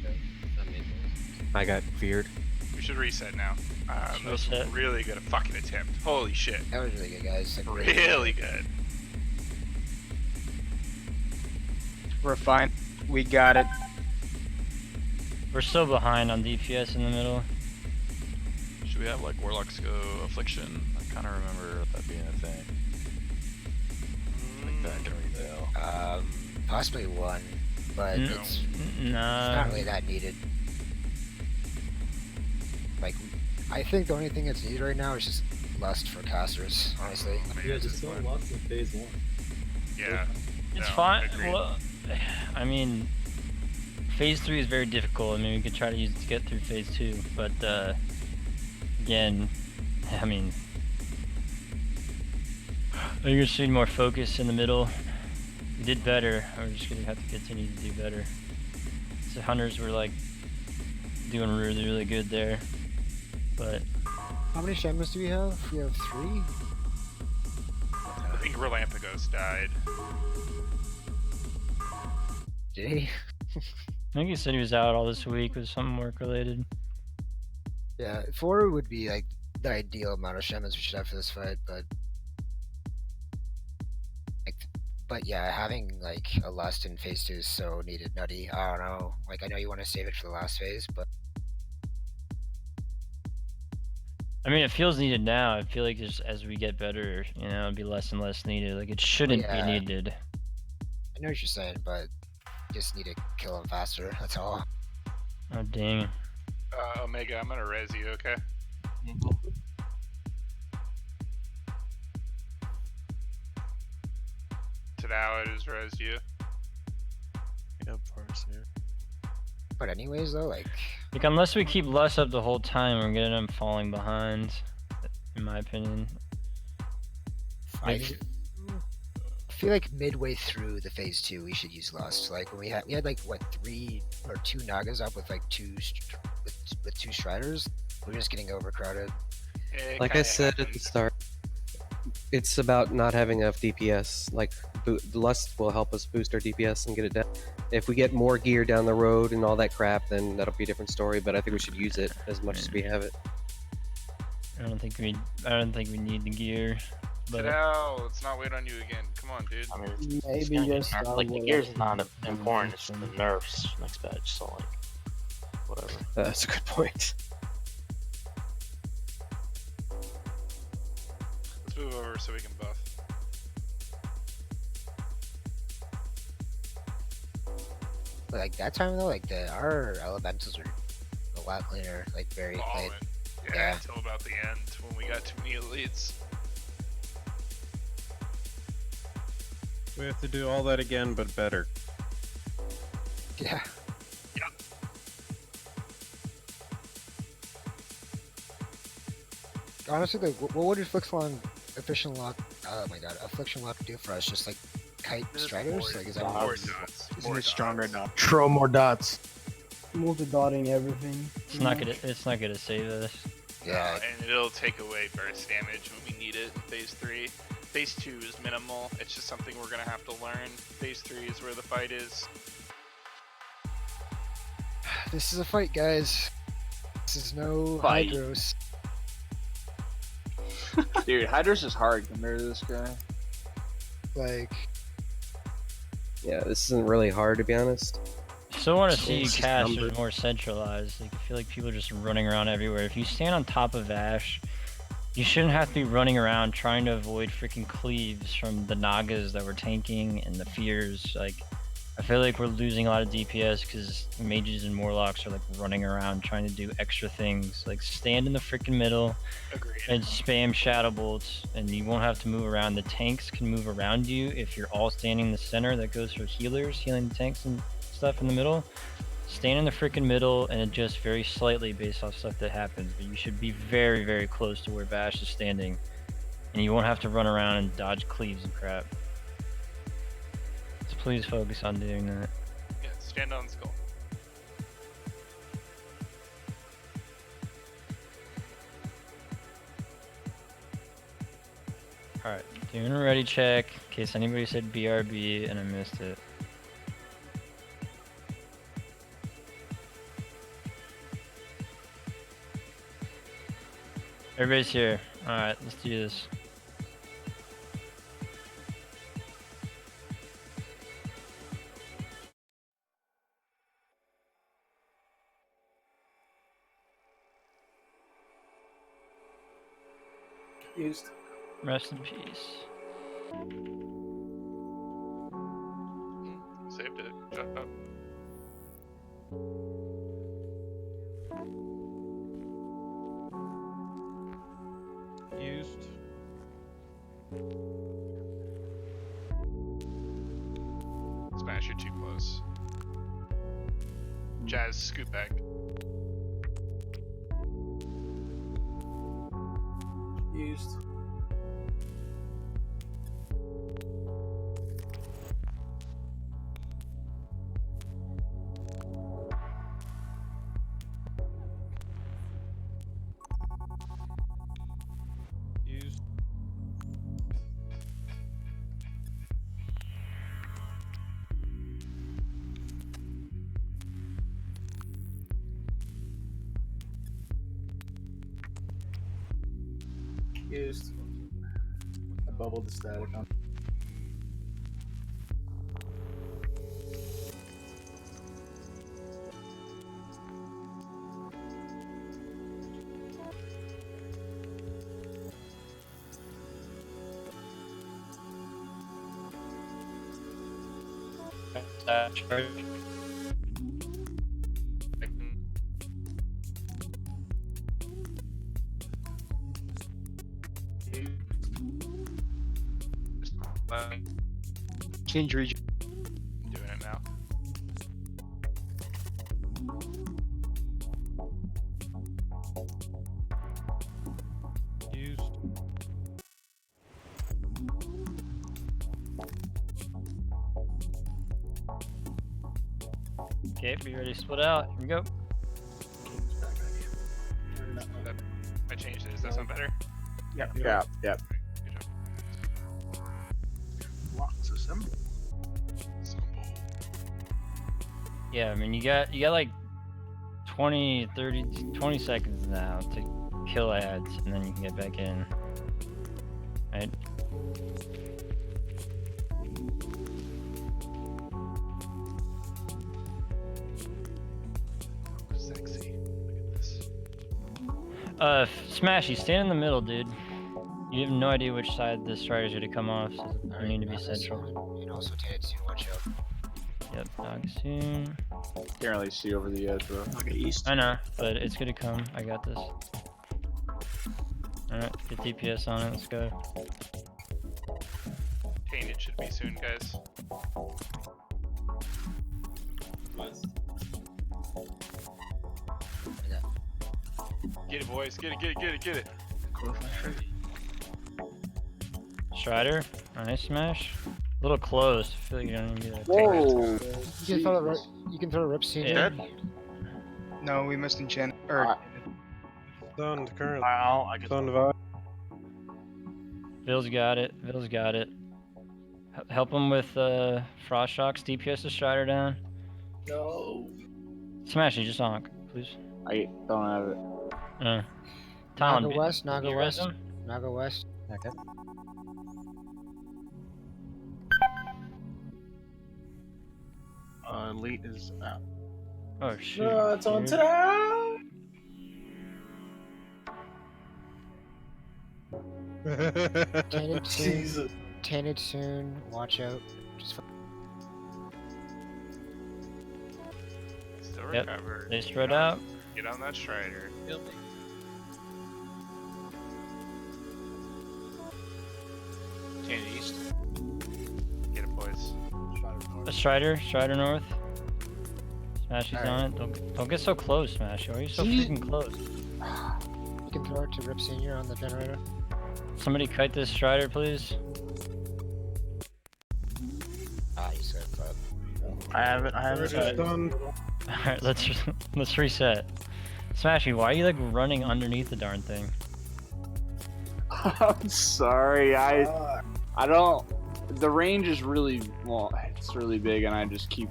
Speaker 6: I got feared.
Speaker 13: We should reset now. That was
Speaker 1: Reset.
Speaker 13: really good fucking attempt. Holy shit.
Speaker 4: That was really good, guys. Like,
Speaker 13: Really good.
Speaker 18: We're fine. We got it.
Speaker 1: We're so behind on DPS in the middle.
Speaker 17: Should we have like Warlocks go Affliction? I kind of remember that being a thing. Like back in retail.
Speaker 4: Possibly one, but
Speaker 1: Mm,
Speaker 4: it's
Speaker 1: Nah.
Speaker 4: not really that needed. Like, I think the only thing that's needed right now is just lust for casters, honestly.
Speaker 16: Yeah, just go lots in phase 1.
Speaker 13: Yeah.
Speaker 1: It's
Speaker 13: No,
Speaker 1: fine.
Speaker 13: agreed.
Speaker 1: Well, I mean, phase 3 is very difficult. I mean, we could try to use it to get through phase 2, but again, I mean, I think we just need more focus in the middle. We did better. We're just gonna have to continue to do better. So hunters were like doing really, really good there. but
Speaker 4: How many shamans do we have? We have 3?
Speaker 13: I think Relampagos died.
Speaker 4: Did he?
Speaker 1: I think he said he was out all this week with something work related.
Speaker 4: Yeah, 4 would be like the ideal amount of shamans we should have for this fight, but yeah, having like a lust in phase 2 is so needed, nutty. I don't know. Like I know you want to save it for the last phase, but
Speaker 1: I mean, it feels needed now. I feel like just as we get better, you know, it'll be less and less needed. Like it shouldn't be
Speaker 4: yeah.
Speaker 1: needed.
Speaker 4: I know what you're saying, but just need to kill him faster. That's all.
Speaker 1: Oh dang.
Speaker 13: Omega, I'm gonna res you, okay? Tadao, I just res you.
Speaker 3: Yep, parse here.
Speaker 4: But anyways, though, like
Speaker 1: unless we keep less up the whole time, we're gonna end up falling behind. In my opinion.
Speaker 4: I feel like midway through the phase 2, we should use lust. Like when we had like what 3 or 2 Nagas up with like 2 Striders. We're just getting overcrowded.
Speaker 6: Like I said at the start, it's about not having enough DPS. Like the lust will help us boost our DPS and get it down. If we get more gear down the road and all that crap, then that'll be a different story. But I think we should use it as much as we have it.
Speaker 1: I don't think we need the gear. But
Speaker 13: Tadao, let's not wait on you again. Come on, dude.
Speaker 18: I mean,
Speaker 11: Maybe
Speaker 18: gonna get
Speaker 11: just
Speaker 18: nerfed. Like the gear's not important. It's the nerfs next patch. So like, whatever.
Speaker 6: That's a good point.
Speaker 13: Let's move over so we can buff.
Speaker 4: But like that time though, like our elementals were a lot cleaner, like very late.
Speaker 13: Yeah, until about the end when we got too many elites.
Speaker 12: We have to do all that again, but better.
Speaker 4: Yeah. Honestly, like, what would Affliction Lock? Oh my god, Affliction Lock do for us? Just like kite striders? Like, is that
Speaker 18: More
Speaker 13: dots.
Speaker 18: Isn't it stronger dots?
Speaker 19: Throw more dots.
Speaker 11: Multi-dotting everything.
Speaker 1: it's not gonna save us.
Speaker 4: Yeah.
Speaker 13: And it'll take away burst damage when we need it in phase 3. Phase 2 is minimal. It's just something we're gonna have to learn. Phase 3 is where the fight is.
Speaker 4: This is a fight, guys. This is no
Speaker 10: Fight.
Speaker 4: Hydros.
Speaker 10: Dude, Hydros is hard compared to this guy.
Speaker 4: Like,
Speaker 6: Yeah, this isn't really hard to be honest.
Speaker 1: Still want to see you
Speaker 6: It's just
Speaker 1: cast
Speaker 6: numbers.
Speaker 1: more centralized. Like I feel like people are just running around everywhere. If you stand on top of Vashj, you shouldn't have to be running around trying to avoid freaking cleaves from the Nagas that we're tanking and the fears. Like I feel like we're losing a lot of DPS because mages and warlocks are like running around trying to do extra things. Like stand in the freaking middle and spam shadow bolts, and you won't have to move around. The tanks can move around you if you're all standing in the center. That goes for healers, healing the tanks and stuff in the middle. Stand in the freaking middle and adjust very slightly based off stuff that happens, but you should be very, very close to where Vashj is standing, and you won't have to run around and dodge cleaves and crap. So please focus on doing that.
Speaker 13: Yeah, stand on skull.
Speaker 1: Alright, doing a ready check in case anybody said BRB and I missed it. Everybody's here. Alright, let's do this.
Speaker 19: Used.
Speaker 1: Rest in peace.
Speaker 13: Saved it. Shut up.
Speaker 12: Used.
Speaker 13: Smash, you're too close. Jazz, scoot back.
Speaker 19: Used.
Speaker 9: Used. I bubbled the static on.
Speaker 1: Charge.
Speaker 14: Change region.
Speaker 13: I'm doing it now.
Speaker 12: Used.
Speaker 1: Okay, be ready to split out. Here we go.
Speaker 13: I changed it. Does that sound better?
Speaker 10: Yep.
Speaker 13: Good job.
Speaker 18: Locks assemble.
Speaker 1: Yeah, I mean you got like 20, 30, 20 seconds now to kill ads, and then you can get back in. Right?
Speaker 13: Sexy. Look at this.
Speaker 1: Smashy, stand in the middle, dude. You have no idea which side the strider's gonna come off, so you need to be central.
Speaker 4: And also Tenetsu, watch out.
Speaker 1: Yep, Augustine.
Speaker 10: Can't really see over the edge, bro.
Speaker 7: Like east.
Speaker 1: I know, but it's gonna come. I got this. Alright, get DPS on it, let's go.
Speaker 13: Tainted should be soon, guys. Get it, boys. Get it.
Speaker 1: Strider, nice smash. A little close. I feel like you don't even get a
Speaker 10: Whoa!
Speaker 4: You can throw a rip scene
Speaker 1: Yeah.
Speaker 4: in.
Speaker 14: No, we must enchant. Or
Speaker 12: Stunned currently.
Speaker 18: Wow, I
Speaker 12: Stunned vibe.
Speaker 1: Vill's got it. Help him with Frost Shocks. DPS the Strider down.
Speaker 9: No.
Speaker 1: Smash, you just honk, please.
Speaker 10: I don't have it.
Speaker 1: Talon,
Speaker 4: Naga West, Naga
Speaker 1: you
Speaker 4: West,
Speaker 1: res him?
Speaker 4: Naga West.
Speaker 6: Okay.
Speaker 18: Elite is out.
Speaker 1: Oh shoot.
Speaker 9: No, it's on
Speaker 1: dude.
Speaker 9: town.
Speaker 4: Tainted soon.
Speaker 9: Jesus.
Speaker 4: Tainted soon. Watch out. Just
Speaker 13: Still
Speaker 1: Yep,
Speaker 13: recovered.
Speaker 1: they spread out.
Speaker 13: Get on that Strider. Tainted east. Get it, boys.
Speaker 1: A Strider north. Smashy's on it. Don't get so close, Smashy. Why are you so freaking close?
Speaker 4: you can throw it to Rip Senior on the generator.
Speaker 1: Somebody kite this Strider, please.
Speaker 4: Ah, you said that.
Speaker 18: I have it.
Speaker 12: Stunned.
Speaker 1: Alright, let's reset. Smashy, why are you like running underneath the darn thing?
Speaker 10: I'm sorry. I don't. The range is really well. It's really big, and I just keep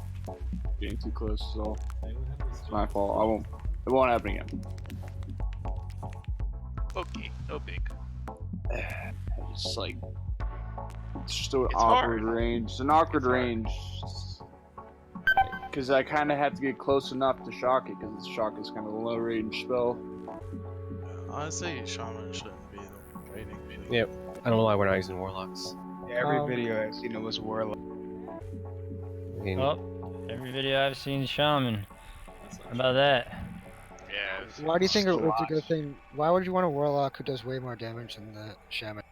Speaker 10: getting too close. So it's my fault. It won't happen again.
Speaker 13: Okay, no big.
Speaker 10: It's like it's just an
Speaker 13: It's
Speaker 10: awkward
Speaker 13: hard.
Speaker 10: range. It's an awkward
Speaker 13: It's hard.
Speaker 10: range. Because I kind of have to get close enough to shock it, because shock is kind of a low range spell.
Speaker 3: Honestly, Shaman shouldn't be the rating.
Speaker 6: Yep. I don't know why we're not using warlocks.
Speaker 14: every video I've seen it was warlock.
Speaker 6: I mean,
Speaker 1: Oh, every video I've seen Shaman. How about that?
Speaker 13: Yeah.
Speaker 4: Why do you think it's a good thing? Why would you want a Warlock who does way more damage than the Shaman?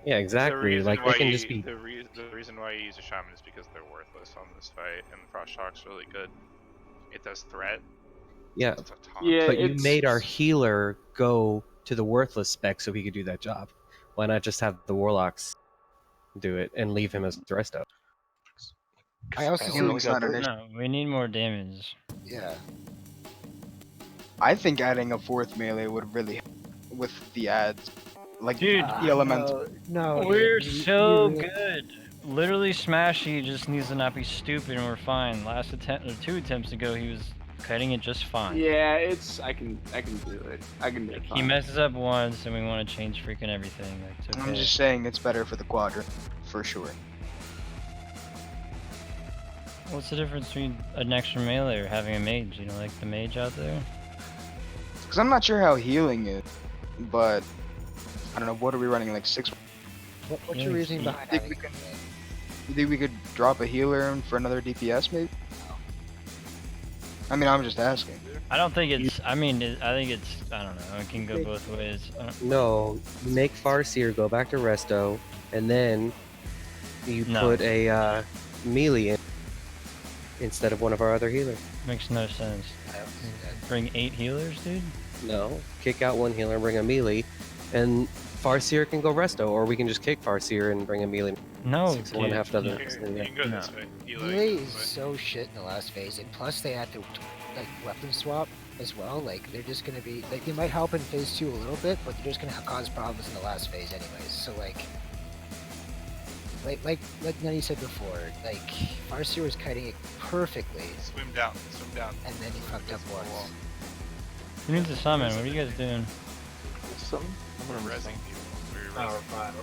Speaker 6: yeah,
Speaker 13: The
Speaker 6: exactly.
Speaker 13: reason
Speaker 6: Like they
Speaker 13: why
Speaker 6: can
Speaker 13: you-
Speaker 6: just be.
Speaker 13: the reason why you use a Shaman is because they're worthless on this fight, and the Frost Shock's really good. It does threat.
Speaker 6: Yeah.
Speaker 13: It's a ton.
Speaker 10: Yeah,
Speaker 6: But you
Speaker 10: it's-
Speaker 6: made our healer go to the worthless spec so he could do that job. Why not just have the warlocks do it and leave him as the rest of?
Speaker 4: I also
Speaker 14: Healing's not an issue.
Speaker 1: No, we need more damage.
Speaker 4: Yeah.
Speaker 14: I think adding a fourth melee would really help with the ads. Like
Speaker 1: Dude,
Speaker 14: the element.
Speaker 4: No.
Speaker 1: We're
Speaker 4: you-
Speaker 1: so
Speaker 4: you-
Speaker 1: good. Literally, Smashy just needs to not be stupid, and we're fine. Last attempt, or 2 attempts ago, he was kiting it just fine.
Speaker 10: Yeah, it's I can do it. I can do it.
Speaker 1: He
Speaker 10: Fine.
Speaker 1: messes up once, and we want to change freaking everything. Like, it's okay.
Speaker 14: I'm just saying it's better for the quadrant, for sure.
Speaker 1: What's the difference between an extra melee or having a mage? You don't like the mage out there?
Speaker 14: Because I'm not sure how healing is, but I don't know. What are we running, like 6?
Speaker 4: What's your reasoning behind having it?
Speaker 14: You think we could drop a healer in for another DPS, maybe? I mean, I'm just asking.
Speaker 1: I don't think it's. I mean, I think it's. I don't know. It can go both ways.
Speaker 6: No, you make Farseer go back to Resto, and then you
Speaker 1: No.
Speaker 6: put a melee in instead of one of our other healers.
Speaker 1: Makes no sense. Bring 8 healers, dude.
Speaker 6: No, kick out one healer and bring a melee, and Farseer can go Resto, or we can just kick Farseer and bring a melee.
Speaker 1: No,
Speaker 6: 6 1
Speaker 1: dude,
Speaker 6: half dozen.
Speaker 1: you can go
Speaker 6: No.
Speaker 1: this way.
Speaker 4: Melee is so shit in the last phase, and plus they had to like weapon swap as well. Like they're just gonna be like they might help in phase 2 a little bit, but they're just gonna cause problems in the last phase anyways. So like Nenny said before, like Farseer was kiting it perfectly,
Speaker 13: Swim down,
Speaker 4: and then he fucked up once.
Speaker 1: Who needs a summon? What are you guys doing?
Speaker 10: Some.
Speaker 13: I'm gonna resing people. We're
Speaker 19: Oh,
Speaker 13: resing.
Speaker 19: fine.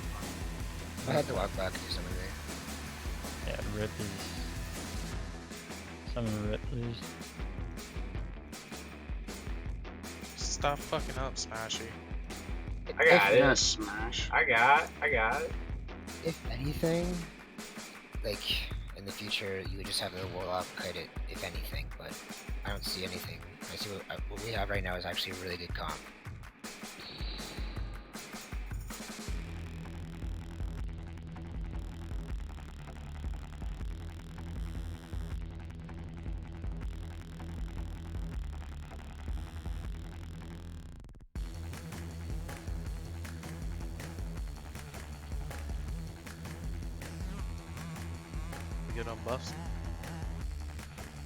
Speaker 4: I had to walk back and do something there.
Speaker 1: Yeah, rip is. Summon rip, please.
Speaker 3: Stop fucking up, Smashy.
Speaker 19: I got
Speaker 7: Yeah,
Speaker 19: it.
Speaker 7: smash.
Speaker 19: I got it.
Speaker 4: If anything, like in the future, you would just have the warlock kite it, if anything. But I don't see anything. I see what we have right now is actually a really good comp.
Speaker 3: We get on buffs.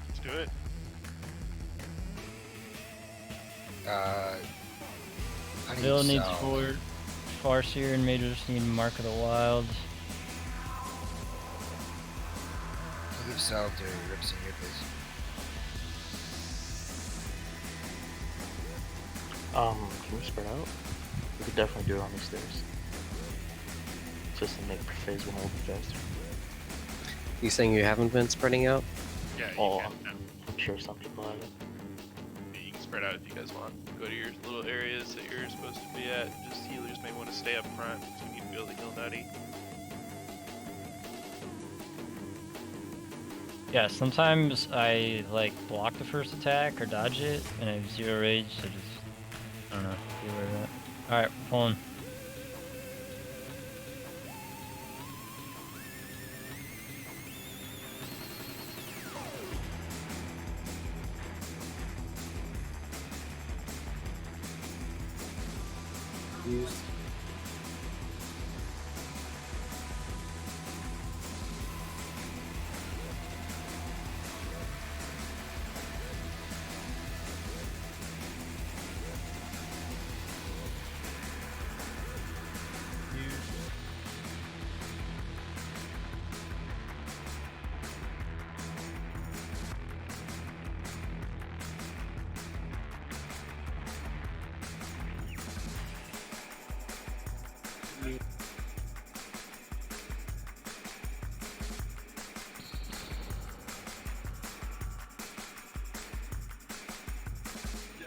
Speaker 13: Let's do it.
Speaker 4: I
Speaker 1: Bill
Speaker 4: need
Speaker 1: needs
Speaker 4: Sal.
Speaker 1: Farseer and Majors need Mark of the Wild.
Speaker 4: I'll give Sal to Rips and Rippers.
Speaker 8: Can we spread out? We could definitely do it on the stairs. Just to make phase 1 a little bit faster.
Speaker 6: You saying you haven't been spreading out?
Speaker 13: Yeah, you
Speaker 8: Oh,
Speaker 13: can.
Speaker 8: I'm sure some people have it.
Speaker 13: You can spread out if you guys want. Go to your little areas that you're supposed to be at. Just healers may want to stay up front so you need to be able to heal Nutty.
Speaker 1: Yeah, sometimes I like block the first attack or dodge it, and I have 0 rage, so just I don't know. Be aware of that. All right, pulling.
Speaker 16: Used.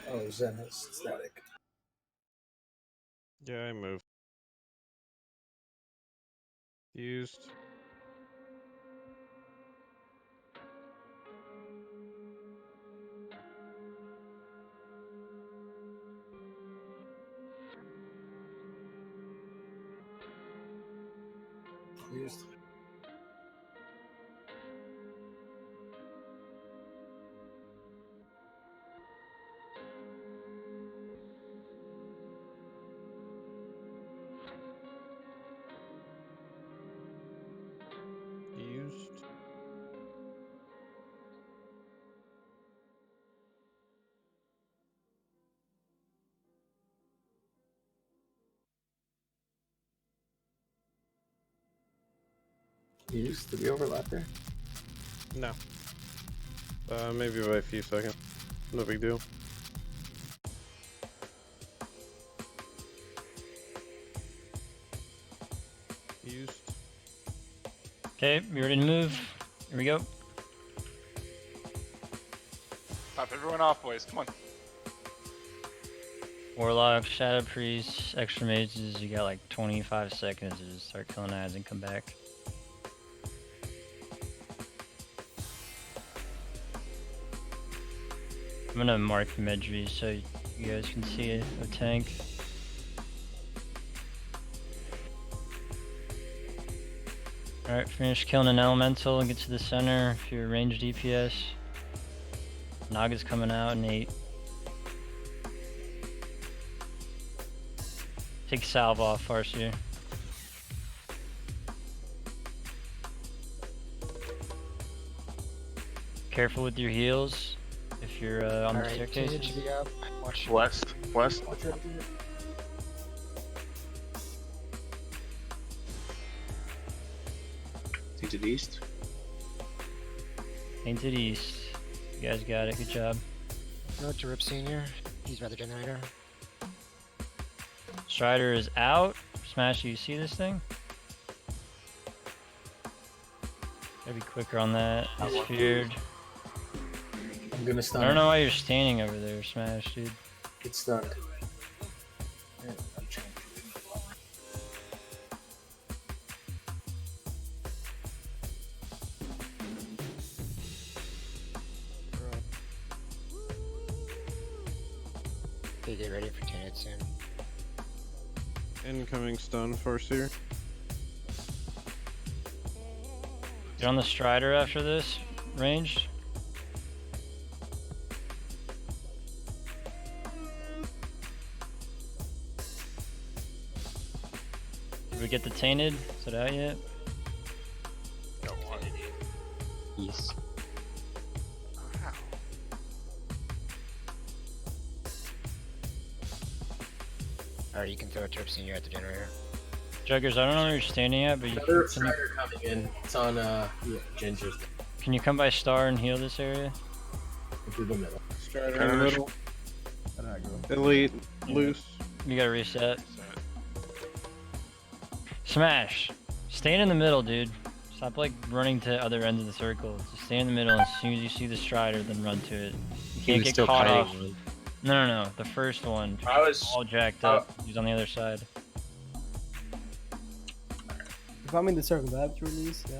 Speaker 19: Oh, Zen is static.
Speaker 12: Yeah, I moved. Used.
Speaker 19: Used.
Speaker 12: Used.
Speaker 19: Used. Did we overlap there?
Speaker 12: No. Maybe by a few seconds. No big deal. Used.
Speaker 1: Okay, you ready to move? Here we go.
Speaker 13: Pop everyone off, boys. Come on.
Speaker 1: Warlock, Shadow Priest, extra mages, you got like 25 seconds to just start killing ads and come back. I'm gonna mark the Medri so you guys can see a tank. Alright, finish killing an elemental and get to the center if you're ranged DPS. Naga's coming out in 8. Take salve off, Farseer. Careful with your heals if you're on the staircases.
Speaker 10: West.
Speaker 7: Tainted East.
Speaker 1: Tainted East. You guys got it, good job.
Speaker 4: Note to Rip Senior. He's by the generator.
Speaker 1: Strider is out. Smash, you see this thing? Gotta be quicker on that. He's feared.
Speaker 19: I'm gonna stun.
Speaker 1: I don't know why you're standing over there, Smash, dude.
Speaker 19: Get stunned.
Speaker 4: Okay, get ready for Tainted soon.
Speaker 12: Incoming stun, Farseer.
Speaker 1: Get on the Strider after this, ranged. Did we get the Tainted? Is it out yet?
Speaker 14: Yes.
Speaker 4: Alright, you can throw a Trip Senior at the generator.
Speaker 1: Juggers, I don't know where you're standing at, but you
Speaker 19: Another Strider coming in. It's on Ginger's.
Speaker 1: can you come by Star and heal this area?
Speaker 19: Through the middle.
Speaker 12: Strider in the middle. Elite, loose.
Speaker 1: You gotta reset. Smash! Stand in the middle, dude. Stop like running to other ends of the circle. Just stay in the middle, and as soon as you see the Strider, then run to it. You can't get caught off. No, the first one.
Speaker 7: I was
Speaker 1: all jacked up. He's on the other side.
Speaker 11: If I'm in the circle, do I have to release? Yeah.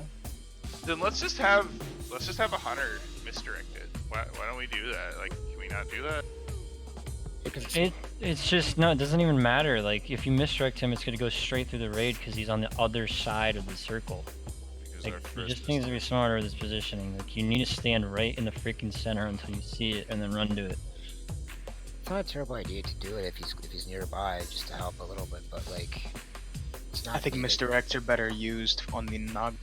Speaker 13: Then let's just have a hunter misdirect it. Why don't we do that? Like, can we not do that?
Speaker 1: It's just no. It doesn't even matter. Like if you misdirect him, it's gonna go straight through the raid because he's on the other side of the circle. Like, you just needs to be smarter with his positioning. Like you need to stand right in the freaking center until you see it, and then run to it.
Speaker 4: It's not a terrible idea to do it if he's nearby, just to help a little bit. But like, it's not.
Speaker 14: I think
Speaker 4: needed.
Speaker 14: misdirects are better used on the Nog.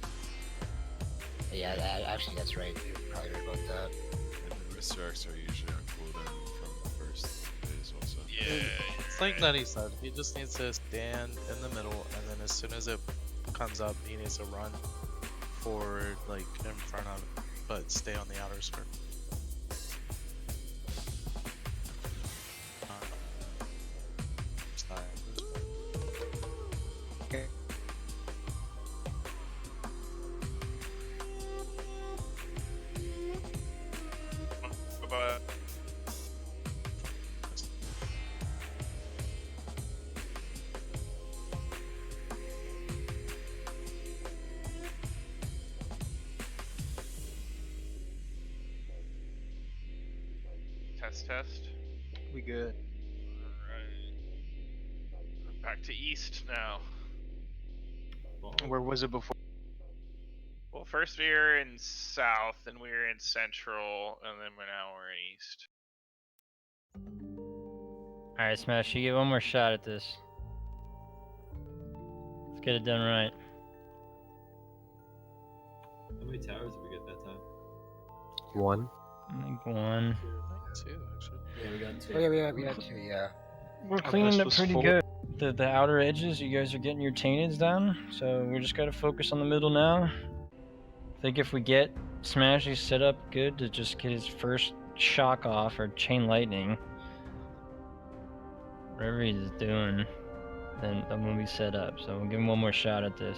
Speaker 4: Yeah, actually that's right. You're probably right about that.
Speaker 5: Misdirects are usually on cooldown from the first phase also.
Speaker 3: Yeah, it's like Nutty said. He just needs to stand in the middle, and then as soon as it comes up, he needs to run forward, like in front of it, but stay on the outer skirt.
Speaker 13: Test.
Speaker 14: We good.
Speaker 13: Alright. Back to east now.
Speaker 14: Where was it before?
Speaker 13: Well, first we were in south, then we were in central, and then now we're in east.
Speaker 1: Alright, Smash, you get one more shot at this. Let's get it done right.
Speaker 16: How many towers did we get that time?
Speaker 6: 1.
Speaker 1: I think 1.
Speaker 3: 2, actually.
Speaker 19: Yeah, we got 2.
Speaker 4: Oh yeah, we got 2. Yeah.
Speaker 1: We're cleaning up pretty good. The outer edges, you guys are getting your tainteds down, so we just gotta focus on the middle now. I think if we get Smashy set up good to just get his first shock off or chain lightning, whatever he's doing, then we'll be set up. So we'll give him one more shot at this.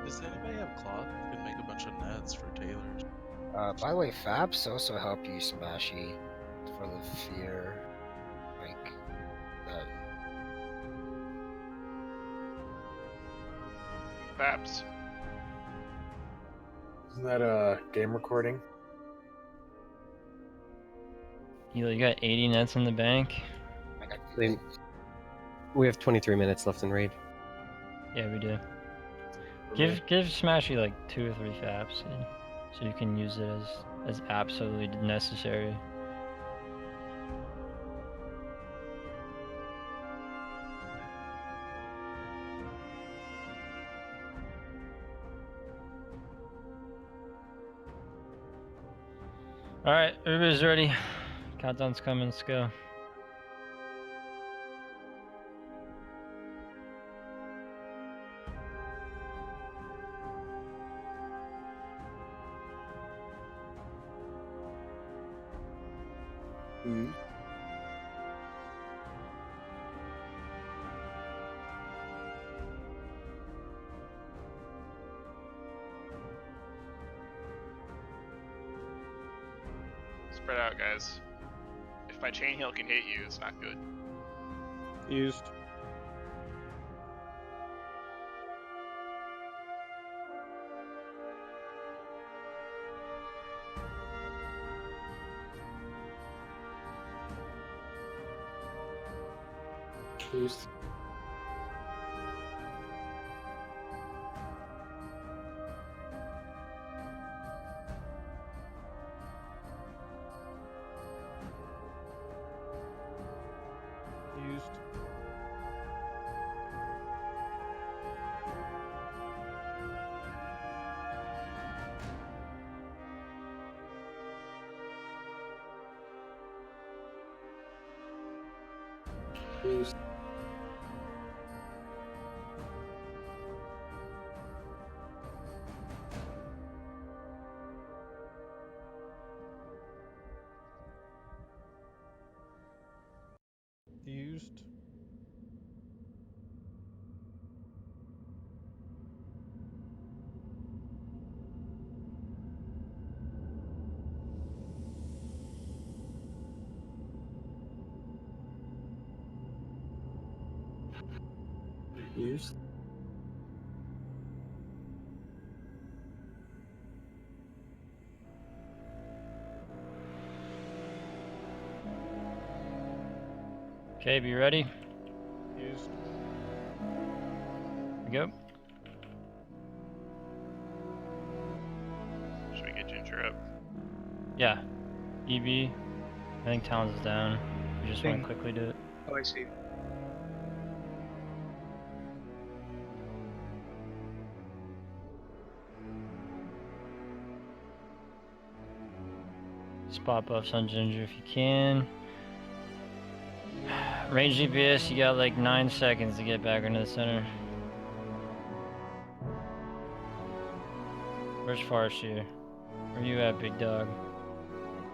Speaker 3: Does anybody have cloth? We can make a bunch of nets for tailors.
Speaker 4: By the way, Fabs also help you, Smashy, for the fear, like that.
Speaker 13: Fabs.
Speaker 9: Isn't that a game recording?
Speaker 1: You got 80 nets in the bank.
Speaker 6: We have 23 minutes left in raid.
Speaker 1: Yeah, we do. Give Smashy like 2 or 3 faps, so you can use it as absolutely necessary. All right, everybody's ready. Countdown's coming. Let's go.
Speaker 13: Spread out, guys. If my chain heal can hit you, it's not good.
Speaker 12: Used.
Speaker 9: Used.
Speaker 12: Used.
Speaker 9: Used.
Speaker 12: Used.
Speaker 9: Used.
Speaker 1: Okay, be ready.
Speaker 12: Used.
Speaker 1: We go.
Speaker 13: Should we get Ginger up?
Speaker 1: Yeah. EB. I think Talons is down. We just want
Speaker 2: Ping.
Speaker 1: to quickly do it.
Speaker 2: Oh, I see.
Speaker 1: Spot buffs on Ginger if you can. Range GPS, you got like 9 seconds to get back into the center. Where's Farsh here? Where you at, big dog?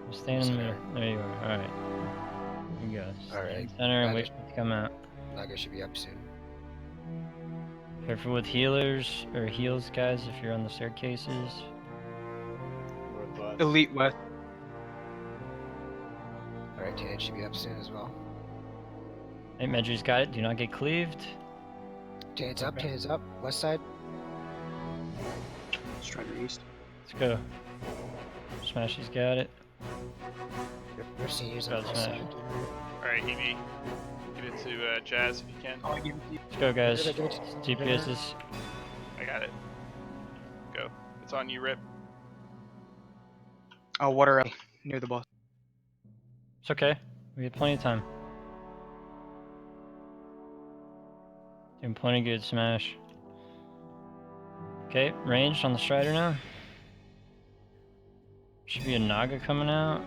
Speaker 1: I'm staying in the middle. There you are. Alright. Here you go. Stay in
Speaker 4: Alright.
Speaker 1: the center and wait for it to come out.
Speaker 4: Naga should be up soon.
Speaker 1: Careful with healers or heals, guys, if you're on the staircases.
Speaker 14: Elite West.
Speaker 4: Alright, Tan should be up soon as well.
Speaker 1: Hey, Medry's got it. Do not get cleaved.
Speaker 4: Tan's up, Tan's up. West side.
Speaker 7: Strider east.
Speaker 1: Let's go. Smashy's got it.
Speaker 4: Your seniors on
Speaker 1: Got
Speaker 4: the west
Speaker 1: Smash.
Speaker 4: side.
Speaker 13: Alright, Evie. Give it to Jazz if you can.
Speaker 1: Let's go, guys. GPS's.
Speaker 13: I got it. Go. It's on you, Rip.
Speaker 14: Oh, water alley near the boss.
Speaker 1: It's okay. We have plenty of time. Doing plenty good, Smash. Okay, ranged on the Strider now. Should be a Naga coming out.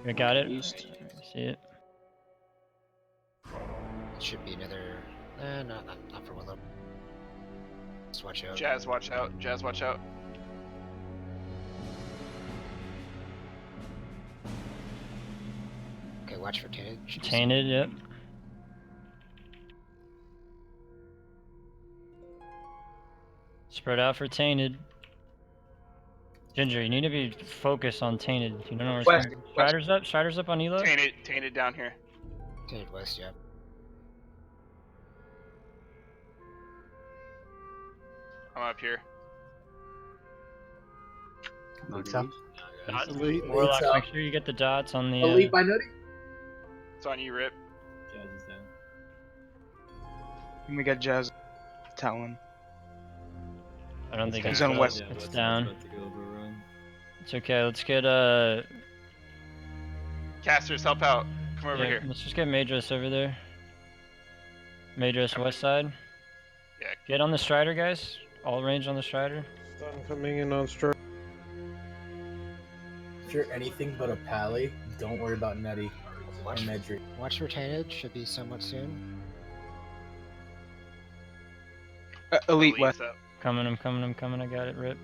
Speaker 1: I got it.
Speaker 7: East.
Speaker 1: See it.
Speaker 4: It should be another. Not for Willow. Just watch out.
Speaker 13: Jazz, watch out. Jazz, watch out.
Speaker 4: Okay, watch for tainted.
Speaker 1: Tainted, yep. Spread out for tainted. Ginger, you need to be focused on tainted. You don't know where
Speaker 10: West,
Speaker 1: Strider's up. Strider's up on Elo.
Speaker 13: Tainted down here.
Speaker 4: Tainted west, yeah.
Speaker 13: I'm up here.
Speaker 18: Elites up.
Speaker 1: Dots.
Speaker 19: Elite,
Speaker 1: Warlock,
Speaker 19: elites
Speaker 1: make
Speaker 19: up.
Speaker 1: sure you get the dots on the.
Speaker 19: Elite by Nutty.
Speaker 13: It's on you, Rip.
Speaker 16: Jazz is down.
Speaker 14: And we got Jazz Talon.
Speaker 1: I don't think
Speaker 14: He's
Speaker 1: it's
Speaker 14: on west.
Speaker 16: Yeah,
Speaker 1: It's
Speaker 16: West
Speaker 1: down.
Speaker 16: About to go overrun.
Speaker 1: It's okay. Let's get
Speaker 13: Casters, help out. Come over
Speaker 1: yeah,
Speaker 13: here.
Speaker 1: let's just get Madras over there. Madras west side.
Speaker 13: Yeah.
Speaker 1: Get on the Strider, guys. All range on the Strider.
Speaker 12: Stun coming in on strike.
Speaker 9: If you're anything but a pally, don't worry about Netty or Medri.
Speaker 4: Watch for tainted. Should be somewhat soon.
Speaker 14: Elite west.
Speaker 13: Up.
Speaker 1: Coming, I'm coming. I got it, Rip.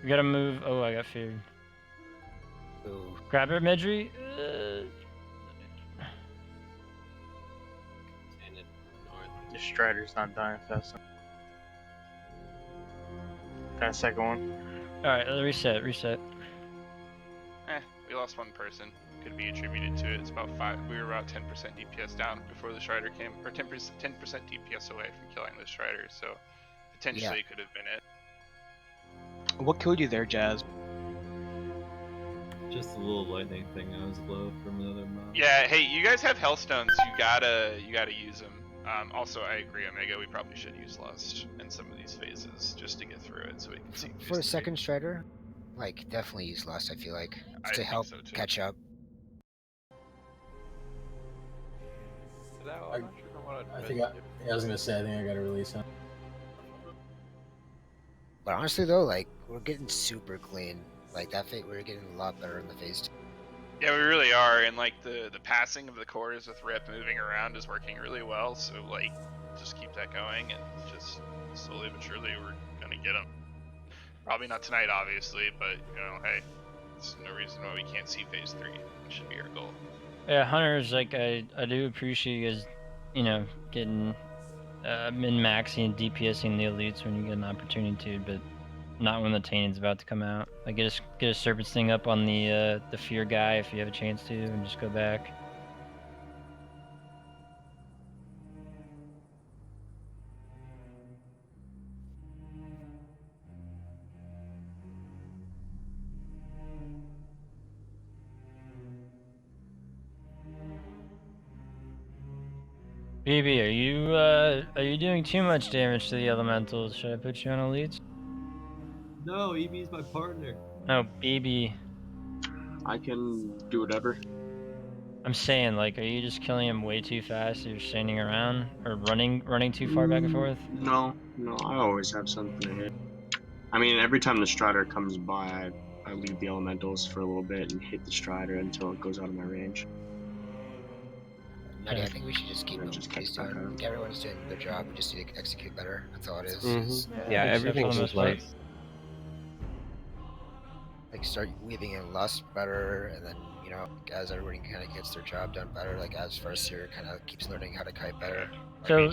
Speaker 1: We gotta move. Oh, I got feared.
Speaker 4: Ooh.
Speaker 1: Grab her, Medri.
Speaker 8: The Strider's not dying fast enough. Got a second one.
Speaker 1: Alright, reset.
Speaker 13: We lost one person. Could be attributed to it. It's about 5. We were about 10% DPS down before the Strider came, or 10% DPS away from killing the Strider. So potentially it could have been it.
Speaker 14: What killed you there, Jazz?
Speaker 16: Just a little lightning thing. I was low from another mob.
Speaker 13: Yeah. Hey, you guys have Hellstones. You gotta use them. Also, I agree, Omega. We probably should use Lust in some of these phases just to get through it, so we can see.
Speaker 4: For the second Strider, like definitely use Lust. I feel like to help catch up.
Speaker 9: I was gonna say I think I gotta release him.
Speaker 4: But honestly though, like we're getting super clean. Like that fate, we're getting a lot better in the phase 2.
Speaker 13: Yeah, we really are, and like the passing of the cores with Rip moving around is working really well. So like, just keep that going, and just slowly but surely we're gonna get them. Probably not tonight, obviously, but you know, hey, there's no reason why we can't see phase 3. It should be our goal.
Speaker 1: Yeah, Hunters, like I do appreciate you guys, you know, getting min-maxing and DPSing the elites when you get an opportunity to, but not when the Tainted's about to come out. Like get a Serpent's thing up on the Fear guy if you have a chance to, and just go back. BB, are you doing too much damage to the elementals? Should I put you on elites?
Speaker 16: No, EB's my partner.
Speaker 1: No, BB.
Speaker 7: I can do whatever.
Speaker 1: I'm saying, like, are you just killing him way too fast? You're standing around or running too far back and forth?
Speaker 7: No, I always have something to hit. I mean, every time the Strider comes by, I leave the elementals for a little bit and hit the Strider until it goes out of my range.
Speaker 4: I think we should just keep moving. Everyone's doing their job. We just need to execute better. That's all it is.
Speaker 6: Yeah, everything's just like.
Speaker 4: Like start weaving in Lust better, and then you know, as everybody kind of gets their job done better, like as first year kind of keeps learning how to kite better.
Speaker 1: So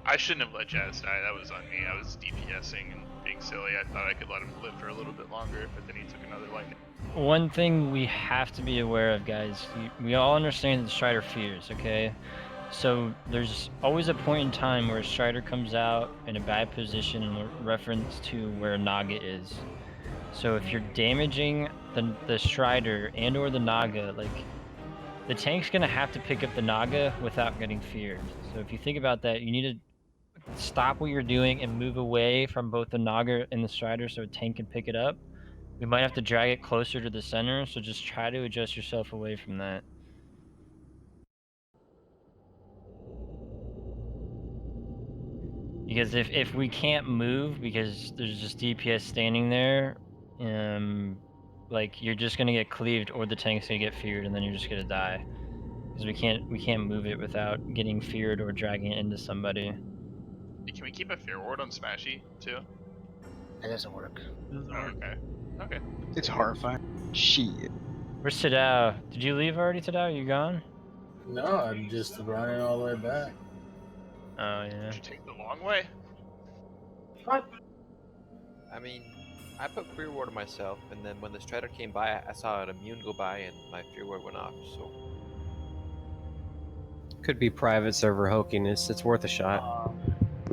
Speaker 13: I shouldn't have let Jazz die. That was on me. I was DPSing and being silly. I thought I could let him live for a little bit longer, but then he took another lightning.
Speaker 1: One thing we have to be aware of, guys, we all understand that Strider fears, okay? So there's always a point in time where a Strider comes out in a bad position in reference to where Naga is. So if you're damaging the Strider and or the Naga, like, the tank's gonna have to pick up the Naga without getting feared. So if you think about that, you need to stop what you're doing and move away from both the Naga and the Strider so a tank can pick it up. We might have to drag it closer to the center, so just try to adjust yourself away from that. Because if we can't move because there's just DPS standing there, like you're just gonna get cleaved or the tank's gonna get feared and then you're just gonna die. Because we can't move it without getting feared or dragging it into somebody.
Speaker 13: Can we keep a fear ward on Smashy too?
Speaker 4: That doesn't work.
Speaker 13: Okay.
Speaker 14: It's horrifying. Shit.
Speaker 1: Where's Tadao? Did you leave already, Tadao? Are you gone?
Speaker 9: No, I'm just running all the way back.
Speaker 1: Oh yeah.
Speaker 13: Did you take the long way?
Speaker 9: What?
Speaker 15: I mean, I put fear ward on myself, and then when the strider came by, I saw an immune go by, and my fear ward went off. So
Speaker 6: Could be private server hokiness. It's worth a shot.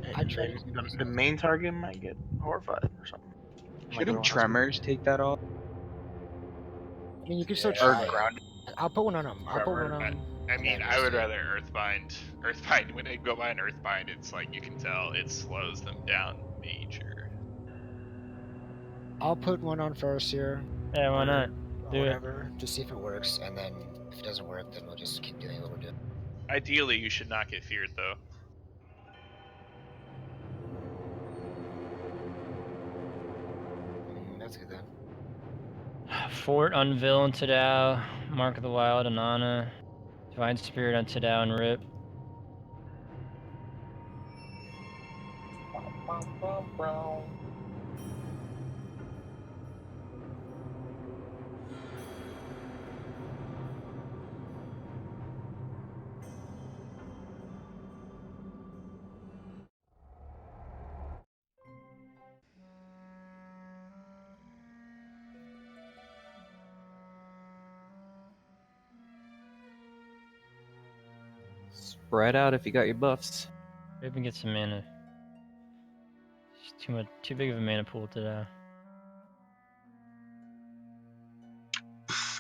Speaker 18: The main target might get horrified or something.
Speaker 14: Shouldn't tremors take that off?
Speaker 4: I mean, you can still
Speaker 14: Or
Speaker 4: try.
Speaker 14: ground?
Speaker 4: I'll put one on him. I'll put one on.
Speaker 13: I mean, I would rather Earthbind. Earthbind, when they go by an Earthbind, it's like you can tell it slows them down major.
Speaker 4: I'll put one on first here.
Speaker 1: Yeah, why not?
Speaker 4: Or
Speaker 1: Do it.
Speaker 4: whatever. Just see if it works, and then if it doesn't work, then we'll just keep doing what we're doing.
Speaker 13: Ideally, you should not get feared, though.
Speaker 4: That's good then.
Speaker 1: Fort on Villain Tadao, Mark of the Wild on Ana, Divine Spirit on Tadao and Rip.
Speaker 6: Spread out if you got your buffs.
Speaker 1: Rip and get some mana. It's too big of a mana pool Tadao.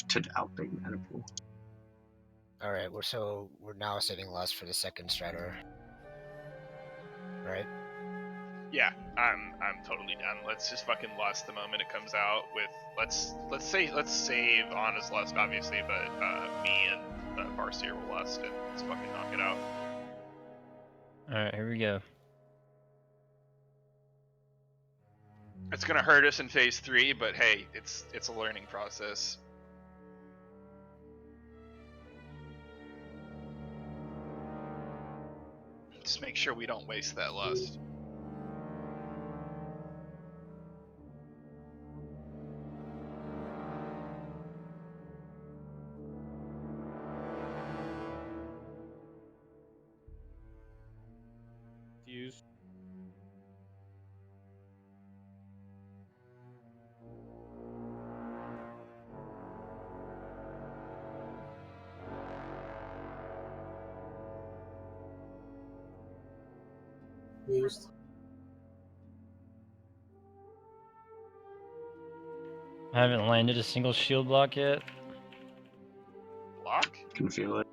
Speaker 7: Tadao, big mana pool.
Speaker 4: All right, we're now saving lust for the second strider. Right?
Speaker 13: Yeah, I'm totally down. Let's just fucking lust the moment it comes out. With let's save Anna's lust obviously, but me and Barseer will lust and let's fucking knock it out.
Speaker 1: All right, here we go.
Speaker 13: It's gonna hurt us in phase 3, but hey, it's a learning process. Just make sure we don't waste that lust.
Speaker 12: Use.
Speaker 9: Used.
Speaker 1: I haven't landed a single shield block yet.
Speaker 13: Block?
Speaker 7: Can feel it.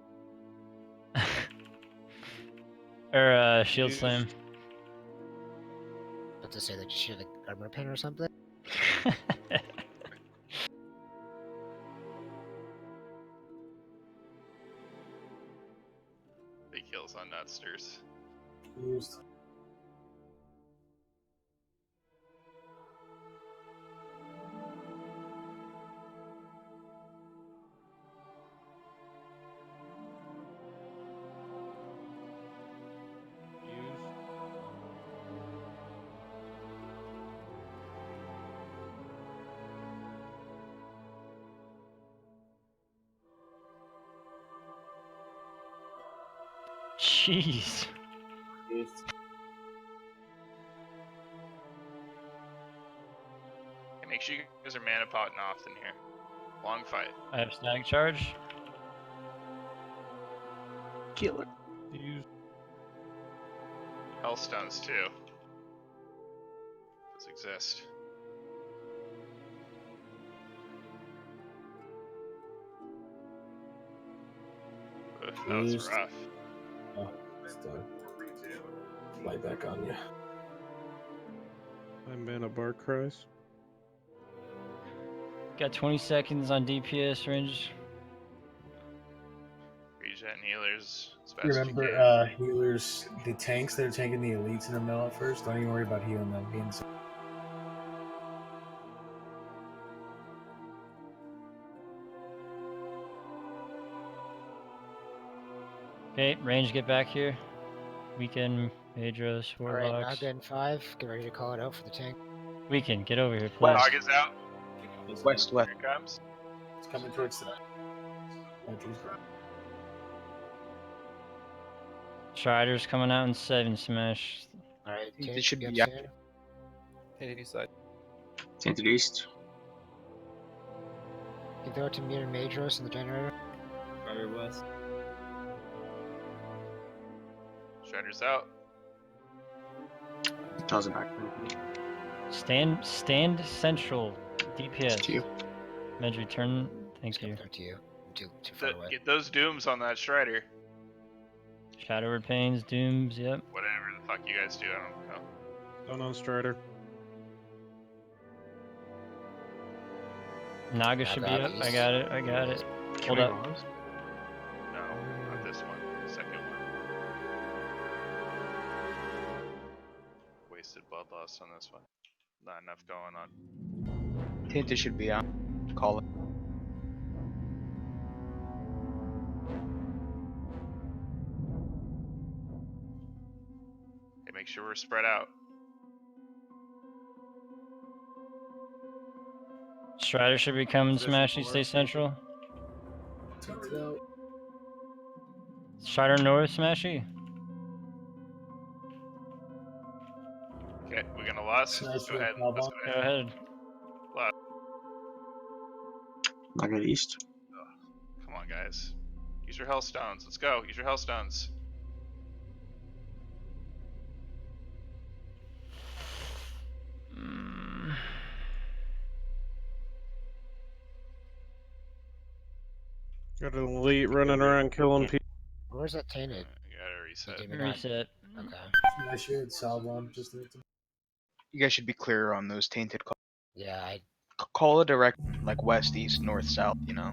Speaker 1: Or shield slam.
Speaker 4: About to say that you should have armor pen or something.
Speaker 13: Big kills on Nutsters.
Speaker 9: Used.
Speaker 1: Jeez.
Speaker 9: Used.
Speaker 13: Okay, make sure you guys are mana potting often here. Long fight.
Speaker 1: I have static charge.
Speaker 18: Killer.
Speaker 12: Use.
Speaker 13: Hellstones too. Those exist. Oof, that was
Speaker 9: Used.
Speaker 13: rough.
Speaker 9: Oh, it's done. Light back on you.
Speaker 12: I'm mana bar cries.
Speaker 1: Got 20 seconds on DPS range.
Speaker 13: Regen healers. As fast
Speaker 9: You
Speaker 13: as you
Speaker 9: remember,
Speaker 13: can.
Speaker 9: healers, the tanks, they're tanking the elites in the middle at first. Don't even worry about healing them. Being so
Speaker 1: Okay, range, get back here. Weekend, Pedros,
Speaker 4: Alright,
Speaker 1: Warlocks.
Speaker 4: Naga in 5. Get ready to call it out for the tank.
Speaker 1: Weekend, get over here, please.
Speaker 13: Dog is out.
Speaker 14: West.
Speaker 13: Here it comes.
Speaker 9: It's coming towards the entries.
Speaker 1: Strider's coming out in 7 smash.
Speaker 4: Alright,
Speaker 14: This should be
Speaker 4: get
Speaker 14: yeah.
Speaker 4: soon.
Speaker 6: Tainted east side.
Speaker 7: Tainted east.
Speaker 4: You can throw it to me and Madros in the generator.
Speaker 16: Strider west.
Speaker 13: Strider's out.
Speaker 7: Doesn't back.
Speaker 1: Stand central. DPS.
Speaker 7: To you.
Speaker 1: Medry, turn. Thank you.
Speaker 4: To you. Too far away.
Speaker 13: Get those dooms on that Strider.
Speaker 1: Shadow Word Pains, Dooms, yep.
Speaker 13: Whatever the fuck you guys do, I don't know.
Speaker 12: Don't know Strider.
Speaker 1: Naga should be up. I got it. Hold up.
Speaker 13: No, not this one. The second one. Wasted blood loss on this one. Not enough going on.
Speaker 14: Tainted should be on. Call it.
Speaker 13: Hey, make sure we're spread out.
Speaker 1: Strider should be coming smashy, stay central. Strider north, smashy.
Speaker 13: Okay, we're gonna lost. Go ahead. Let's
Speaker 1: Go ahead.
Speaker 13: Lost.
Speaker 7: Naga east.
Speaker 13: Come on, guys. Use your hellstones. Let's go. Use your hellstones.
Speaker 12: Got an elite running around killing people.
Speaker 4: Where's that tainted?
Speaker 13: You gotta reset.
Speaker 1: Reset.
Speaker 4: Okay.
Speaker 9: I should salve one. Just need to.
Speaker 14: You guys should be clear on those tainted calls.
Speaker 4: Yeah,
Speaker 14: Call a direct, like west, east, north, south. You know,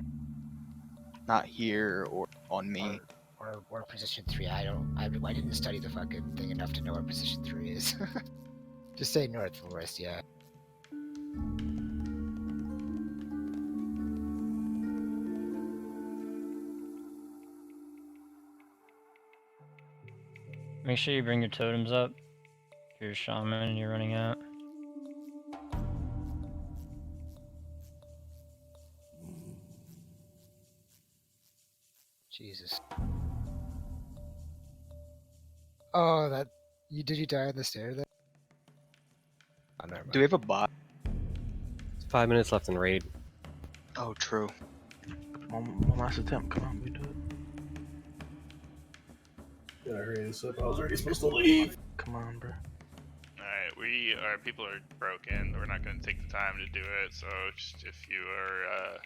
Speaker 14: not here or on me.
Speaker 4: Or position 3. I didn't study the fucking thing enough to know where position 3 is. Just say north and west, yeah.
Speaker 1: Make sure you bring your totems up. If you're a shaman and you're running out.
Speaker 4: Jesus. Oh, did you die on the stair then? Oh, never mind.
Speaker 14: Do we have a bot?
Speaker 6: 5 minutes left in raid.
Speaker 14: Oh, true.
Speaker 18: One last attempt. Come on, we do it.
Speaker 9: Gotta hurry this up. I was already supposed to leave.
Speaker 18: Come on, bro.
Speaker 13: Alright, our people are broken. We're not gonna take the time to do it, so just if you are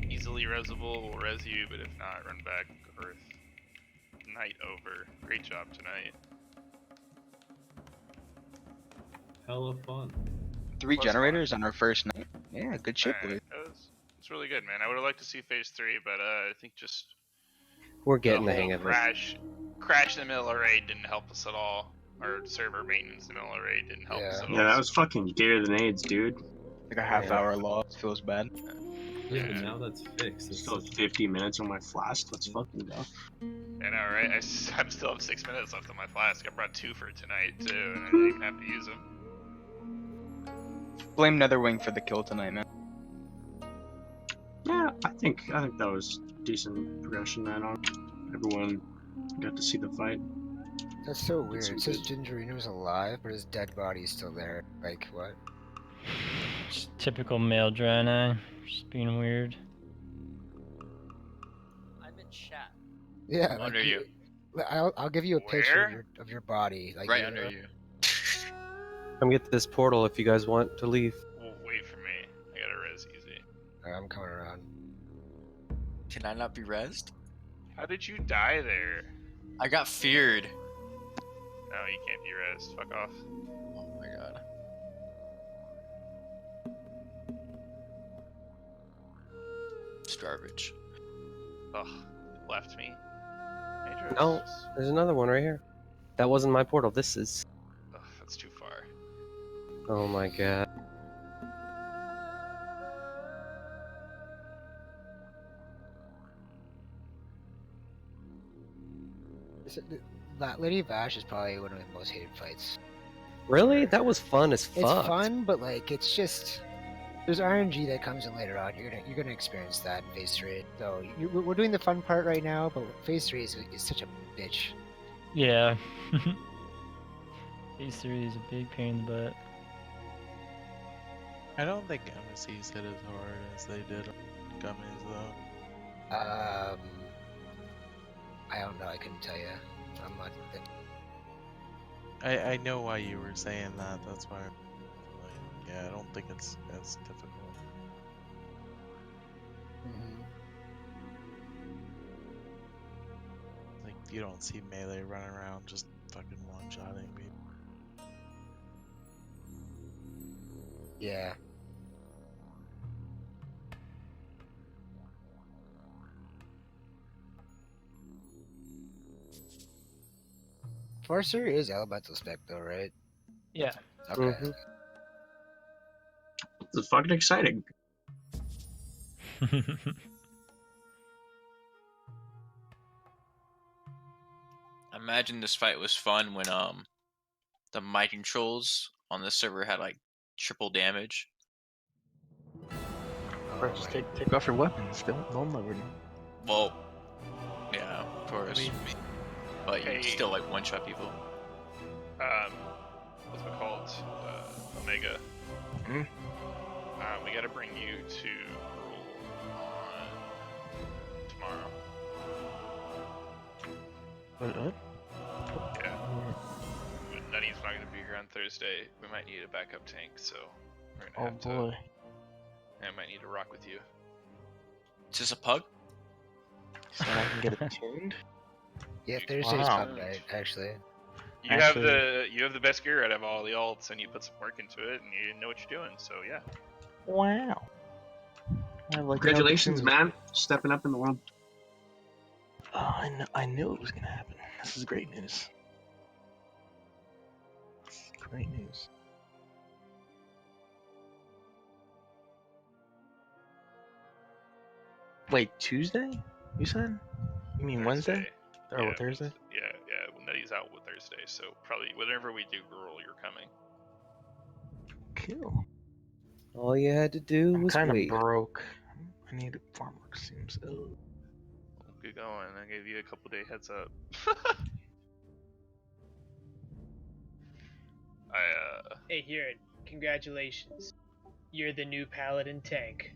Speaker 13: easily resable, we'll res you, but if not, run back Earth. Night over. Great job tonight.
Speaker 16: Hella fun.
Speaker 14: 3 generators on our first night. Yeah, good shit,
Speaker 13: Alright,
Speaker 14: boys.
Speaker 13: it's really good, man. I would have liked to see phase 3, but I think just
Speaker 6: We're getting the
Speaker 13: whole
Speaker 6: hang of it.
Speaker 13: crash in the middle of raid didn't help us at all. Our server maintenance in the middle of raid didn't help us at all.
Speaker 7: Yeah, that was fucking dear than AIDS, dude.
Speaker 14: Like a half-hour loss. Feels bad.
Speaker 16: Yeah, but now that's fixed. It's
Speaker 7: Still 50 minutes on my flask. Let's fucking go.
Speaker 13: I know, right? I still have 6 minutes left on my flask. I brought 2 for tonight too, and I didn't even have to use them.
Speaker 14: Blame Netherwing for the kill tonight, man.
Speaker 7: Yeah, I think that was decent progression, man. Everyone got to see the fight.
Speaker 4: That's so weird. It says Gingerino was alive, but his dead body is still there. Like, what?
Speaker 1: Just typical male Draenei. Just being weird.
Speaker 20: I'm in chat.
Speaker 4: Yeah.
Speaker 17: Under you.
Speaker 4: I'll give you a picture of your body. Like,
Speaker 17: Right under you.
Speaker 6: Come get this portal if you guys want to leave.
Speaker 13: Well, wait for me. I gotta res easy.
Speaker 4: I'm coming around.
Speaker 17: Can I not be rezzed?
Speaker 13: How did you die there?
Speaker 17: I got feared.
Speaker 13: No, you can't be rezzed. Fuck off.
Speaker 17: Oh my god. It's garbage.
Speaker 13: Ugh, left me. Major.
Speaker 6: No, there's another one right here. That wasn't my portal. This is.
Speaker 13: Ugh, that's too far.
Speaker 6: Oh my god.
Speaker 4: Lady Vashj is probably one of the most hated fights.
Speaker 6: Really? That was fun as fuck.
Speaker 4: It's fun, but like, it's just There's RNG that comes in later on. You're gonna experience that in phase 3. So we're doing the fun part right now, but phase 3 is such a bitch.
Speaker 1: Yeah. Phase 3 is a big pain in the butt.
Speaker 3: I don't think MSC's hit as hard as they did on gummies though.
Speaker 4: I don't know. I couldn't tell you. I'm not.
Speaker 3: I know why you were saying that. That's why. Yeah, I don't think it's as difficult. Like you don't see melee running around just fucking one-shotting people.
Speaker 4: Yeah. Forcer is elemental spec though, right?
Speaker 1: Yeah.
Speaker 4: Okay.
Speaker 7: This is fucking exciting.
Speaker 17: Imagine this fight was fun when the mic controls on the server had like triple damage.
Speaker 18: Bro, just take off your weapons. Don't let them.
Speaker 17: Well, yeah, of course. But you
Speaker 13: Hey.
Speaker 17: still like one shot people.
Speaker 13: What's it called? Omega.
Speaker 18: Hmm?
Speaker 13: We gotta bring you to Rule on tomorrow.
Speaker 18: What?
Speaker 13: Yeah. Nutty's not gonna be here on Thursday. We might need a backup tank, so we're gonna
Speaker 18: Oh
Speaker 13: have
Speaker 18: boy.
Speaker 13: to. I might need to rock with you.
Speaker 17: Is this a pug?
Speaker 18: So I can get it tuned.
Speaker 4: Yeah, Thursday's
Speaker 18: Wow.
Speaker 4: pub night, actually.
Speaker 13: You have the best gear out of all the alts, and you put some work into it, and you know what you're doing. So yeah.
Speaker 18: Wow.
Speaker 7: Congratulations, man. Stepping up in the world.
Speaker 18: Oh, I knew it was gonna happen. This is great news. Great news. Wait, Tuesday? You said? You mean Wednesday? Or
Speaker 13: Yeah,
Speaker 18: Thursday?
Speaker 13: Yeah. Well, Nutty's out with Thursday, so probably whenever we do Gruel, you're coming.
Speaker 18: Cool.
Speaker 6: All you had to do
Speaker 18: I'm
Speaker 6: was
Speaker 18: kind of
Speaker 6: wait.
Speaker 18: broke. I need farm work seems. Ugh.
Speaker 13: Good going. I gave you a couple day heads up.
Speaker 2: Hey, here, congratulations. You're the new paladin tank.